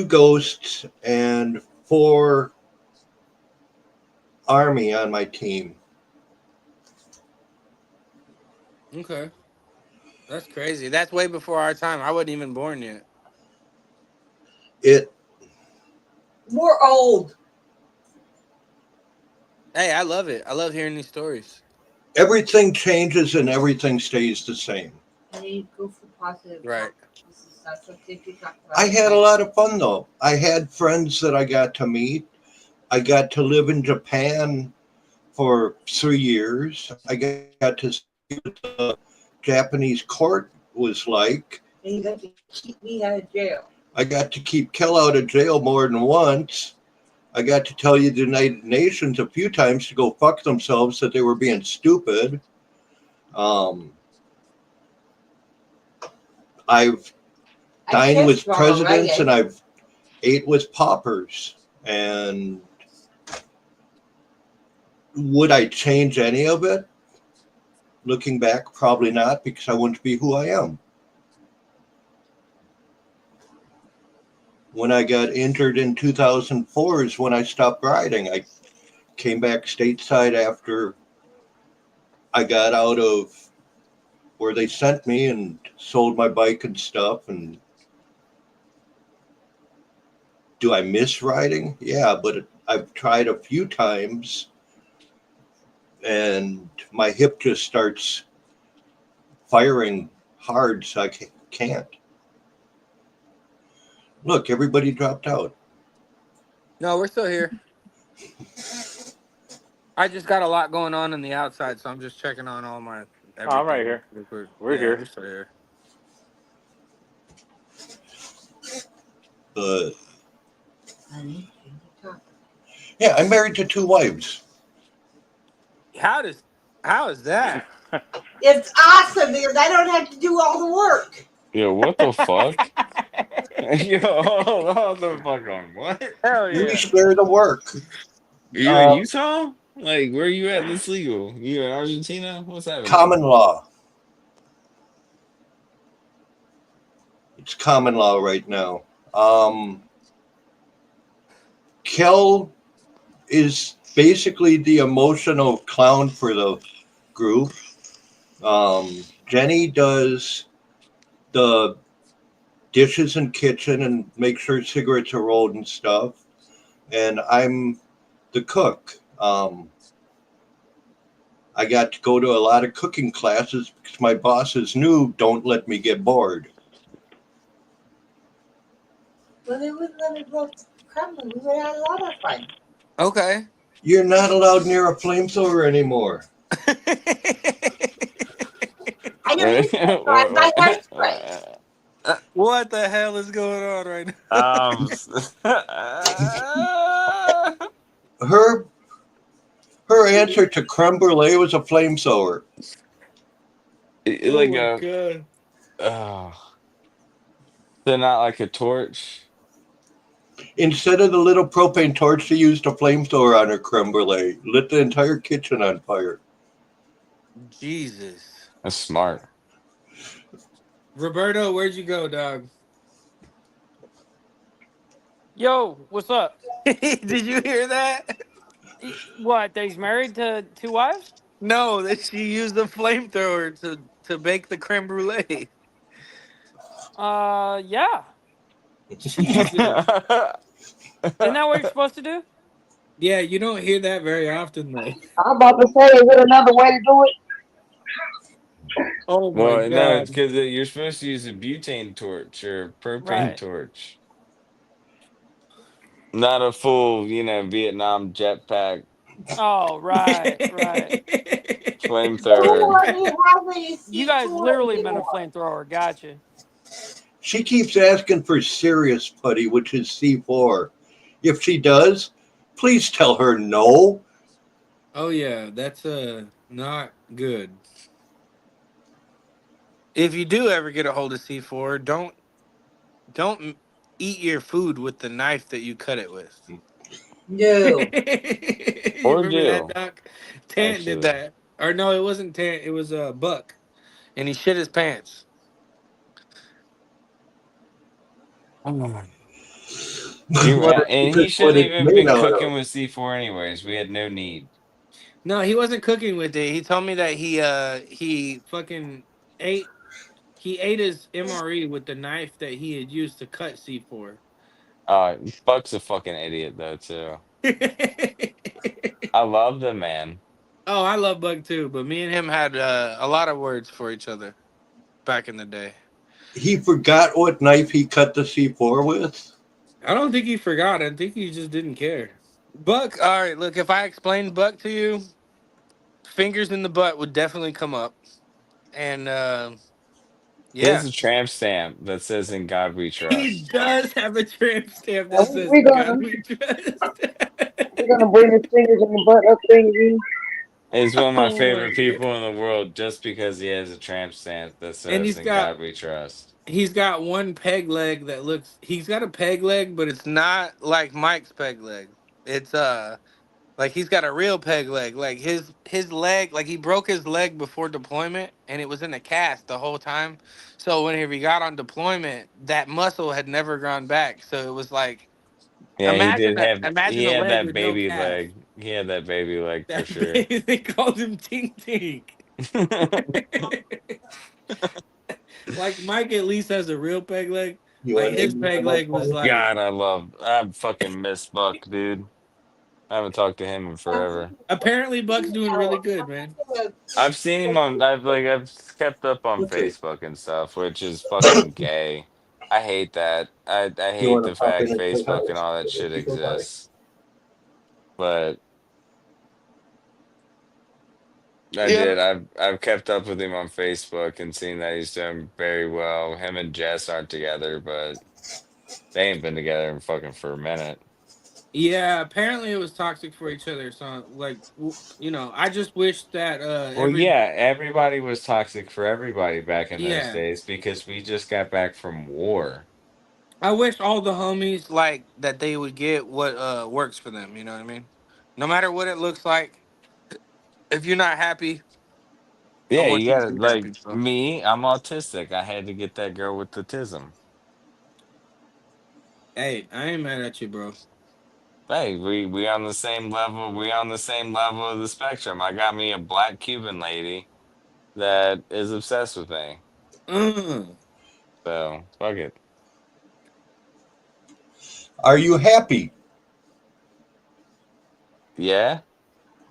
Speaker 11: ghosts, and 4 Army on my team.
Speaker 2: Okay. That's crazy. That's way before our time. I wasn't even born yet.
Speaker 12: We're old.
Speaker 2: Hey, I love it. I love hearing these stories.
Speaker 11: Everything changes and everything stays the same.
Speaker 12: And you go for positive.
Speaker 2: Right.
Speaker 11: I had a lot of fun though. I had friends that I got to meet. I got to live in Japan for 3 years. I got to see what the Japanese court was like.
Speaker 12: And you got to keep me out of jail.
Speaker 11: I got to keep Kel out of jail more than once. I got to tell you the United Nations a few times to go fuck themselves that they were being stupid. I've dined with presidents and I've ate with paupers. And would I change any of it? Looking back, probably not, because I wouldn't be who I am. When I got injured in 2004 is when I stopped riding. I came back stateside after I got out of where they sent me and sold my bike and stuff. And do I miss riding? Yeah, but I've tried a few times and my hip just starts firing hard, so I can't. Look, everybody dropped out.
Speaker 2: No, we're still here. I just got a lot going on the outside, so I'm just checking on all my everything.
Speaker 8: I'm right here. We're here.
Speaker 2: We're still here.
Speaker 11: But yeah, I'm married to 2 wives.
Speaker 2: How is that?
Speaker 12: It's awesome because I don't have to do all the work.
Speaker 1: Yo, what the fuck? Yo, hold the fuck on. What?
Speaker 2: Hell
Speaker 11: We share the work.
Speaker 1: You in Utah? Like, where you at that's legal? You in Argentina? What's happening?
Speaker 11: Common law. It's common law right now. Kel is basically the emotional clown for the group. Jenny does the dishes and kitchen and make sure cigarettes are rolled and stuff. And I'm the cook. I got to go to a lot of cooking classes because my bosses knew don't let me get bored.
Speaker 12: Well, they wouldn't let me go crumbling. We would have a lot of fun.
Speaker 2: Okay.
Speaker 11: You're not allowed near a flamethrower anymore.
Speaker 12: I don't know. My hairspray.
Speaker 2: What the hell is going on right now?
Speaker 11: Her answer to creme brulee was a flamethrower.
Speaker 1: Like
Speaker 2: God.
Speaker 1: They're not like a torch.
Speaker 11: Instead of the little propane torch, she used a flamethrower on her creme brulee. Lit the entire kitchen on fire.
Speaker 2: Jesus.
Speaker 1: That's smart.
Speaker 2: Roberto, where'd you go, dog?
Speaker 5: Yo, what's up?
Speaker 2: Did you hear that?
Speaker 5: What? That he's married to 2 wives?
Speaker 2: No, that she used a flamethrower to bake the creme brulee.
Speaker 5: Yeah.
Speaker 2: Jesus.
Speaker 5: Isn't that what you're supposed to do?
Speaker 2: Yeah, you don't hear that very often, though.
Speaker 3: I'm about to say, is there another way to do it?
Speaker 2: Oh my
Speaker 1: Well, no,
Speaker 2: God.
Speaker 1: because you're supposed to use a butane torch or propane
Speaker 5: Right.
Speaker 1: torch, not a full, Vietnam jetpack
Speaker 5: Oh, right.
Speaker 12: Well,
Speaker 1: flamethrower.
Speaker 12: how many
Speaker 5: You guys
Speaker 12: C4
Speaker 5: literally meant a
Speaker 12: anymore?
Speaker 5: flamethrower. Gotcha.
Speaker 11: She keeps asking for serious putty, which is C4. If she does, please tell her no.
Speaker 2: Oh yeah, that's not good. If you do ever get a hold of C4, don't eat your food with the knife that you cut it with.
Speaker 12: No.
Speaker 2: You
Speaker 1: Or
Speaker 2: remember that,
Speaker 1: do,
Speaker 2: Doc? Tant did
Speaker 1: actually.
Speaker 2: that. Or no, it wasn't Tant. It was Buck, and he shit his pants.
Speaker 11: What
Speaker 1: And he
Speaker 11: what
Speaker 1: shouldn't
Speaker 11: it's
Speaker 1: even
Speaker 11: made
Speaker 1: been
Speaker 11: out
Speaker 1: cooking
Speaker 11: of.
Speaker 1: with C4 anyways. We had no need.
Speaker 2: No, he wasn't cooking with it. He told me that he fucking ate he ate his MRE with the knife that he had used to cut C4.
Speaker 1: Buck's a fucking idiot though too. I love the man.
Speaker 2: Oh, I love Buck too, but me and him had a lot of words for each other back in the day.
Speaker 11: He forgot what knife he cut the C4 with.
Speaker 2: I don't think he forgot. I think he just didn't care. Buck, all right, look, if I explained Buck to you, fingers in the butt would definitely come up. And
Speaker 1: He has
Speaker 2: yeah,
Speaker 1: a tramp stamp that says "In God We
Speaker 2: he
Speaker 1: Trust."
Speaker 2: does have a tramp stamp that
Speaker 3: And
Speaker 2: says
Speaker 3: we're
Speaker 2: God
Speaker 3: gonna
Speaker 2: we trust.
Speaker 3: bring his fingers in the butt up thing again.
Speaker 1: He's one of my
Speaker 2: Oh my
Speaker 1: favorite
Speaker 2: god.
Speaker 1: people in the world just because he has a tramp stamp that
Speaker 2: And
Speaker 1: says "In God We Trust."
Speaker 2: he's got one peg leg that looks he's got a peg leg, but it's not like Mike's peg leg. It's like he's got a real peg leg. Like his leg, like he broke his leg before deployment and it was in a cast the whole time. So whenever he got on deployment, that muscle had never gone back. So it was like
Speaker 1: Yeah, he did have. He
Speaker 2: imagine a
Speaker 1: had
Speaker 2: leg
Speaker 1: that
Speaker 2: with no
Speaker 1: baby
Speaker 2: cast.
Speaker 1: leg. He had that baby leg for
Speaker 2: That
Speaker 1: sure.
Speaker 2: they called him Tink Tink. Like Mike at least has a real peg leg.
Speaker 11: You
Speaker 2: Like
Speaker 11: want
Speaker 2: his
Speaker 11: to
Speaker 2: peg leg was like
Speaker 1: God, I fucking miss Buck, dude. I haven't talked to him in forever.
Speaker 2: apparently Buck's doing really good, man.
Speaker 1: I've seen him on. I've kept up on
Speaker 11: Okay.
Speaker 1: Facebook and stuff, which is fucking gay. I hate that. I
Speaker 11: You
Speaker 1: hate
Speaker 11: want
Speaker 1: the
Speaker 11: to pop in
Speaker 1: fact
Speaker 11: and say hi?
Speaker 1: Facebook and all that shit
Speaker 11: You go by.
Speaker 1: exists. But I
Speaker 2: Yeah.
Speaker 1: did. I've kept up with him on Facebook and seen that he's doing very well. Him and Jess aren't together, but they ain't been together in fucking for a minute.
Speaker 2: Yeah, apparently it was toxic for each other. So like I just wish that
Speaker 1: Well, yeah, everybody was toxic for everybody back in those
Speaker 2: yeah.
Speaker 1: days because we just got back from war.
Speaker 2: I wish all the homies like that they would get what works for them, you know what I mean? No matter what it looks like, if you're not happy, I
Speaker 1: Yeah,
Speaker 2: want
Speaker 1: you
Speaker 2: you to
Speaker 1: gotta
Speaker 2: be
Speaker 1: like
Speaker 2: happy, so.
Speaker 1: me. I'm autistic. I had to get that girl with autism.
Speaker 2: Hey, I ain't mad at you, bro.
Speaker 1: Hey, we on the same level. We on the same level of the spectrum. I got me a black Cuban lady that is obsessed with me.
Speaker 2: Mm.
Speaker 1: So fuck it.
Speaker 11: Are you happy?
Speaker 1: Yeah,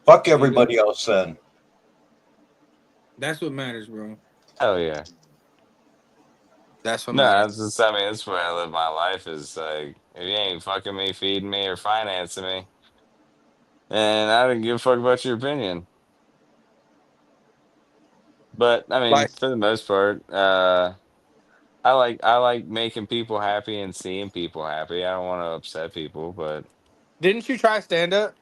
Speaker 11: Fuck
Speaker 2: You know,
Speaker 11: everybody else then.
Speaker 2: that's what matters, bro.
Speaker 1: hell yeah.
Speaker 2: That's what
Speaker 1: No,
Speaker 2: matters.
Speaker 1: that's just. I mean, that's where I live my life. Is like if you ain't fucking me, feeding me, or financing me, and I didn't give a fuck about your opinion. But I mean,
Speaker 2: Like,
Speaker 1: for the most part, I like making people happy and seeing people happy. I don't want to upset people, but
Speaker 2: didn't you try stand up?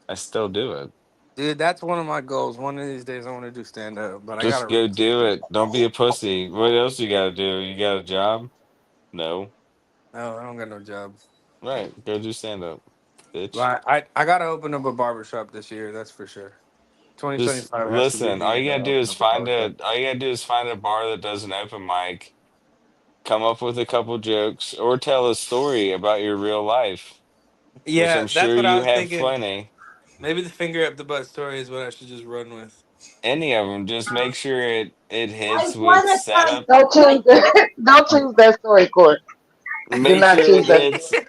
Speaker 1: I still do it.
Speaker 2: Dude, that's one of my goals. One of these days I want to do stand up, but I gotta
Speaker 1: Just go
Speaker 2: really
Speaker 1: do it. Don't be a pussy. What else you gotta do? You got a job? No.
Speaker 2: no, I don't got no job.
Speaker 1: Right. Go do stand up, bitch.
Speaker 2: But I gotta open up a barbershop this year, that's for sure.
Speaker 1: Just
Speaker 2: 2025 has to be
Speaker 1: listen.
Speaker 2: the
Speaker 1: All
Speaker 2: year
Speaker 1: you
Speaker 2: that I
Speaker 1: gotta do
Speaker 2: open
Speaker 1: is
Speaker 2: up a barbershop.
Speaker 1: find a bar that does an open mic, come up with a couple jokes, or tell a story about your real life, which
Speaker 2: Yeah,
Speaker 1: I'm
Speaker 2: that's
Speaker 1: sure
Speaker 2: what I
Speaker 1: you
Speaker 2: was
Speaker 1: have
Speaker 2: thinking.
Speaker 1: plenty.
Speaker 2: Maybe the finger up the butt story is what I should just run with.
Speaker 1: Any of them. Just make sure it
Speaker 12: I
Speaker 1: hits with
Speaker 12: wanna try
Speaker 1: setup.
Speaker 3: Don't choose that. Don't choose that story, Court. Do
Speaker 1: Make
Speaker 3: not
Speaker 1: sure
Speaker 3: choose
Speaker 1: it
Speaker 3: that.
Speaker 1: hits.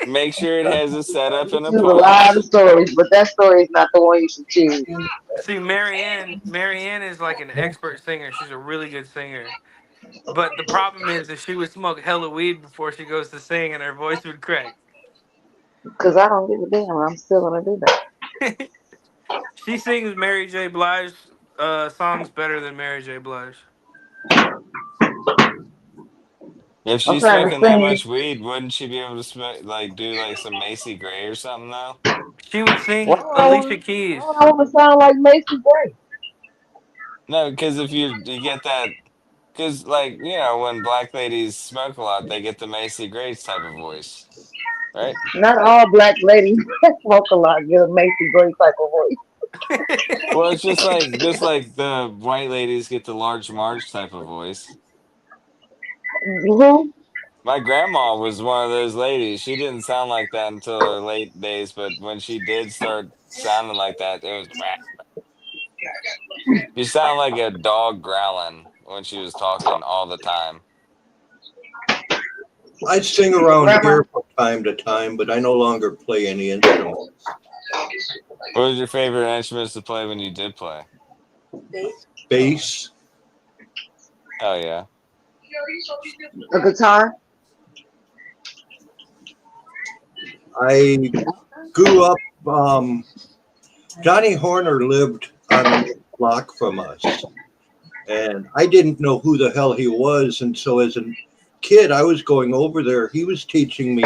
Speaker 1: Make sure it has a setup
Speaker 3: You
Speaker 1: and a
Speaker 3: choose a lot of
Speaker 1: punch.
Speaker 3: stories, but that story is not the one you should choose.
Speaker 2: See, Marianne is like an expert singer. She's a really good singer. But the problem is that she would smoke hella weed before she goes to sing and her voice would crack.
Speaker 3: Because I don't give a damn. I'm still gonna do that.
Speaker 2: She sings Mary J. Blige songs better than Mary J. Blige.
Speaker 1: If
Speaker 3: I'm
Speaker 1: she's
Speaker 3: trying to
Speaker 1: smoking that
Speaker 3: sing.
Speaker 1: much weed, wouldn't she be able to smoke like do like some Macy Gray or something though?
Speaker 2: She would
Speaker 3: Why
Speaker 2: sing
Speaker 3: do I
Speaker 2: Alicia
Speaker 3: want?
Speaker 2: Keys.
Speaker 3: Why do I want to sound like Macy Gray?
Speaker 1: No, because if you get that, because like when black ladies smoke a lot, they get the Macy Gray type of voice, right?
Speaker 3: Not all black ladies smoke a lot. Get a Macy Gray type of voice.
Speaker 1: Well, it's just like the white ladies get the Large Marge type of voice.
Speaker 3: Who?
Speaker 1: My grandma was one of those ladies. She didn't sound like that until her late days, but when she did start sounding like that, it was she sounded like a dog growling when she was talking all the time.
Speaker 11: I sing
Speaker 3: Your
Speaker 11: around
Speaker 3: grandma?
Speaker 11: here from time to time, but I no longer play any instruments.
Speaker 1: What was your favorite instruments to play when you did play?
Speaker 11: Bass.
Speaker 1: Oh yeah.
Speaker 3: A guitar?
Speaker 11: I grew up. Johnny Horner lived on the next block from us, and I didn't know who the hell he was. And so, as a kid, I was going over there. He was teaching me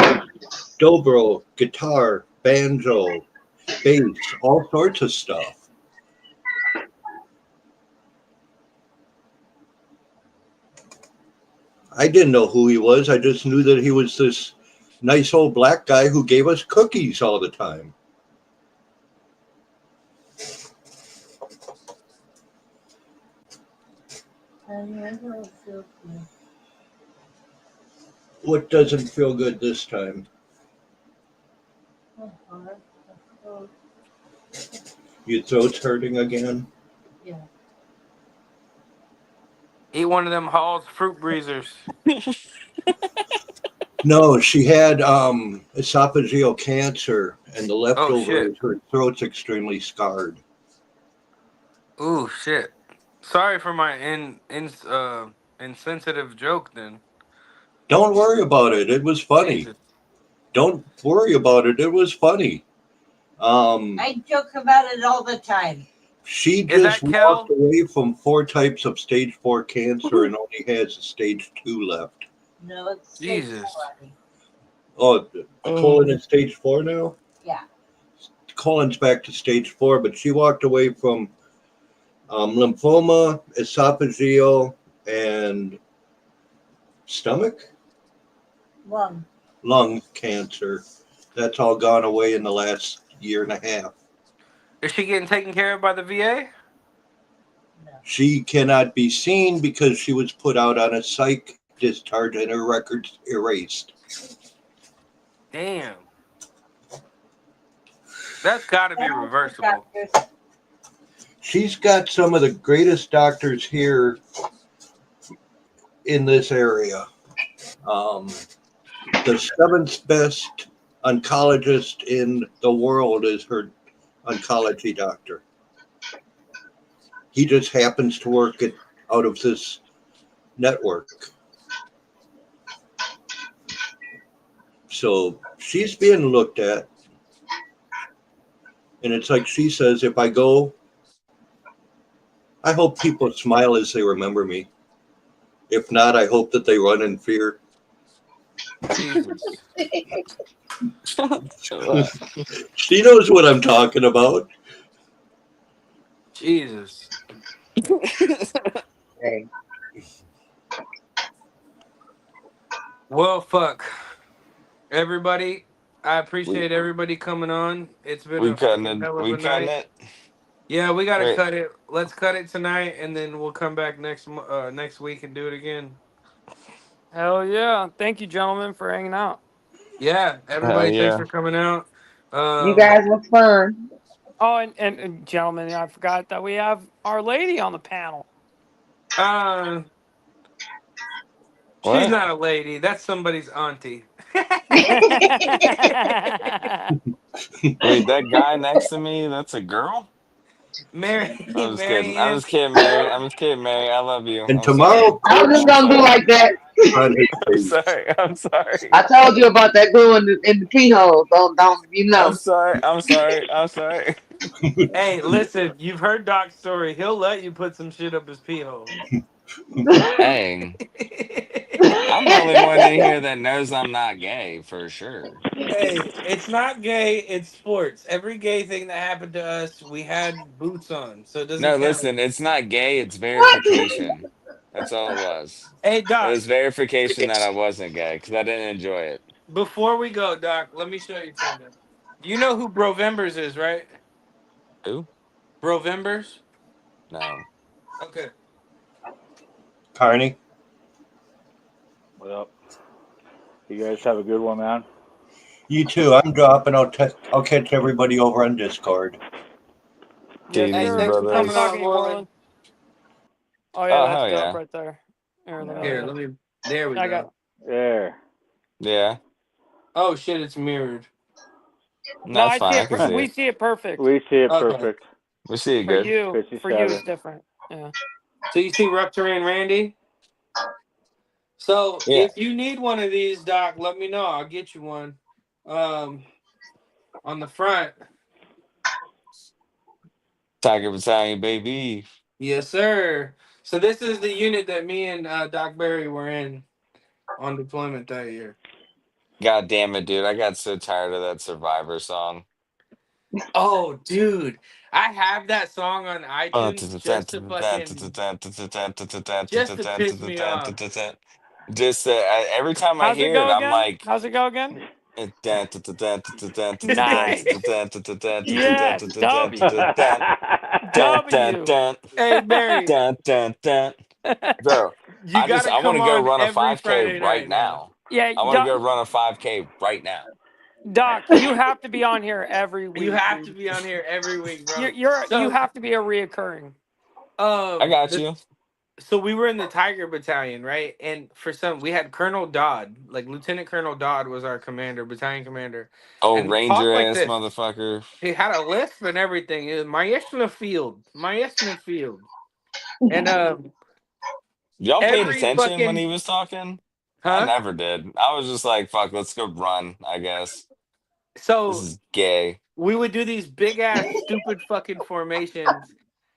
Speaker 11: dobro, guitar, banjo, bass, all sorts of stuff. I didn't know who he was. I just knew that he was this nice old black guy who gave us cookies all the time. What doesn't feel good this time? Your throat's hurting again?
Speaker 2: Eat one of them Hall's fruit breezers.
Speaker 11: No, she had esophageal cancer, and the
Speaker 2: Oh
Speaker 11: leftover
Speaker 2: shit.
Speaker 11: is her throat's extremely scarred.
Speaker 2: Ooh shit. Sorry for my insensitive joke then.
Speaker 11: Don't worry about it. It was funny.
Speaker 2: Jesus.
Speaker 11: Don't worry about it. It was funny.
Speaker 12: I joke about it all the time.
Speaker 11: She
Speaker 2: Is
Speaker 11: just
Speaker 2: that
Speaker 11: walked
Speaker 2: Kel?
Speaker 11: away from 4 types of stage 4 cancer and only has stage 2 left.
Speaker 12: No, it's
Speaker 2: Jesus.
Speaker 11: Oh, colon is stage 4 now?
Speaker 12: Yeah.
Speaker 11: Colon's back to stage 4, but she walked away from lymphoma, esophageal, and stomach? Lung cancer. That's all gone away in the last year and a half.
Speaker 2: Is she getting taken care of by the VA?
Speaker 11: She cannot be seen because she was put out on a psych discharge and her records erased.
Speaker 2: Damn. That's got to be reversible.
Speaker 11: She's got some of the greatest doctors here in this area. The 7th best oncologist in the world is her oncology doctor. He just happens to work out of this network. So she's being looked at. And it's like she says, if I go, I hope people smile as they remember me. If not, I hope that they run in fear.
Speaker 2: Jesus.
Speaker 11: She knows what I'm talking about.
Speaker 2: Jesus.
Speaker 3: Hey.
Speaker 2: Well, fuck. Everybody, I appreciate everybody coming on. It's been
Speaker 1: We
Speaker 2: a
Speaker 1: cutting
Speaker 2: fucking
Speaker 1: it.
Speaker 2: hell of
Speaker 1: We
Speaker 2: a
Speaker 1: cutting
Speaker 2: night.
Speaker 1: it.
Speaker 2: Yeah, we gotta
Speaker 1: Wait.
Speaker 2: cut it. Let's cut it tonight, and then we'll come back next week and do it again.
Speaker 5: Hell yeah. Thank you, gentlemen, for hanging out.
Speaker 2: Yeah,
Speaker 1: Hell
Speaker 2: everybody, thanks
Speaker 1: yeah.
Speaker 2: for coming out.
Speaker 3: You guys was fun.
Speaker 5: Oh, and gentlemen, I forgot that we have Our Lady on the panel.
Speaker 2: She's
Speaker 1: What?
Speaker 2: not a lady. That's somebody's auntie.
Speaker 1: Wait, that guy next to me, that's a girl?
Speaker 2: Mary,
Speaker 1: I'm just kidding. I'm
Speaker 2: Marianne.
Speaker 1: just kidding, Mary. I'm just kidding, Mary. I love you.
Speaker 11: And
Speaker 1: I'm sorry.
Speaker 11: tomorrow,
Speaker 3: I was just
Speaker 11: Coach
Speaker 1: I'm
Speaker 3: gonna do
Speaker 1: sorry.
Speaker 3: like that.
Speaker 11: on his
Speaker 1: I'm
Speaker 11: face.
Speaker 1: sorry. I'm sorry.
Speaker 3: I told you about that girl in the pee hole. Don't you
Speaker 1: I'm
Speaker 3: know?
Speaker 1: sorry. I'm sorry. I'm sorry.
Speaker 2: Hey, listen, you've heard Doc's story. He'll let you put some shit up his pee hole.
Speaker 1: Dang. I'm the only one in here that knows I'm not gay for sure.
Speaker 2: Hey, it's not gay, it's sports. Every gay thing that happened to us, we had boots on, so it doesn't
Speaker 1: No,
Speaker 2: count.
Speaker 1: listen, it's not gay, it's
Speaker 3: What?
Speaker 1: verification. That's all it was.
Speaker 2: Hey,
Speaker 1: It
Speaker 2: Doc,
Speaker 1: was verification that I wasn't gay because I didn't enjoy it.
Speaker 2: before we go, Doc, let me show you something. You know who Brovembers is, right?
Speaker 1: Who?
Speaker 2: Brovembers?
Speaker 1: No.
Speaker 2: Okay.
Speaker 11: Carney,
Speaker 8: Well, you guys have a good one, man.
Speaker 11: you too. I'm dropping. I'll catch everybody over on Discord.
Speaker 1: See
Speaker 5: Yes,
Speaker 2: Hey,
Speaker 1: these
Speaker 5: sir.
Speaker 2: thanks for
Speaker 5: Nice
Speaker 2: coming
Speaker 1: brothers.
Speaker 2: on,
Speaker 5: talking to you,
Speaker 2: Moreland.
Speaker 5: Moreland. Oh yeah,
Speaker 1: Oh,
Speaker 5: that's
Speaker 1: hell
Speaker 5: dope
Speaker 1: yeah.
Speaker 5: right there. Here, let
Speaker 2: Here,
Speaker 5: me.
Speaker 8: Yeah.
Speaker 2: let me. There we
Speaker 5: I got.
Speaker 2: go.
Speaker 8: There.
Speaker 1: Yeah.
Speaker 2: Oh shit, it's mirrored.
Speaker 5: No,
Speaker 1: That's
Speaker 5: I see
Speaker 1: fine. I
Speaker 5: it.
Speaker 1: can see
Speaker 5: We
Speaker 1: it.
Speaker 5: see it perfect.
Speaker 8: We see it
Speaker 2: Okay.
Speaker 8: perfect.
Speaker 1: We see it
Speaker 5: For
Speaker 1: good.
Speaker 5: you, for you, it's
Speaker 8: 57.
Speaker 5: different. Yeah.
Speaker 2: So you see Rupture and Randy? So
Speaker 1: Yeah.
Speaker 2: if you need one of these, Doc, let me know. I'll get you one. Um, on the front.
Speaker 1: Tiger Battalion, baby.
Speaker 2: Yes, sir. So this is the unit that me and Doc Berry were in on deployment that year.
Speaker 1: God damn it, dude. I got so tired of that Survivor song.
Speaker 2: Oh, dude, I have that song on iTunes just to piss me off.
Speaker 1: Just every time I
Speaker 5: How's it
Speaker 1: hear it,
Speaker 5: go
Speaker 1: I'm
Speaker 5: again?
Speaker 1: like,
Speaker 5: How's it go again?
Speaker 1: dun,
Speaker 5: Nice. Yes. W. W.
Speaker 2: Hey, Barry,
Speaker 1: bro.
Speaker 2: you got to
Speaker 1: I want
Speaker 2: come
Speaker 1: to go
Speaker 2: on
Speaker 1: run a
Speaker 2: every
Speaker 1: 5K
Speaker 2: Friday
Speaker 1: right
Speaker 2: night now.
Speaker 1: now.
Speaker 5: Yeah,
Speaker 1: I want to go run a 5K right now.
Speaker 5: Doc, you have to be on here every
Speaker 2: You
Speaker 5: week,
Speaker 2: have to
Speaker 5: dude.
Speaker 2: be on here every week, bro.
Speaker 5: You
Speaker 2: So,
Speaker 5: have to be a reoccurring.
Speaker 1: I got
Speaker 2: the
Speaker 1: you.
Speaker 2: so we were in the Tiger Battalion, right? And for some, we had Colonel Dodd, like Lieutenant Colonel Dodd was our commander, battalion commander,
Speaker 1: Oh,
Speaker 2: and he
Speaker 1: Ranger
Speaker 2: talked like
Speaker 1: ass
Speaker 2: this.
Speaker 1: motherfucker.
Speaker 2: He had a lisp and everything. It was my field, and
Speaker 1: Y'all paid
Speaker 2: every
Speaker 1: attention when he
Speaker 2: fucking
Speaker 1: was talking? I
Speaker 2: huh.
Speaker 1: never did. I was just like, fuck, let's go run, I guess. This
Speaker 2: So
Speaker 1: is gay.
Speaker 2: we would do these big ass stupid fucking formations,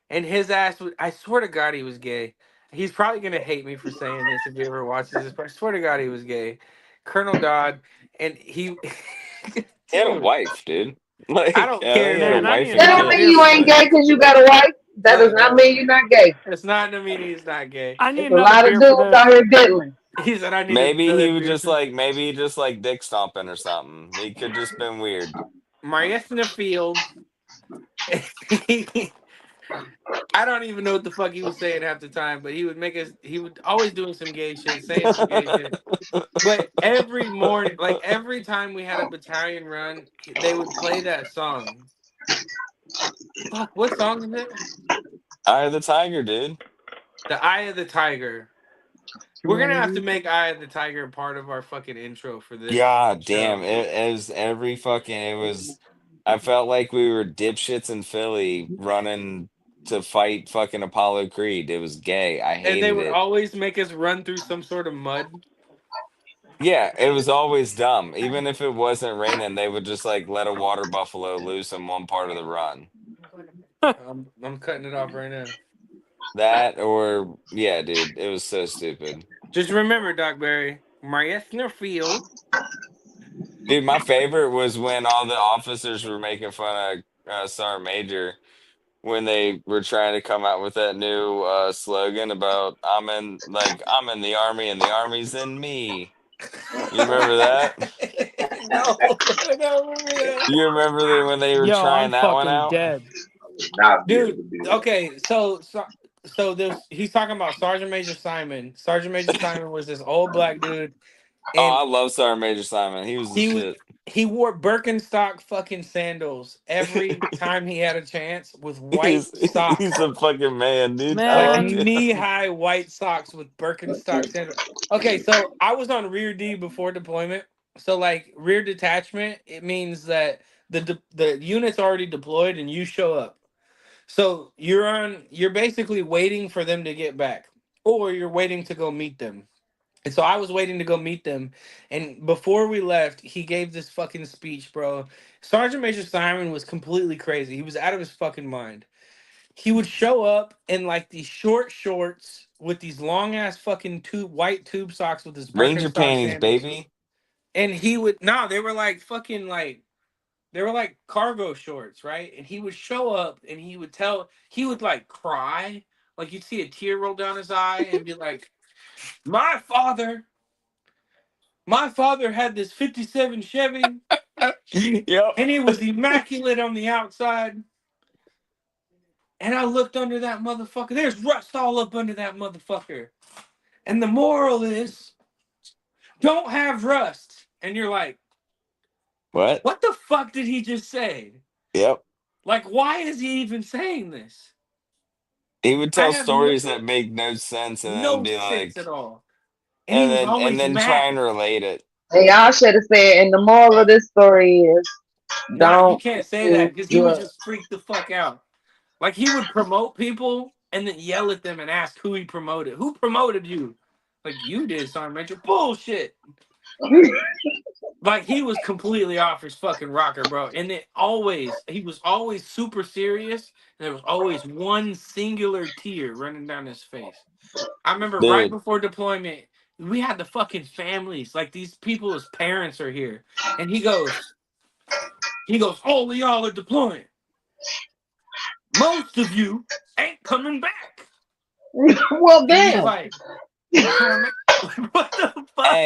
Speaker 2: and his ass would. I swear to God, he was gay. He's probably gonna hate me for saying this if he ever watches this, but I swear to God, he was gay. Colonel Dodd, and he,
Speaker 1: He had a
Speaker 2: dude,
Speaker 1: wife, dude.
Speaker 2: I
Speaker 1: Like,
Speaker 2: don't
Speaker 1: yeah,
Speaker 2: care,
Speaker 1: he had a
Speaker 5: Man,
Speaker 2: dude.
Speaker 5: I need
Speaker 1: wife
Speaker 5: to
Speaker 3: That
Speaker 1: and
Speaker 5: know
Speaker 3: don't
Speaker 5: what
Speaker 3: mean
Speaker 1: kids.
Speaker 3: you
Speaker 5: this.
Speaker 3: ain't gay because you got a wife. That does not
Speaker 2: No,
Speaker 3: mean you're not gay.
Speaker 2: it's not to mean he's not gay.
Speaker 5: I need
Speaker 3: There's a
Speaker 5: another
Speaker 3: lot of
Speaker 5: beer for
Speaker 3: dudes out
Speaker 5: this.
Speaker 3: here diddling.
Speaker 2: He said I needed
Speaker 1: Maybe
Speaker 2: another
Speaker 1: he was
Speaker 2: beer
Speaker 1: just
Speaker 2: for
Speaker 1: like, maybe he just like dick stomping or something. He could just been weird.
Speaker 2: Marietta in the field. I don't even know what the fuck he was saying half the time, but he would make us. He would always doing some gay shit, saying some gay shit. But every morning, like every time we had a battalion run, they would play that song. Fuck, what song is it?
Speaker 1: Eye of the Tiger, dude.
Speaker 2: The Eye of the Tiger. We're gonna have to make Eye of the Tiger a part of our fucking intro for this
Speaker 1: God damn.
Speaker 2: show.
Speaker 1: It was every fucking, it was, I felt like we were dipshits in Philly running to fight fucking Apollo Creed. It was gay. I
Speaker 2: And they
Speaker 1: hated
Speaker 2: would
Speaker 1: it.
Speaker 2: always make us run through some sort of mud.
Speaker 1: Yeah, it was always dumb. Even if it wasn't raining, they would just like let a water buffalo loose in one part of the run.
Speaker 2: I'm cutting it off right now.
Speaker 1: That or yeah, dude, it was so stupid.
Speaker 2: Just remember, Doc Barry, Marietta Field.
Speaker 1: Dude, my favorite was when all the officers were making fun of Sergeant Major when they were trying to come out with that new slogan about I'm in the army and the army's in me. You remember that?
Speaker 2: No, I don't remember that.
Speaker 1: You remember when they were
Speaker 5: Yo, I'm
Speaker 1: trying that one
Speaker 5: fucking
Speaker 1: out?
Speaker 5: dead.
Speaker 3: Not be able
Speaker 2: Dude,
Speaker 3: to do that.
Speaker 2: okay, so there's he's talking about Sergeant Major Simon. Sergeant Major Simon was this old black dude,
Speaker 1: Oh,
Speaker 2: and
Speaker 1: I love Sergeant Major Simon. He was the
Speaker 2: he was
Speaker 1: shit.
Speaker 2: he wore Birkenstock fucking sandals every time he had a chance with white
Speaker 1: He's he's
Speaker 2: socks.
Speaker 1: a fucking man, dude. I
Speaker 2: Like
Speaker 1: loved
Speaker 5: Man,
Speaker 1: it.
Speaker 2: knee-high white socks with Birkenstock sandals. Okay, so I was on rear D before deployment. So like rear detachment, it means that the unit's already deployed and you show up. So you're basically waiting for them to get back, or you're waiting to go meet them. And so I was waiting to go meet them, and before we left, he gave this fucking speech, bro. Sergeant Major Simon was completely crazy. He was out of his fucking mind. he would show up in like these short shorts with these long ass fucking white tube socks with his
Speaker 1: Ranger
Speaker 2: Birkenstock
Speaker 1: panties,
Speaker 2: sandals.
Speaker 1: baby.
Speaker 2: And he would they were like fucking like they were like cargo shorts, right? And he would show up and he would like cry. Like you'd see a tear roll down his eye and be like, My father had this 57 Chevy
Speaker 1: Yep.
Speaker 2: and it was immaculate on the outside. And I looked under that motherfucker. There's rust all up under that motherfucker. And the moral is, don't have rust. And you're like,
Speaker 1: What?
Speaker 2: what the fuck did he just say?
Speaker 1: Yep.
Speaker 2: Like, why is he even saying this?
Speaker 1: He would
Speaker 2: I
Speaker 1: tell
Speaker 2: have
Speaker 1: stories that make no sense and then
Speaker 2: no
Speaker 1: be
Speaker 2: sense
Speaker 1: like,
Speaker 2: at all. And he was
Speaker 1: and
Speaker 2: always
Speaker 1: then try and
Speaker 2: mad.
Speaker 1: relate it.
Speaker 3: Hey, y'all should have said, and the moral of this story is
Speaker 2: Nah, you
Speaker 3: don't
Speaker 2: can't say
Speaker 3: do
Speaker 2: that because he was
Speaker 3: drugs.
Speaker 2: just freaked the fuck out. Like, he would promote people and then yell at them and ask who he promoted. Who promoted you? Like, you did, Sergeant Major. Bullshit. Like, he was completely off his fucking rocker, bro. And he was always super serious. And there was always one singular tear running down his face. I remember right
Speaker 1: Dude.
Speaker 2: before deployment, we had the fucking families. Like, these people's parents are here. And he goes, all of y'all are deploying. Most of you ain't coming back.
Speaker 3: Well,
Speaker 2: And he's
Speaker 3: damn.
Speaker 2: like, what the fuck?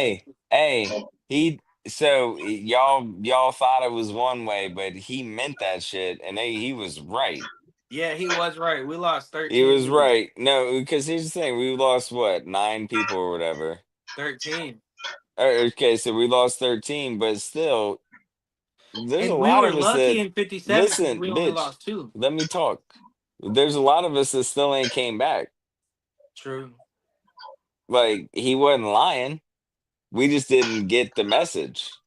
Speaker 1: Hey, so y'all thought it was one way, but he meant that shit, and he was right.
Speaker 2: Yeah, he was right. We lost
Speaker 1: He
Speaker 2: 13
Speaker 1: was
Speaker 2: people.
Speaker 1: right. No, because here's the thing: we lost what, 9 people or whatever.
Speaker 2: 13.
Speaker 1: Okay, so we lost 13, but still, there's a
Speaker 2: And we
Speaker 1: lot
Speaker 2: were
Speaker 1: of us
Speaker 2: lucky
Speaker 1: that
Speaker 2: in 57 because
Speaker 1: listen,
Speaker 2: we only
Speaker 1: bitch.
Speaker 2: lost 2.
Speaker 1: Let me talk. There's a lot of us that still ain't came back.
Speaker 2: True.
Speaker 1: Like, he wasn't lying. We just didn't get the message.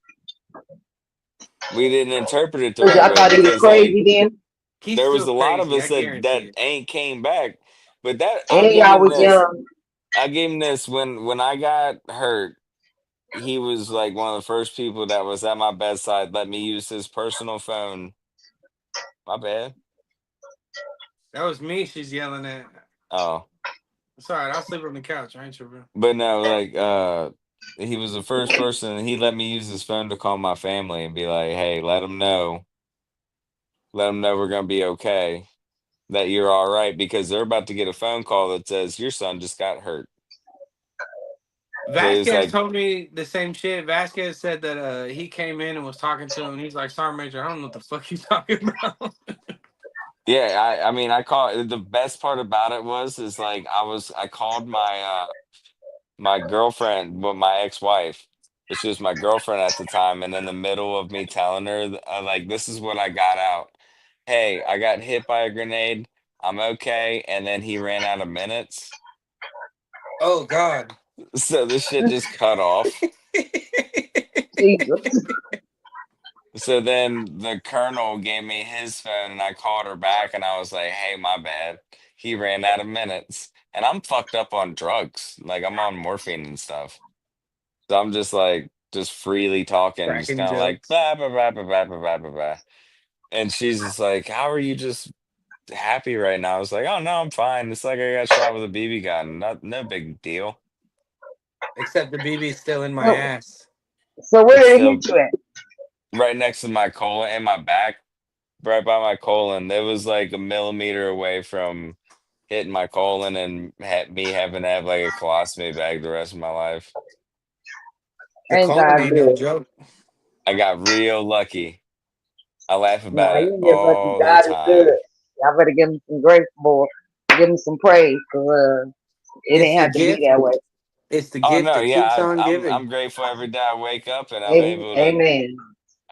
Speaker 1: We didn't interpret it the right
Speaker 3: I
Speaker 1: way
Speaker 3: thought he was
Speaker 1: because, like,
Speaker 3: crazy then.
Speaker 2: He's
Speaker 1: there was
Speaker 2: still
Speaker 1: a lot of
Speaker 2: crazy, I
Speaker 1: us that
Speaker 2: guarantee it.
Speaker 1: ain't came back. But that I'll
Speaker 3: And
Speaker 1: give
Speaker 3: y'all
Speaker 1: him
Speaker 3: was
Speaker 1: this.
Speaker 3: young.
Speaker 1: I gave him this when I got hurt. He was like one of the first people that was at my bedside, let me use his personal phone. My bad.
Speaker 2: That was me she's yelling at.
Speaker 1: Oh.
Speaker 2: It's all right. I'll sleep on the couch. I ain't tripping.
Speaker 1: But no, like he was the first person, and he let me use his phone to call my family and be like, hey, let them know we're gonna be okay, that you're all right, because they're about to get a phone call that says your son just got hurt. But it was
Speaker 2: Vasquez
Speaker 1: like,
Speaker 2: told me the same shit. Vasquez said that he came in and was talking to him. He's like, Sergeant Major, I don't know what the fuck you talking about.
Speaker 1: yeah, I mean, I call the best part about it is like I called my girlfriend, well, my ex-wife, but she was my girlfriend at the time, and in the middle of me telling her, like, this is what I got out. Hey, I got hit by a grenade. I'm okay. And then he ran out of minutes.
Speaker 2: Oh, God.
Speaker 1: So this shit just cut off.
Speaker 3: Jesus.
Speaker 1: So then the colonel gave me his phone and I called her back and I was like, hey, my bad. He ran out of minutes. And I'm fucked up on drugs. Like, I'm on morphine and stuff. So I'm just like, just freely talking, just
Speaker 2: Cracking
Speaker 1: kind of like,
Speaker 2: jokes.
Speaker 1: blah, blah, blah, blah, blah, blah, blah, blah, blah. And she's just like, how are you just happy right now? I was like, oh, no, I'm fine. It's like I got shot with a BB gun. No big deal.
Speaker 2: Except the BB's still in my
Speaker 3: So,
Speaker 2: ass.
Speaker 3: so where
Speaker 1: It's
Speaker 3: did it
Speaker 1: still
Speaker 3: hit you at?
Speaker 1: right next to my colon and my back, right by my colon. It was like a millimeter away from hitting my colon and me having to have like a colostomy bag the rest of my life.
Speaker 2: The
Speaker 3: Ain't
Speaker 2: colon
Speaker 3: God
Speaker 2: ain't no
Speaker 3: good?
Speaker 2: joke.
Speaker 1: I got real lucky. I laugh
Speaker 3: Nah,
Speaker 1: about it
Speaker 3: you get lucky.
Speaker 1: all the
Speaker 3: God is good.
Speaker 1: time.
Speaker 3: Y'all better give him some grace, boy. Give him some praise, cause it
Speaker 2: It's
Speaker 3: ain't
Speaker 2: the
Speaker 3: have to be
Speaker 2: gift.
Speaker 3: that way.
Speaker 2: It's the
Speaker 1: Oh
Speaker 2: gift
Speaker 1: no,
Speaker 2: that keeps
Speaker 1: yeah,
Speaker 2: on
Speaker 1: I'm
Speaker 2: giving.
Speaker 1: grateful every day I wake up and I'm able to.
Speaker 3: Amen.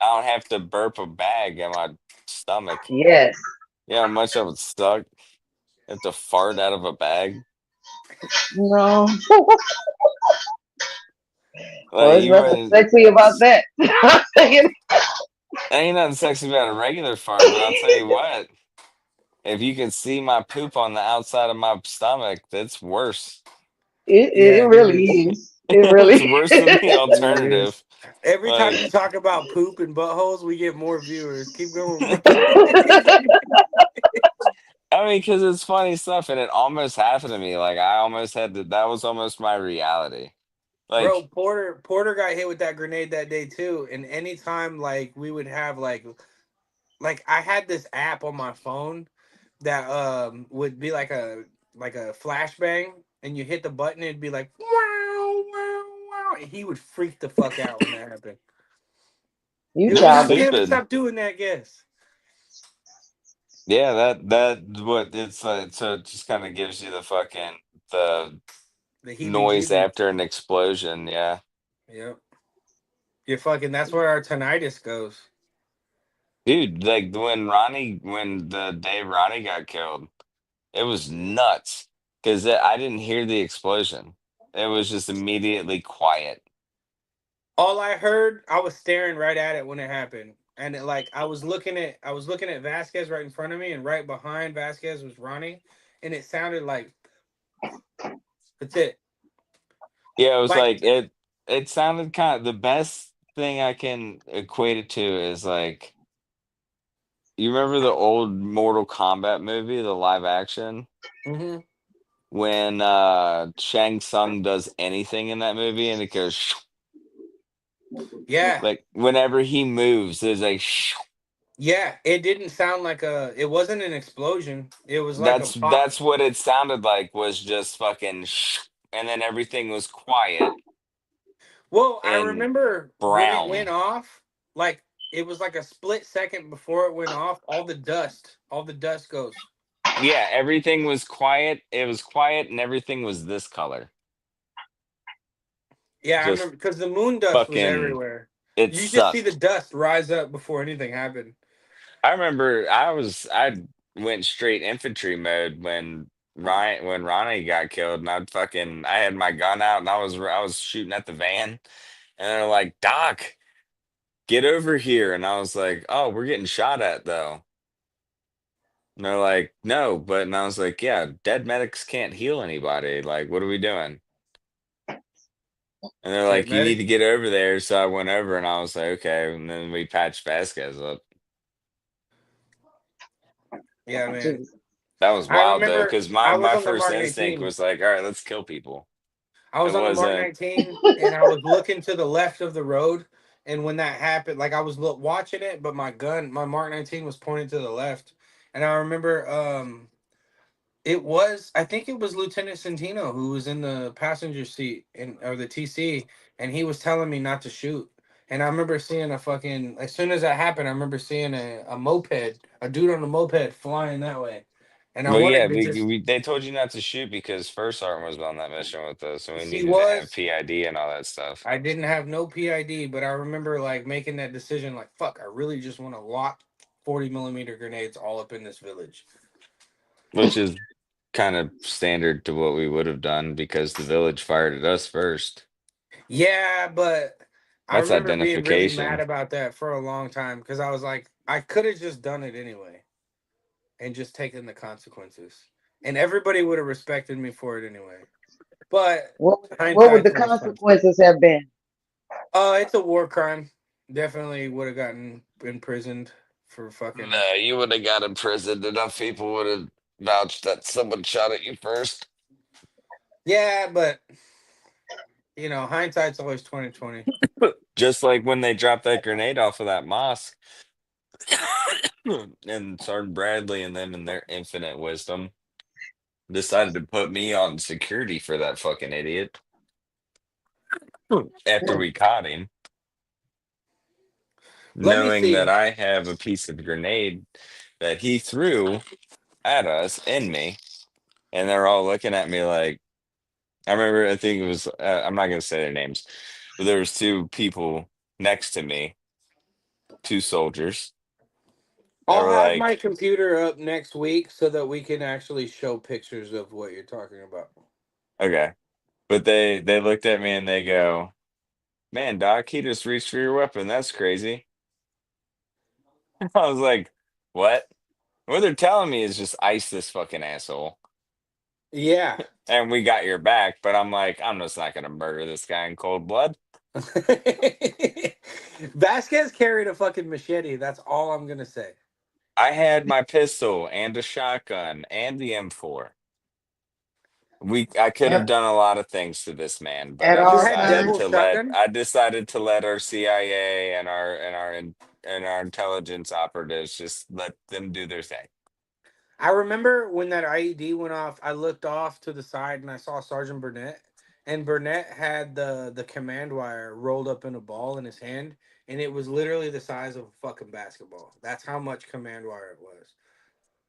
Speaker 1: I don't have to burp a bag in my stomach.
Speaker 3: Yes.
Speaker 1: You know how much I would suck? Have to fart out of a bag.
Speaker 3: No. Well,
Speaker 1: Like
Speaker 3: there's
Speaker 1: you
Speaker 3: nothing
Speaker 1: wouldn't.
Speaker 3: sexy about that.
Speaker 1: Ain't nothing sexy about a regular fart, but I'll tell you what. If you can see my poop on the outside of my stomach, that's worse.
Speaker 3: It
Speaker 2: Yeah, it
Speaker 3: really
Speaker 2: is.
Speaker 3: is. It
Speaker 1: It's
Speaker 3: really
Speaker 1: worse than the
Speaker 3: is.
Speaker 2: Yeah, it is.
Speaker 1: alternative.
Speaker 2: Every time
Speaker 1: Like,
Speaker 2: you talk about poop and buttholes, we get more viewers. Keep going, bro.
Speaker 1: I mean, because it's funny stuff, and it almost happened to me. Like I almost had to. That was almost my reality.
Speaker 2: Bro,
Speaker 1: Like,
Speaker 2: Porter got hit with that grenade that day too. And anytime like we would have like I had this app on my phone that would be like a flashbang, and you hit the button, it'd be like wow wow wow, and he would freak the fuck out when that happened.
Speaker 3: You
Speaker 2: He was
Speaker 1: they're
Speaker 2: like, God
Speaker 3: childish.
Speaker 2: damn it,
Speaker 1: stupid.
Speaker 2: stop doing that, guess.
Speaker 1: Yeah, that what it's so it just kind of gives you the fucking the
Speaker 2: The heebie
Speaker 1: noise
Speaker 2: jeebies.
Speaker 1: after an explosion. Yeah,
Speaker 2: Yep. You're fucking that's where our tinnitus goes.
Speaker 1: dude. Like when the day Ronnie got killed, it was nuts because I didn't hear the explosion. It was just immediately quiet.
Speaker 2: All I heard, I was staring right at it when it happened. And like I was looking at Vasquez right in front of me, and right behind Vasquez was Ronnie, and it sounded like that's it.
Speaker 1: Yeah, it was
Speaker 2: Like
Speaker 1: like it sounded kind of the best thing I can equate it to is like you remember the old Mortal Kombat movie, the live action,
Speaker 2: hmm
Speaker 1: when Shang Tsung does anything in that movie and it goes
Speaker 2: yeah.
Speaker 1: like whenever he moves, there's like
Speaker 2: Yeah. It didn't sound like a it wasn't an explosion. It was like a pop.
Speaker 1: that's what it sounded like was just fucking and then everything was quiet
Speaker 2: Well, I
Speaker 1: and
Speaker 2: remember when it
Speaker 1: brown.
Speaker 2: went off, like it was like a split second before it went off, all the dust goes.
Speaker 1: Yeah, everything was quiet. It was quiet and everything was this color.
Speaker 2: Yeah, I remember
Speaker 1: Just
Speaker 2: because the moon dust was
Speaker 1: fucking
Speaker 2: everywhere.
Speaker 1: it
Speaker 2: You just see the
Speaker 1: sucked.
Speaker 2: dust rise up before anything happened.
Speaker 1: I remember I went straight infantry mode when Ronnie got killed and I had my gun out and I was shooting at the van and they're like, "Doc, get over here." And I was like, "Oh, we're getting shot at though." And they're like, "No," but and I was like, "Yeah, dead medics can't heal anybody. Like, what are we doing?" And they're
Speaker 2: Dead
Speaker 1: like, "You need
Speaker 2: medic.
Speaker 1: to get over there." So I went over and I was like, "Okay." And then we patched Vasquez up.
Speaker 2: Yeah, man.
Speaker 3: Jeez.
Speaker 1: That was
Speaker 2: I
Speaker 1: wild though,
Speaker 2: remember
Speaker 1: because
Speaker 2: I was
Speaker 1: my
Speaker 2: on the
Speaker 1: first
Speaker 2: Mark
Speaker 1: instinct
Speaker 2: 19.
Speaker 1: was like, all right, let's kill people.
Speaker 2: I
Speaker 1: It
Speaker 2: was on the Mark
Speaker 1: wasn't
Speaker 2: 19 and I was looking to the left of the road. And when that happened, like I was watching it, but my Mark 19 was pointed to the left. And I remember I think it was Lieutenant Centino who was in the passenger seat or the TC, and he was telling me not to shoot. And I remember seeing as soon as that happened, I remember seeing a moped, a dude on a moped flying that way. And I
Speaker 1: well, yeah,
Speaker 2: wanted to just,
Speaker 1: they told you not to shoot because First Sergeant was on that mission with us, and we
Speaker 2: he
Speaker 1: needed to have
Speaker 2: was,
Speaker 1: PID and all that stuff,
Speaker 2: I didn't have no PID, but I remember like making that decision like, fuck, I really just want to lock 40 millimeter grenades all up in this village.
Speaker 1: which is kind of standard to what we would have done because the village fired at us first.
Speaker 2: Yeah, but I
Speaker 1: That's
Speaker 2: remember being really mad
Speaker 1: identification,
Speaker 2: about that for a long time because I was like, I could have just done it anyway and just taken the consequences. And everybody would have respected me for it anyway. But
Speaker 3: What would
Speaker 2: hindsight's
Speaker 3: the
Speaker 2: always fun.
Speaker 3: consequences have been?
Speaker 2: It's a war crime. Definitely would have gotten imprisoned for fucking.
Speaker 1: no, you would have got imprisoned. Enough people would have vouched that someone shot at you first.
Speaker 2: Yeah, but hindsight's always 2020.
Speaker 1: Just like when they dropped that grenade off of that mosque. And Sergeant Bradley and them in their infinite wisdom decided to put me on security for that fucking idiot after we caught him,
Speaker 2: Let me
Speaker 1: knowing that
Speaker 2: see.
Speaker 1: I have a piece of grenade that he threw at us in me, and they're all looking at me like I remember. I think it was I'm not gonna say their names, but there was two people next to me, two soldiers that
Speaker 2: I'll
Speaker 1: were
Speaker 2: have my
Speaker 1: like,
Speaker 2: computer up next week so that we can actually show pictures of what you're talking about.
Speaker 1: okay, but they looked at me and they go, "Man, Doc, he just reached for your weapon. That's crazy." I was like, "What?" What they're telling me is just ice this fucking asshole,
Speaker 2: Yeah.
Speaker 1: and we got your back. But I'm like, I'm just not gonna murder this guy in cold blood.
Speaker 2: Vasquez carried a fucking machete. That's all I'm gonna say.
Speaker 1: I had my pistol and a shotgun and the M4. I could have
Speaker 3: At,
Speaker 1: done a lot of things to this man, but
Speaker 3: at
Speaker 2: You
Speaker 3: all
Speaker 2: had
Speaker 3: times.
Speaker 2: Devil's shotgun.
Speaker 1: I decided to let our CIA and our intelligence operatives just let them do their thing.
Speaker 2: I remember when that IED went off, I looked off to the side and I saw Sergeant Burnett. And Burnett had the command wire rolled up in a ball in his hand, and it was literally the size of a fucking basketball. That's how much command wire it was.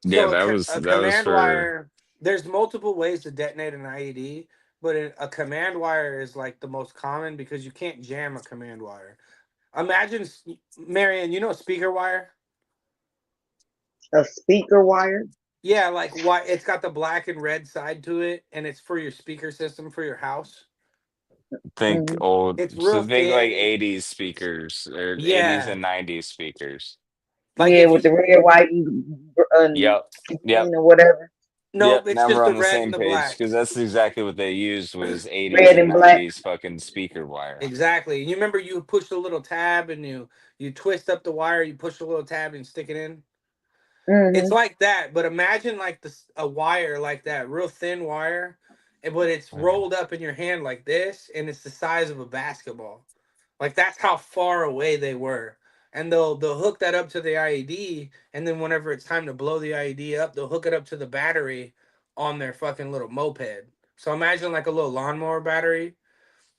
Speaker 1: Yeah,
Speaker 2: So
Speaker 1: that
Speaker 2: a
Speaker 1: was
Speaker 2: command
Speaker 1: for
Speaker 2: wire, there's multiple ways to detonate an IED, but a command wire is like the most common because you can't jam a command wire. Imagine, Marion, you know speaker wire?
Speaker 3: A speaker wire.
Speaker 2: Yeah, like why it's got the black and red side to it, and it's for your speaker system for your house.
Speaker 1: think
Speaker 3: Hmm.
Speaker 1: old
Speaker 2: It's real
Speaker 1: so think like
Speaker 2: thin.
Speaker 1: 80s speakers or 80s
Speaker 2: Yeah,
Speaker 1: and 90s speakers.
Speaker 2: like
Speaker 3: Yeah,
Speaker 2: if
Speaker 3: with
Speaker 2: you
Speaker 3: the red, white, and
Speaker 1: Yep. Yep.
Speaker 3: green or whatever.
Speaker 2: nope,
Speaker 1: Yep.
Speaker 2: it's
Speaker 1: Now we're
Speaker 2: just the
Speaker 1: on the
Speaker 2: red and
Speaker 1: same
Speaker 2: the
Speaker 1: page
Speaker 2: black.
Speaker 1: because that's exactly what they used was 80s
Speaker 3: Red
Speaker 1: and
Speaker 3: and black.
Speaker 1: 90s fucking speaker wire.
Speaker 2: Exactly. You remember you push the little tab and you twist up the wire, you push the little tab and stick it in. It's
Speaker 3: Hmm.
Speaker 2: like that, but imagine like a wire like that, real thin wire, but it's rolled up in your hand like this, and it's the size of a basketball. Like that's how far away they were. And they'll hook that up to the IED, and then whenever it's time to blow the IED up, they'll hook it up to the battery on their fucking little moped. So imagine like a little lawnmower battery,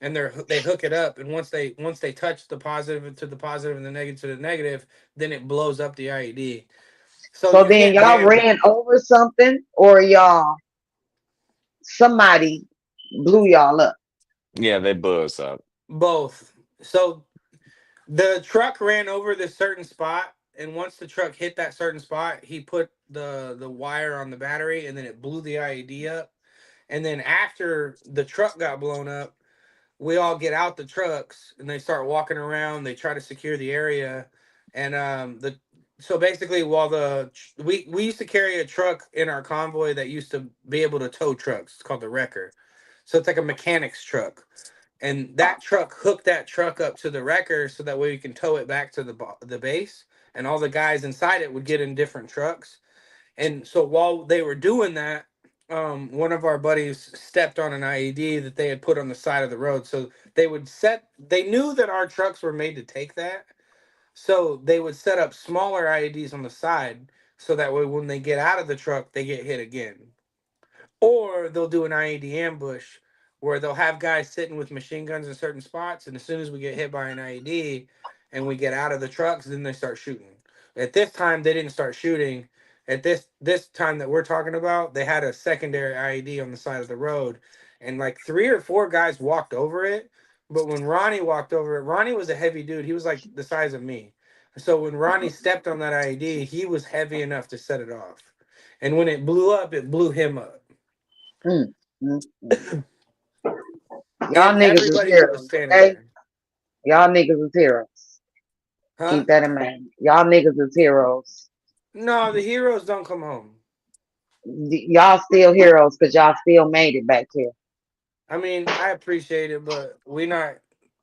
Speaker 2: and they hook it up, and once they touch the positive to the positive and the negative to the negative, then it blows up the IED. So
Speaker 3: So
Speaker 2: you
Speaker 3: then
Speaker 2: can't
Speaker 3: y'all
Speaker 2: jam
Speaker 3: ran over something, or somebody blew y'all up.
Speaker 1: Yeah, they blew us up.
Speaker 2: both. So the truck ran over this certain spot, and once the truck hit that certain spot, he put the wire on the battery, and then it blew the IED up. And then after the truck got blown up, we all get out the trucks and they start walking around. They try to secure the area, and the so basically while we used to carry a truck in our convoy that used to be able to tow trucks. It's called the wrecker. So it's like a mechanic's truck, and that truck hooked that truck up to the wrecker so that way we can tow it back to the base, and all the guys inside it would get in different trucks. And so while they were doing that, one of our buddies stepped on an IED that they had put on the side of the road. So they knew that our trucks were made to take that. So they would set up smaller IEDs on the side so that way when they get out of the truck, they get hit again. Or they'll do an IED ambush where they'll have guys sitting with machine guns in certain spots, and as soon as we get hit by an IED and we get out of the trucks, then they start shooting. At this time, they didn't start shooting. At this time that we're talking about, they had a secondary IED on the side of the road, and like 3 or 4 guys walked over it. But when Ronnie walked over it, Ronnie was a heavy dude. He was like the size of me. So when Ronnie stepped on that IED, he was heavy enough to set it off. And when it blew up, it blew him up.
Speaker 3: Mm, mm, mm. Y'all
Speaker 2: And
Speaker 3: niggas is
Speaker 2: everybody that was
Speaker 3: heroes,
Speaker 2: standing
Speaker 3: okay?
Speaker 2: there.
Speaker 3: Y'all niggas is heroes.
Speaker 2: Huh?
Speaker 3: Keep that in mind. Y'all niggas is heroes.
Speaker 2: No, the heroes don't come home.
Speaker 3: Y'all still heroes because y'all still made it back here.
Speaker 2: I mean, I appreciate it, but we not.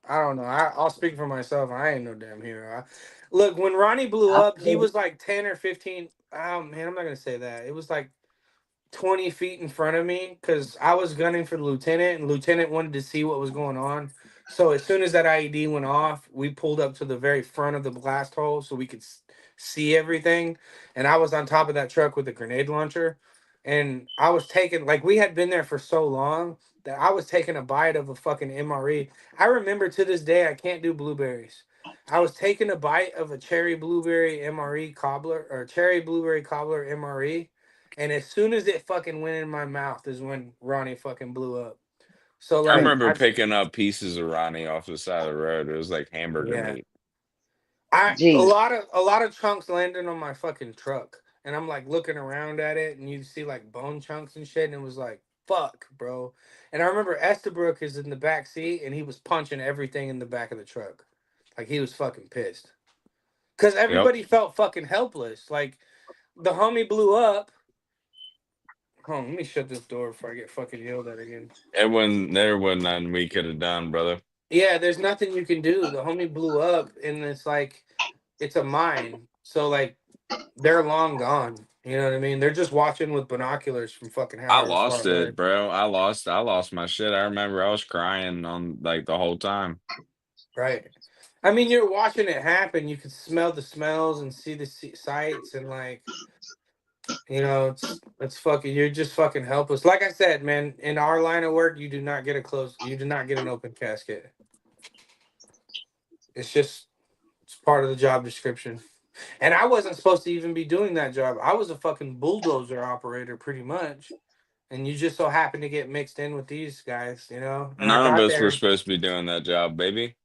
Speaker 2: I don't know. I'll speak for myself. I ain't no damn hero. Look, when Ronnie blew
Speaker 3: I
Speaker 2: up, he
Speaker 3: feel
Speaker 2: was like 10 or 15. Oh man, I'm not gonna say that. It was like 20 feet in front of me because I was gunning for the lieutenant, and lieutenant wanted to see what was going on. So as soon as that IED went off, we pulled up to the very front of the blast hole so we could see everything. And I was on top of that truck with a grenade launcher, and I was taking like we had been there for so long that I was taking a bite of a fucking MRE. I remember to this day I can't do blueberries. I was taking a bite of a cherry blueberry MRE cobbler or cherry blueberry cobbler MRE, and as soon as it fucking went in my mouth is when Ronnie fucking blew up. So
Speaker 1: I
Speaker 2: like
Speaker 1: remember picking up pieces of Ronnie off the side of the road. It was like hamburger
Speaker 2: yeah.
Speaker 1: meat.
Speaker 2: A
Speaker 3: Gee,
Speaker 2: lot of chunks landed on my fucking truck. And I'm like looking around at it and you see like bone chunks and shit, and it was like, fuck, bro. And I remember Estabrook is in the back seat and he was punching everything in the back of the truck. Like he was fucking pissed. Cause
Speaker 1: Yep.
Speaker 2: everybody felt fucking helpless. Like the homie blew up. Hold on, let me shut this door before I get fucking yelled at again.
Speaker 1: There wasn't nothing we could have done, brother.
Speaker 2: Yeah, there's nothing you can do. The homie blew up, and it's like it's a mine. So like they're long gone. You know what I mean? They're just watching with binoculars from fucking
Speaker 1: I
Speaker 2: however far
Speaker 1: lost
Speaker 2: away.
Speaker 1: it, bro. I lost my shit. I remember I was crying on like the whole time.
Speaker 2: Right. I mean, you're watching it happen. You can smell the smells and see the sights, and like, it's fucking. You're just fucking helpless. Like I said, man, in our line of work, you do not get a close. You do not get an open casket. It's just it's part of the job description. And I wasn't supposed to even be doing that job. I was a fucking bulldozer operator, pretty much. And you just so happen to get mixed in with these guys, And I
Speaker 1: None of
Speaker 2: got
Speaker 1: us were
Speaker 2: there.
Speaker 1: supposed to be doing that job, baby.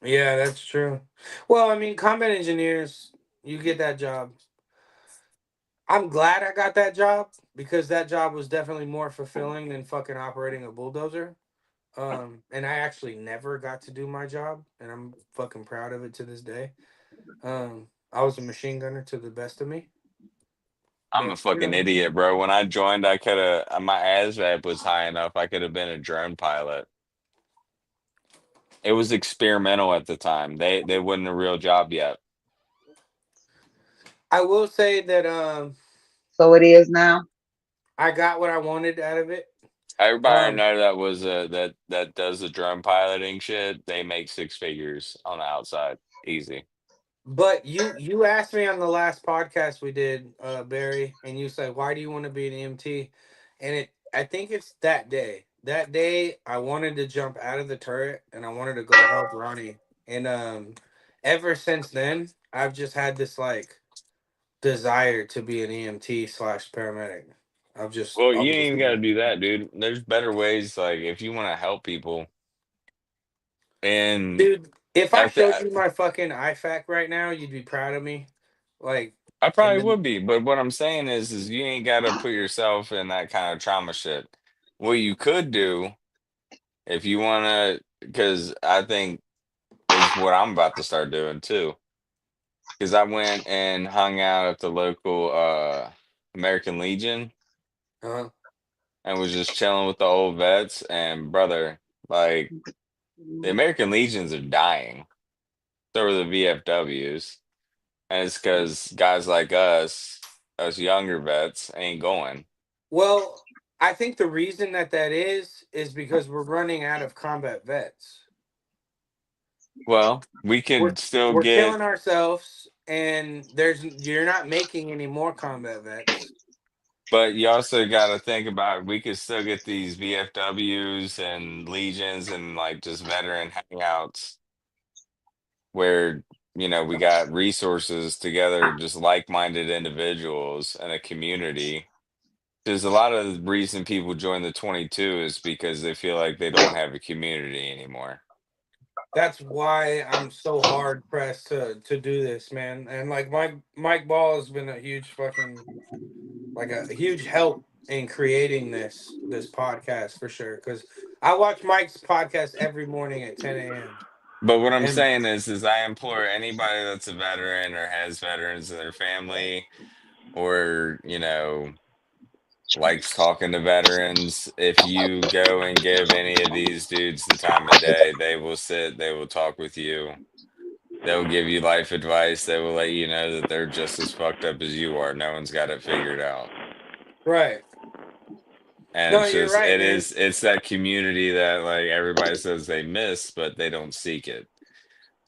Speaker 2: Yeah, that's true. Well, I mean, combat engineers, you get that job. I'm glad I got that job because that job was definitely more fulfilling than fucking operating a bulldozer. And I actually never got to do my job, and I'm fucking proud of it to this day. I was a machine gunner to the best of me,
Speaker 1: I'm a
Speaker 2: but
Speaker 1: fucking idiot, bro. When I joined, I could have my ASVAB was high enough. I could have been a drone pilot. It was experimental at the time. They wasn't a real job yet.
Speaker 2: I will say that
Speaker 3: So it is now.
Speaker 2: I got what I wanted out of it.
Speaker 1: Everybody I
Speaker 2: Um,
Speaker 1: know that was that does the drone piloting shit, they make six figures on the outside. Easy.
Speaker 2: but you asked me on the last podcast we did, Barry, and you said, "Why do you want to be an EMT?" And I think it's that day. That day, I wanted to jump out of the turret and I wanted to go help Ronnie. And ever since then, I've just had this like desire to be an EMT slash paramedic.
Speaker 1: Well,
Speaker 2: I've
Speaker 1: you ain't
Speaker 2: just,
Speaker 1: even got to do that, dude. There's better ways. Like if you want to help people, and
Speaker 2: dude. If I
Speaker 1: at the,
Speaker 2: showed you my fucking IFAC right now, you'd be proud of me. Like,
Speaker 1: I
Speaker 2: and
Speaker 1: probably
Speaker 2: then
Speaker 1: would be, but what I'm saying is you ain't got to put yourself in that kind of trauma shit. What you could do if you want to, because I think is what I'm about to start doing too. Because I went and hung out at the local American Legion
Speaker 2: uh,
Speaker 1: and was just chilling with the old vets. And brother, like the American Legions are dying. So are the VFWs. And it's because guys like us younger vets, ain't going.
Speaker 2: well, I think the reason that is because we're running out of combat vets.
Speaker 1: Well, we
Speaker 2: We're
Speaker 1: could still
Speaker 2: we're
Speaker 1: get,
Speaker 2: killing ourselves, and you're not making any more combat vets.
Speaker 1: but you also got to think about we could still get these VFWs and Legions and like just veteran hangouts where we got resources together, just like-minded individuals and a community. Because a lot of the reason people join the 22 is because they feel like they don't have a community anymore.
Speaker 2: That's why I'm so hard pressed to do this, man. And like Mike Ball has been a huge fucking like a huge help in creating this podcast for sure. Because I watch Mike's podcast every morning at 10 a.m.
Speaker 1: But what I'm
Speaker 2: And
Speaker 1: saying is I implore anybody that's a veteran or has veterans in their family or, likes talking to veterans, if you go and give any of these dudes the time of day, they will sit, they will talk with you. They'll give you life advice. They will let you know that they're just as fucked up as you are. No one's got it figured out.
Speaker 2: right,
Speaker 1: And
Speaker 2: no,
Speaker 1: it's
Speaker 2: you're
Speaker 1: just
Speaker 2: right, man.
Speaker 1: it's that community that like everybody says they miss, but they don't seek it.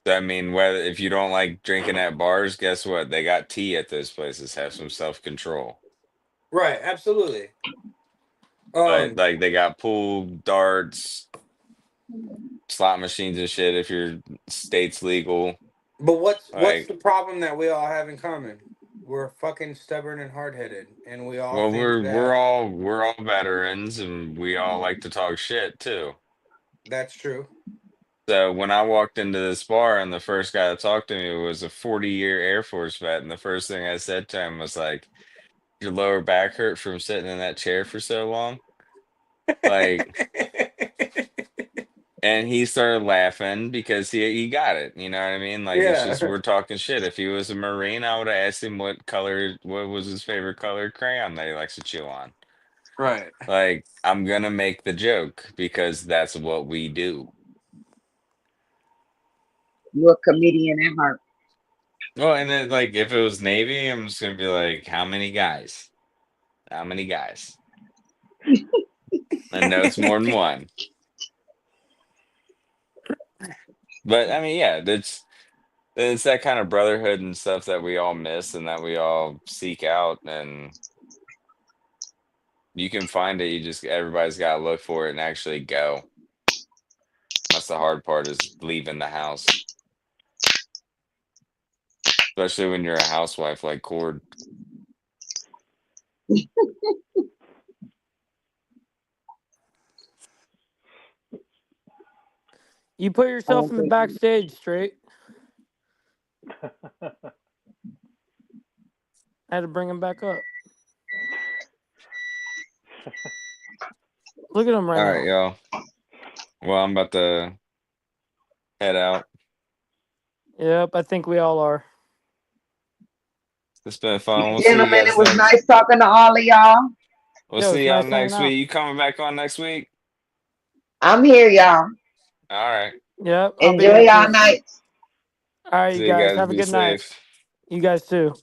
Speaker 1: So I mean, whether if you don't like drinking at bars, guess what? They got tea at those places. Have some self-control.
Speaker 2: Right, absolutely.
Speaker 1: But
Speaker 2: Um,
Speaker 1: like they got pool, darts, slot machines and shit if your state's legal.
Speaker 2: but what's
Speaker 1: Like,
Speaker 2: the problem that we all have in common? We're fucking stubborn and hard headed, and we all
Speaker 1: well,
Speaker 2: think
Speaker 1: we're
Speaker 2: that
Speaker 1: all we're all veterans and we all like to talk shit too.
Speaker 2: that's true.
Speaker 1: So when I walked into this bar and the first guy that talked to me was a 40-year Air Force vet, and the first thing I said to him was like, "Your lower back hurt from sitting in that chair for so long?" Like, and he started laughing because he got it. You know what I mean? Like it's just
Speaker 2: Yeah,
Speaker 1: we're talking shit. If he was a Marine, I would have asked him what was his favorite colored crayon that he likes to chew on.
Speaker 2: right.
Speaker 1: Like, I'm gonna make the joke because that's what we do.
Speaker 3: You're a comedian at heart.
Speaker 1: Well, and then like if it was Navy, I'm just gonna be like, how many guys? How many guys? I know it's more than one. But I mean, yeah, it's that kind of brotherhood and stuff that we all miss and that we all seek out, and you can find it. You just everybody's got to look for it and actually go. That's the hard part is leaving the house, especially when you're a housewife like Cord.
Speaker 5: You put
Speaker 3: I
Speaker 5: yourself
Speaker 3: don't
Speaker 5: in the
Speaker 3: think
Speaker 5: backstage straight. I had to bring him back up. Look at him right
Speaker 1: All
Speaker 5: now.
Speaker 1: right, y'all. Well, I'm about to head out.
Speaker 5: Yep, I think we all are.
Speaker 1: It's been fun. We'll see you
Speaker 3: gentlemen, it
Speaker 1: guys
Speaker 3: was
Speaker 1: next.
Speaker 3: nice talking to all of y'all.
Speaker 1: We'll
Speaker 5: Yeah,
Speaker 1: see
Speaker 5: it's
Speaker 1: y'all
Speaker 5: nice hanging
Speaker 1: next
Speaker 5: out.
Speaker 1: week. You coming back on next week?
Speaker 3: I'm here, y'all.
Speaker 1: All right.
Speaker 5: Yep, I'll be
Speaker 3: Enjoy
Speaker 5: here
Speaker 3: y'all
Speaker 5: too.
Speaker 3: night.
Speaker 5: All right, you
Speaker 1: See you
Speaker 5: guys
Speaker 1: guys.
Speaker 5: have a
Speaker 1: Be
Speaker 5: good night.
Speaker 1: safe.
Speaker 5: You guys too.